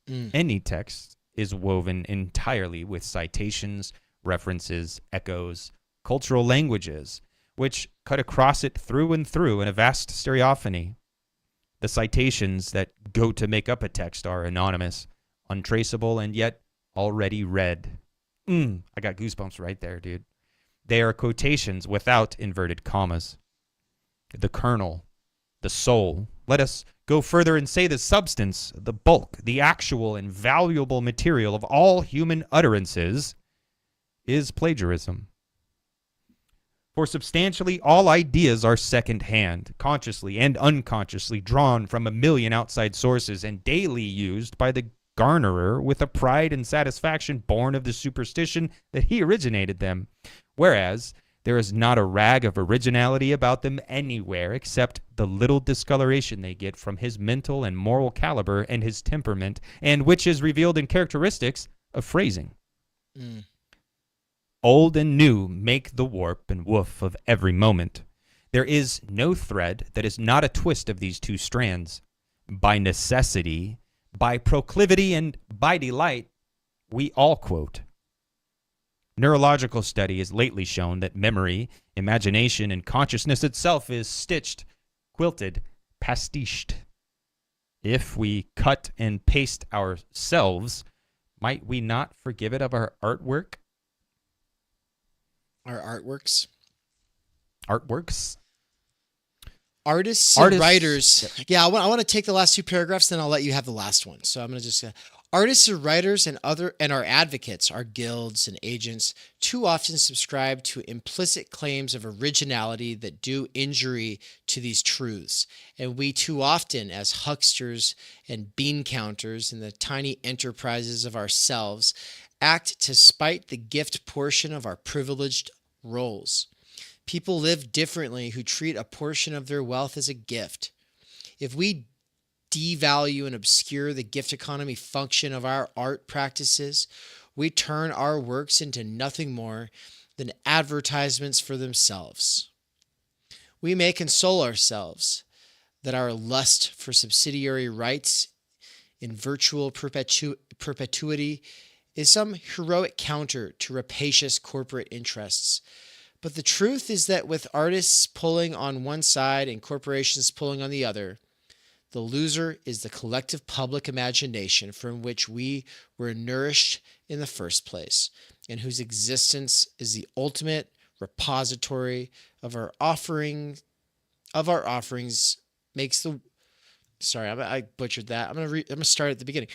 Any text is woven entirely with citations, references, echoes, cultural languages, which cut across it through and through in a vast stereophony. The citations that go to make up a text are anonymous, untraceable, and yet already read. I got goosebumps right there, dude. They are quotations without inverted commas. The kernel, the soul. Let us go further and say the substance, the bulk, the actual and valuable material of all human utterances is plagiarism. For substantially all ideas are second-hand, consciously and unconsciously drawn from a million outside sources and daily used by the garnerer with a pride and satisfaction born of the superstition that he originated them, whereas there is not a rag of originality about them anywhere except the little discoloration they get from his mental and moral caliber and his temperament, and which is revealed in characteristics of phrasing. Old and new make the warp and woof of every moment. There is no thread that is not a twist of these two strands. By necessity, by proclivity, and by delight, we all quote. Neurological study has lately shown that memory, imagination, and consciousness itself is stitched, quilted, pastiched. If we cut and paste ourselves, might we not forgive it of our artwork? Our artworks. Artworks? Artists and writers. Yeah, I want to take the last two paragraphs, then I'll let you have the last one. So I'm going to just... artists and writers and our advocates, our guilds and agents, too often subscribe to implicit claims of originality that do injury to these truths. And we too often, as hucksters and bean counters in the tiny enterprises of ourselves, act to spite the gift portion of our privileged roles. People live differently who treat a portion of their wealth as a gift. If we devalue and obscure the gift economy function of our art practices, we turn our works into nothing more than advertisements for themselves. We may console ourselves that our lust for subsidiary rights in virtual perpetuity is some heroic counter to rapacious corporate interests. But the truth is that with artists pulling on one side and corporations pulling on the other, the loser is the collective public imagination from which we were nourished in the first place, and whose existence is the ultimate repository of our offerings. Makes the... Sorry, I butchered that. I'm gonna start at the beginning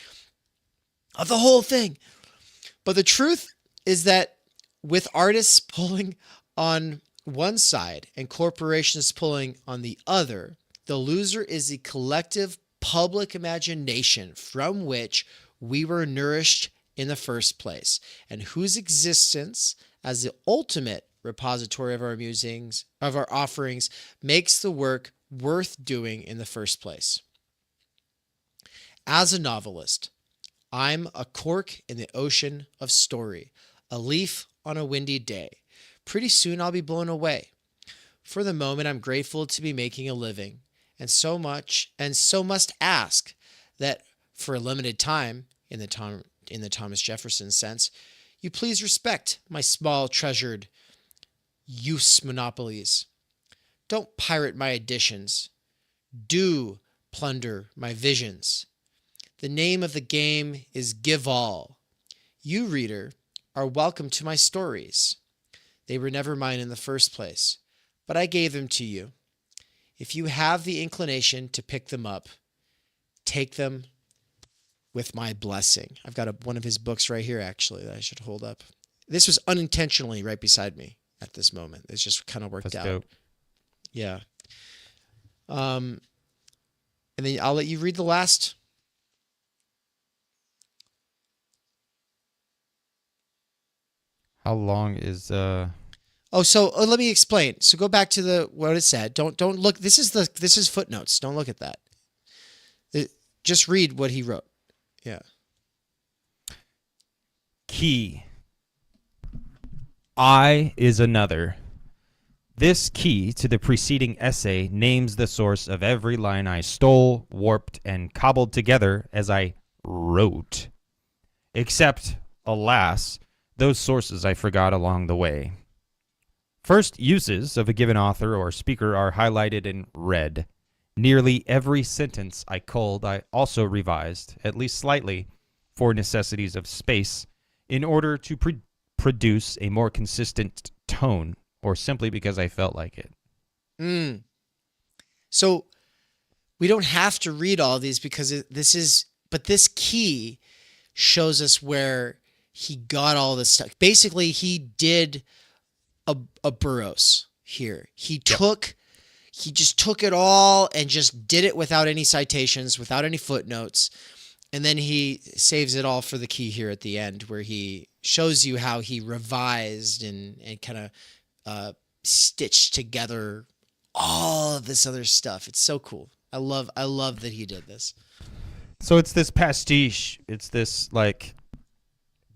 of the whole thing. But the truth is that with artists pulling on one side and corporations pulling on the other, the loser is the collective public imagination from which we were nourished in the first place, and whose existence as the ultimate repository of our musings, of our offerings, makes the work worth doing in the first place. As a novelist, I'm a cork in the ocean of story, a leaf on a windy day. Pretty soon I'll be blown away. For the moment, I'm grateful to be making a living, and so must ask that for a limited time, in the in the Thomas Jefferson sense, you please respect my small treasured use monopolies. Don't pirate my editions. Do plunder my visions. The name of the game is Give All. You, reader, are welcome to my stories. They were never mine in the first place, but I gave them to you. If you have the inclination to pick them up, take them with my blessing. I've got one of his books right here, actually, that I should hold up. This was unintentionally right beside me at this moment. It's just kind of worked out. Dope. Yeah. And then I'll let you read the last. How long is Let me explain. So go back to what it said. Don't look. This is footnotes. Don't look at that. Just read what he wrote. Yeah. Key. I is another. This key to the preceding essay names the source of every line I stole, warped, and cobbled together as I wrote. Except, alas, those sources I forgot along the way. First uses of a given author or speaker are highlighted in red. Nearly every sentence I culled I also revised, at least slightly, for necessities of space, in order to produce a more consistent tone, or simply because I felt like it. So we don't have to read all these because this key shows us where he got all this stuff. Basically, he did a Burroughs here. He just took it all and just did it without any citations, without any footnotes. And then he saves it all for the key here at the end, where he shows you how he revised and kind of stitched together all of this other stuff. It's so cool. I love that he did this. So it's this pastiche. It's this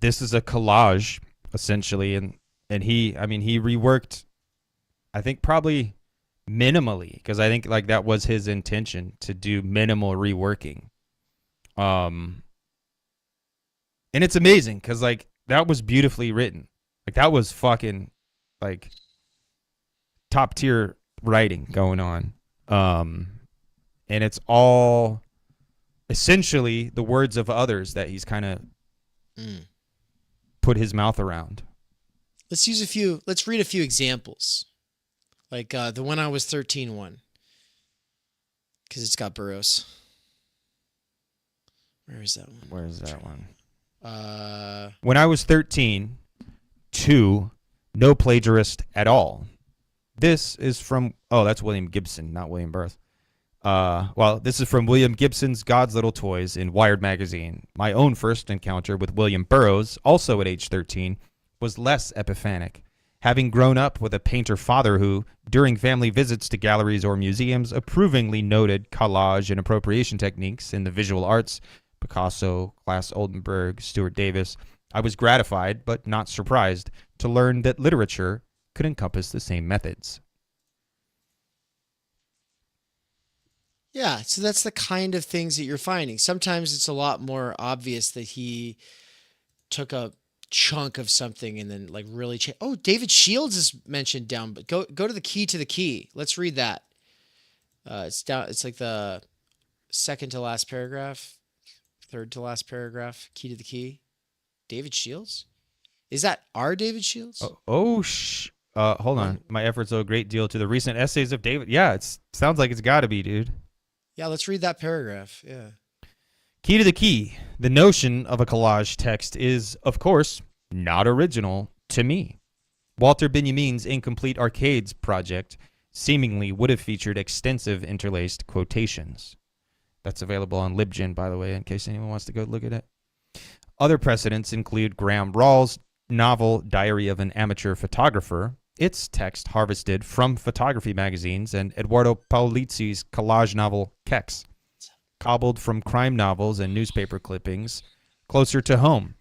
this is a collage essentially, and he reworked, I think probably minimally, because I think that was his intention, to do minimal reworking. And it's amazing because that was beautifully written. That was fucking top tier writing going on. And it's all essentially the words of others that he's kind of put his mouth around. Let's read a few examples. The When I Was 13 one. Because it's got Burroughs. Where is that one? When I was 13, 2, no plagiarist at all. This is from, that's William Gibson, not William Burroughs. This is from William Gibson's God's Little Toys in Wired magazine. My own first encounter with William Burroughs, also at age 13, was less epiphanic. Having grown up with a painter father who, during family visits to galleries or museums, approvingly noted collage and appropriation techniques in the visual arts, Picasso, Claes Oldenburg, Stuart Davis, I was gratified, but not surprised, to learn that literature could encompass the same methods. Yeah, so that's the kind of things that you're finding. Sometimes it's a lot more obvious that he took a chunk of something and then really change. Oh, David Shields is mentioned down, but go to the key. Let's read that. It's down. It's the second to last paragraph, third to last paragraph. Key to the key. David Shields. Is that our David Shields? Hold on. My efforts owe a great deal to the recent essays of David. Yeah, it sounds like it's got to be, dude. Yeah, let's read that paragraph. Yeah. Key to the key. The notion of a collage text is, of course, not original to me. Walter Benjamin's Incomplete Arcades project seemingly would have featured extensive interlaced quotations. That's available on LibGen, by the way, in case anyone wants to go look at it. Other precedents include Graham Rawls' novel Diary of an Amateur Photographer, its text harvested from photography magazines, and Eduardo Paolizzi's collage novel Kex, cobbled from crime novels and newspaper clippings closer to home.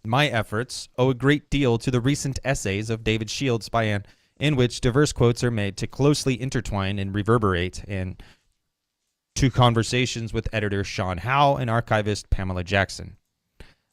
My efforts owe a great deal to the recent essays of David Shields in which diverse quotes are made to closely intertwine and reverberate, and to conversations with editor Sean Howe and archivist Pamela Jackson.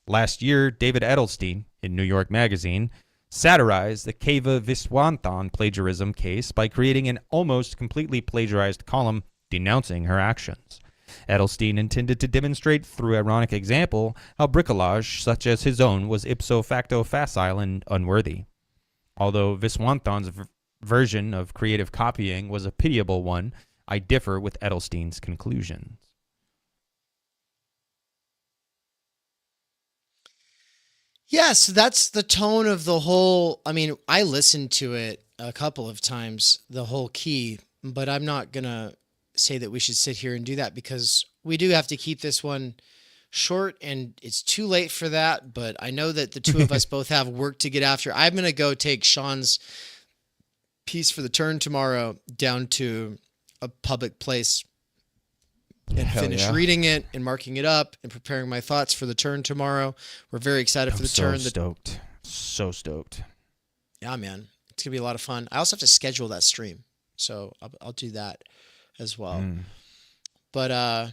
Last year, David Edelstein, in New York Magazine, satirized the Keva Viswanthan plagiarism case by creating an almost completely plagiarized column denouncing her actions. Edelstein intended to demonstrate through ironic example how bricolage such as his own was ipso facto facile and unworthy. Although Viswanthan's version of creative copying was a pitiable one, I differ with Edelstein's conclusions. Yes, that's the tone of the whole. I mean, I listened to it a couple of times, the whole key, but I'm not going to say that we should sit here and do that because we do have to keep this one short and it's too late for that. But I know that the two of us both have work to get after. I'm going to go take Sean's piece for the turn tomorrow down to a public place and finish reading it and marking it up and preparing my thoughts for the turn tomorrow. We're very excited for the turn. So stoked. Yeah, man. It's going to be a lot of fun. I also have to schedule that stream. So I'll do that as well. But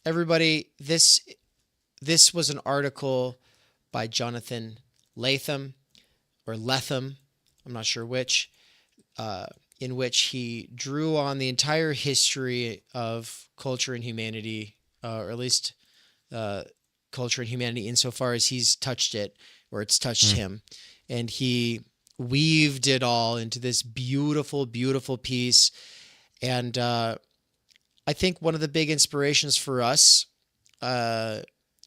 everybody, this was an article by Jonathan Lethem or Lethem, I'm not sure which, in which he drew on the entire history of culture and humanity, or at least culture and humanity insofar as he's touched it or it's touched him. And he weaved it all into this beautiful, beautiful piece. And I think one of the big inspirations for us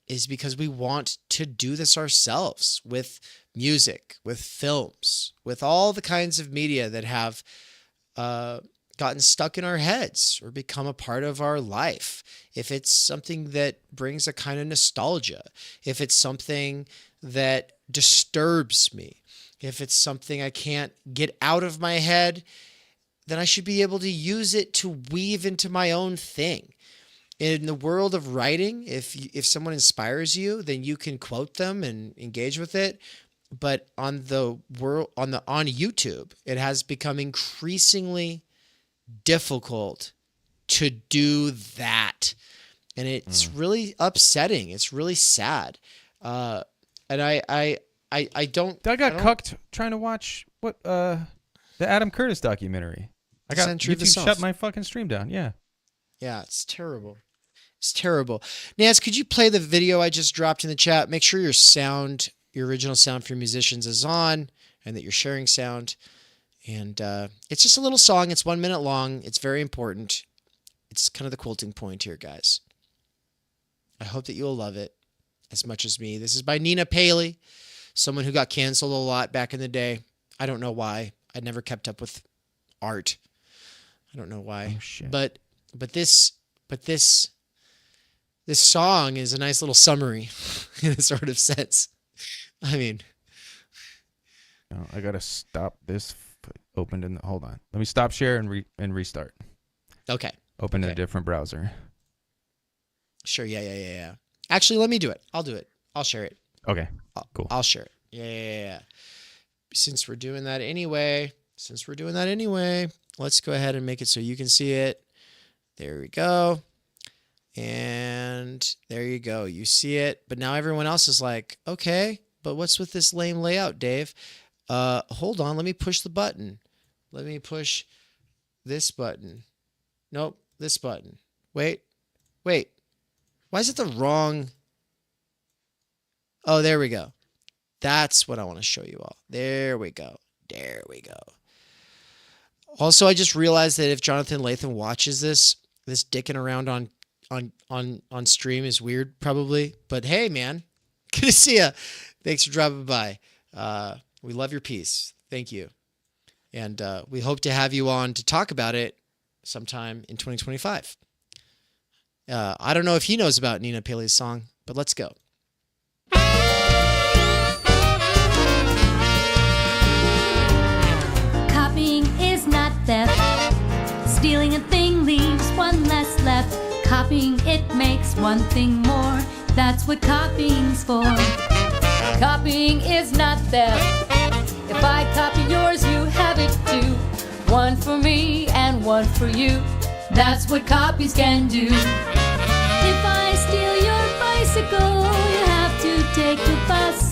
is because we want to do this ourselves with music, with films, with all the kinds of media that have gotten stuck in our heads or become a part of our life. If it's something that brings a kind of nostalgia, if it's something that disturbs me, if it's something I can't get out of my head, then I should be able to use it to weave into my own thing. In the world of writing, if someone inspires you, then you can quote them and engage with it. But on YouTube, it has become increasingly difficult to do that, and it's really upsetting. It's really sad, and I don't. I got cucked trying to watch the Adam Curtis documentary. I got YouTube shut my fucking stream down. Yeah, it's terrible. It's terrible. Nance, could you play the video I just dropped in the chat? Make sure your original sound for your musicians is on, and that you're sharing sound. And it's just a little song. It's 1 minute long. It's very important. It's kind of the quilting point here, guys. I hope that you'll love it as much as me. This is by Nina Paley, someone who got canceled a lot back in the day. I don't know why. I never kept up with art. I don't know why. Oh, shit. But this song is a nice little summary in a sort of sense. I mean, no, I gotta stop this. Opened in. Hold on. Let me stop share and restart. Okay. Open in a different browser. Sure. Yeah. Actually, let me do it. I'll do it. I'll share it. Okay. Cool. I'll share it. Yeah. Since we're doing that anyway, let's go ahead and make it so you can see it. There we go. And there you go. You see it. But now everyone else is like, okay, but what's with this lame layout, Dave? Hold on. Let me push the button. Let me push this button. Nope. This button. Wait. Why is it the wrong? Oh, there we go. That's what I want to show you all. There we go. Also, I just realized that if Jonathan Lethem watches this dicking around on stream is weird, probably. But hey, man, good to see ya. Thanks for dropping by. We love your piece. Thank you. And we hope to have you on to talk about it sometime in 2025. I don't know if he knows about Nina Paley's song, but let's go. Copying is not theft. Stealing a thing leaves one less left. Copying, it makes one thing more. That's what copying's for. Copying is not theft. If I copy yours, you have it too. One for me and one for you. That's what copies can do. If I steal your bicycle, you have to take the bus.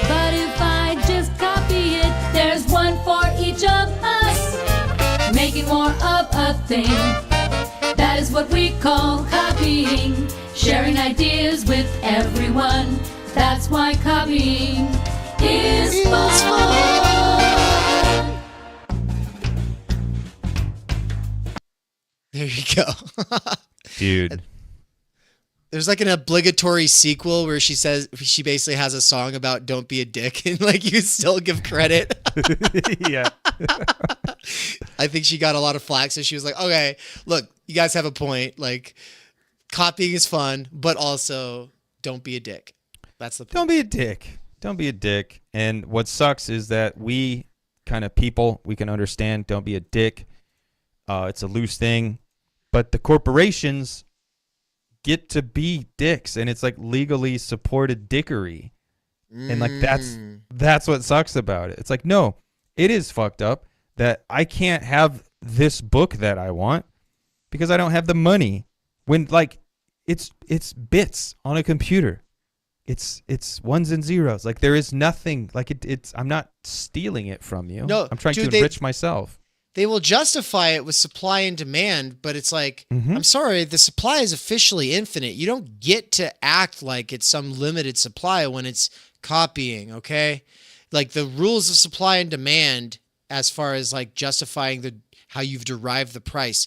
But if I just copy it, there's one for each of us. Making more of a thing, that is what we call copying. Sharing ideas with everyone, that's why copying is fun. There you go. Dude. There's like an obligatory sequel where she basically has a song about don't be a dick, and like you still give credit. Yeah. I think she got a lot of flack, so she was like, okay, look, you guys have a point. Like, copying is fun, but also don't be a dick. That's the point. Don't be a dick. Don't be a dick. And what sucks is that we kind of people, we can understand don't be a dick. It's a loose thing. But the corporations get to be dicks, and it's like legally supported dickery. And like that's what sucks about it. It's like, no, it is fucked up that I can't have this book that I want because I don't have the money. When like it's bits on a computer. It's ones and zeros. Like there is nothing like it's I'm not stealing it from you. No, I'm trying dude, to enrich myself. They will justify it with supply and demand, but it's like, I'm sorry, the supply is officially infinite. You don't get to act like it's some limited supply when it's copying, okay? Like the rules of supply and demand, as far as like justifying how you've derived the price,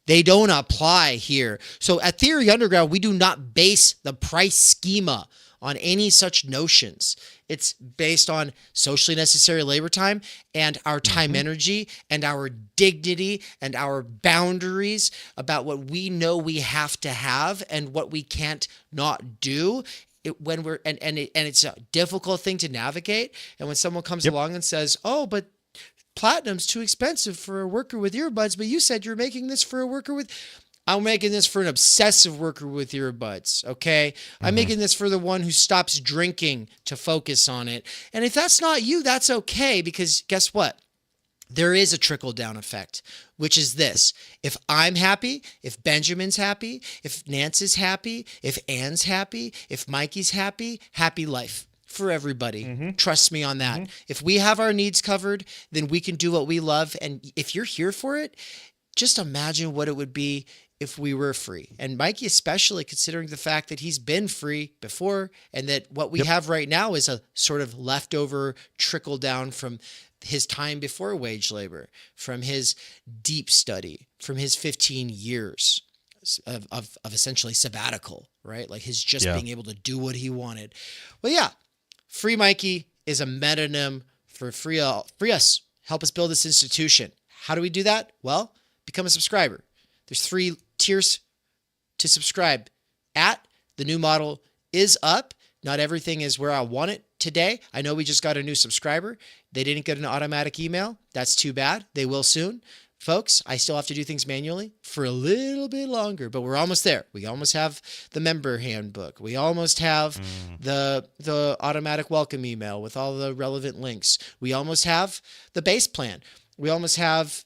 they don't apply here. So at Theory Underground, we do not base the price schema on any such notions. It's based on socially necessary labor time and our time energy and our dignity and our boundaries about what we know we have to have and what we can't not do. It's a difficult thing to navigate. And when someone comes along and says, "Oh, but platinum's too expensive for a worker with earbuds, but you said you're making this for a worker with..." I'm making this for an obsessive worker with earbuds, okay? I'm making this for the one who stops drinking to focus on it. And if that's not you, that's okay, because guess what? There is a trickle-down effect, which is this. If I'm happy, if Benjamin's happy, if Nance is happy, if Anne's happy, if Mikey's happy, happy life for everybody. Trust me on that. If we have our needs covered, then we can do what we love. And if you're here for it, just imagine what it would be if we were free. And Mikey, especially considering the fact that he's been free before, and that what we have right now is a sort of leftover trickle down from his time before wage labor, from his deep study, from his 15 years of essentially sabbatical, right? Like his just being able to do what he wanted. Well, yeah, Free Mikey is a metonym for free us. Help us build this institution. How do we do that? Well, become a subscriber. There's 3 tiers to subscribe at. The new model is up. Not everything is where I want it today. I know we just got a new subscriber. They didn't get an automatic email. That's too bad. They will soon. Folks, I still have to do things manually for a little bit longer, but we're almost there. We almost have the member handbook. We almost have the automatic welcome email with all the relevant links. We almost have the base plan. We almost have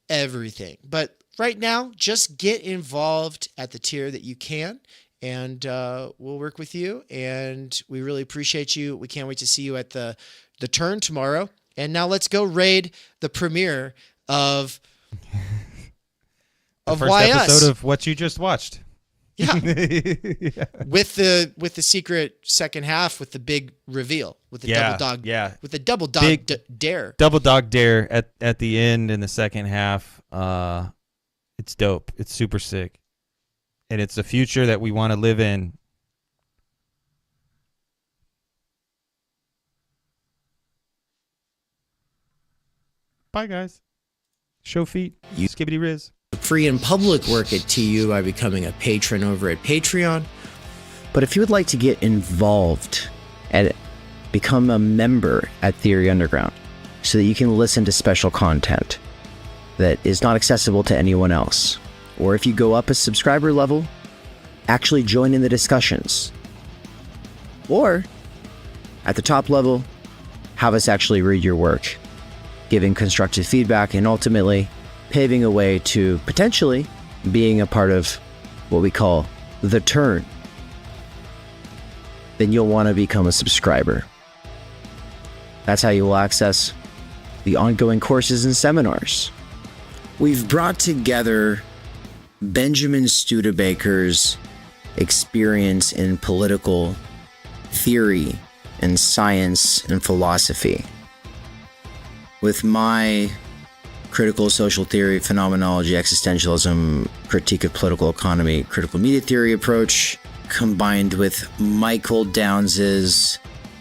everything. But right now, just get involved at the tier that you can, and we'll work with you. And we really appreciate you. We can't wait to see you at the turn tomorrow. And now let's go raid the premiere of first Why Us. episode of what you just watched. Yeah. With the secret second half, with the big reveal, with the double dog, with the double dog dare. Double dog dare at the end in the second half. It's dope. It's super sick. And it's a future that we want to live in. Bye, guys. Show feet. Skibbity Riz. Free and public work at TU by becoming a patron over at Patreon. But if you would like to get involved and become a member at Theory Underground so that you can listen to special content that is not accessible to anyone else, or if you go up a subscriber level, actually join in the discussions, or at the top level, have us actually read your work, giving constructive feedback, and ultimately paving a way to potentially being a part of what we call the turn. then you'll want to become a subscriber. That's how you will access the ongoing courses and seminars. We've brought together Benjamin Studebaker's experience in political theory and science and philosophy with my critical social theory, phenomenology, existentialism, critique of political economy, critical media theory approach, combined with Michael Downes's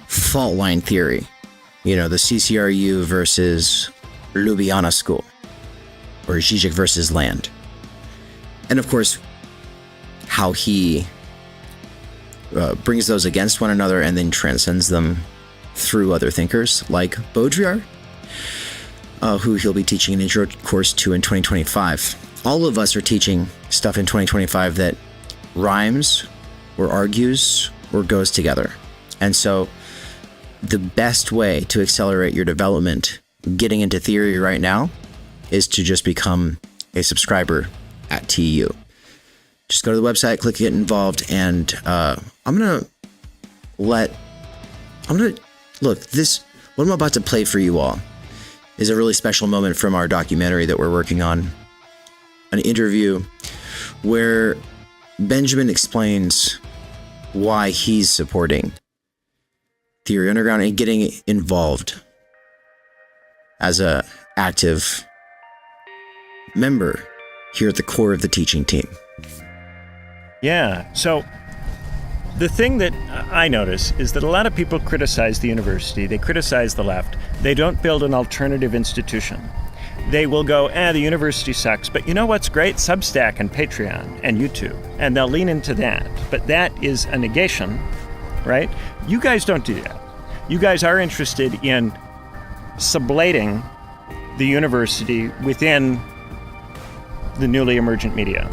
fault line theory. The CCRU versus Ljubljana School, or Žižek versus Land. And of course, how he brings those against one another and then transcends them through other thinkers like Baudrillard, who he'll be teaching an intro course to in 2025. All of us are teaching stuff in 2025 that rhymes or argues or goes together. And so the best way to accelerate your development getting into theory right now is to just become a subscriber at TU. Just go to the website, click get involved, and I'm gonna look, what I'm about to play for you all is a really special moment from our documentary that we're working on, an interview where Benjamin explains why he's supporting Theory Underground and getting involved as a active member here at the core of the teaching team. Yeah, so the thing that I notice is that a lot of people criticize the university, they criticize the left, they don't build an alternative institution. They will go, the university sucks, but you know what's great? Substack and Patreon and YouTube, and they'll lean into that. But that is a negation, right? You guys don't do that. You guys are interested in sublating the university within the newly emergent media.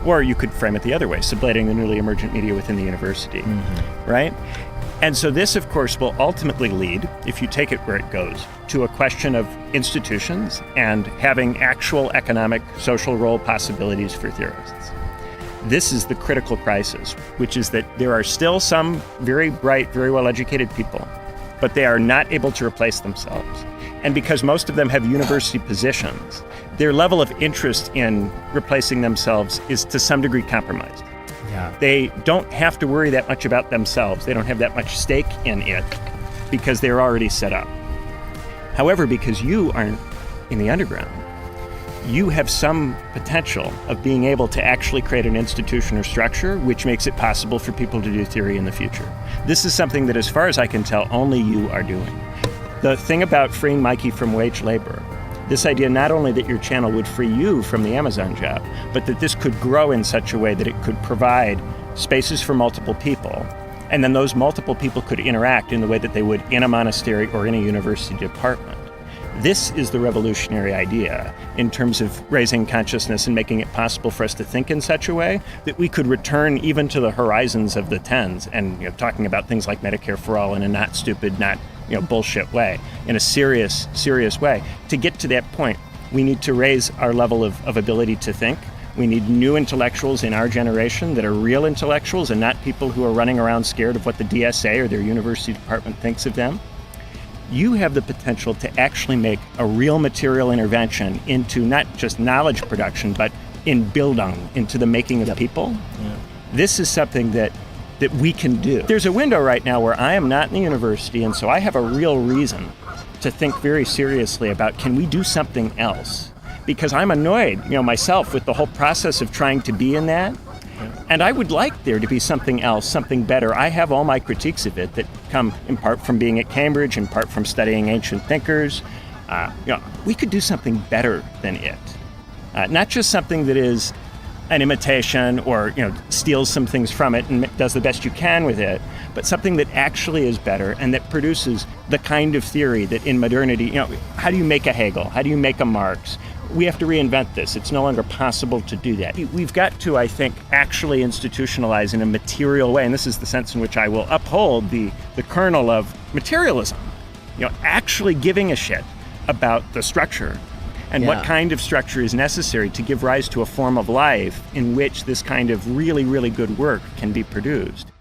Or you could frame it the other way, sublating the newly emergent media within the university, right? And so this, of course, will ultimately lead, if you take it where it goes, to a question of institutions and having actual economic, social role possibilities for theorists. This is the critical crisis, which is that there are still some very bright, very well-educated people, but they are not able to replace themselves. And because most of them have university positions, their level of interest in replacing themselves is to some degree compromised. Yeah. They don't have to worry that much about themselves. They don't have that much stake in it because they're already set up. However, because you are in the underground, you have some potential of being able to actually create an institution or structure which makes it possible for people to do theory in the future. This is something that, as far as I can tell, only you are doing. The thing about freeing Mikey from wage labor, this idea not only that your channel would free you from the Amazon job, but that this could grow in such a way that it could provide spaces for multiple people, and then those multiple people could interact in the way that they would in a monastery or in a university department. This is the revolutionary idea in terms of raising consciousness and making it possible for us to think in such a way that we could return even to the horizons of the tens and talking about things like Medicare for all in a not stupid, not bullshit way, in a serious way. To get to that point, we need to raise our level of ability to think. We need new intellectuals in our generation that are real intellectuals and not people who are running around scared of what the DSA or their university department thinks of them. You have the potential to actually make a real material intervention into not just knowledge production, but in Bildung, into the making of people. Yeah. This is something that we can do. There's a window right now where I am not in the university, and so I have a real reason to think very seriously about, can we do something else? Because I'm annoyed, myself with the whole process of trying to be in that. And I would like there to be something else, something better. I have all my critiques of it that come in part from being at Cambridge, in part from studying ancient thinkers. We could do something better than it. Not just something that is an imitation or steals some things from it and does the best you can with it, but something that actually is better and that produces the kind of theory that in modernity, how do you make a Hegel? How do you make a Marx? We have to reinvent this. It's no longer possible to do that. We've got to, I think, actually institutionalize in a material way, and this is the sense in which I will uphold the kernel of materialism, actually giving a shit about the structure and what kind of structure is necessary to give rise to a form of life in which this kind of really, really good work can be produced.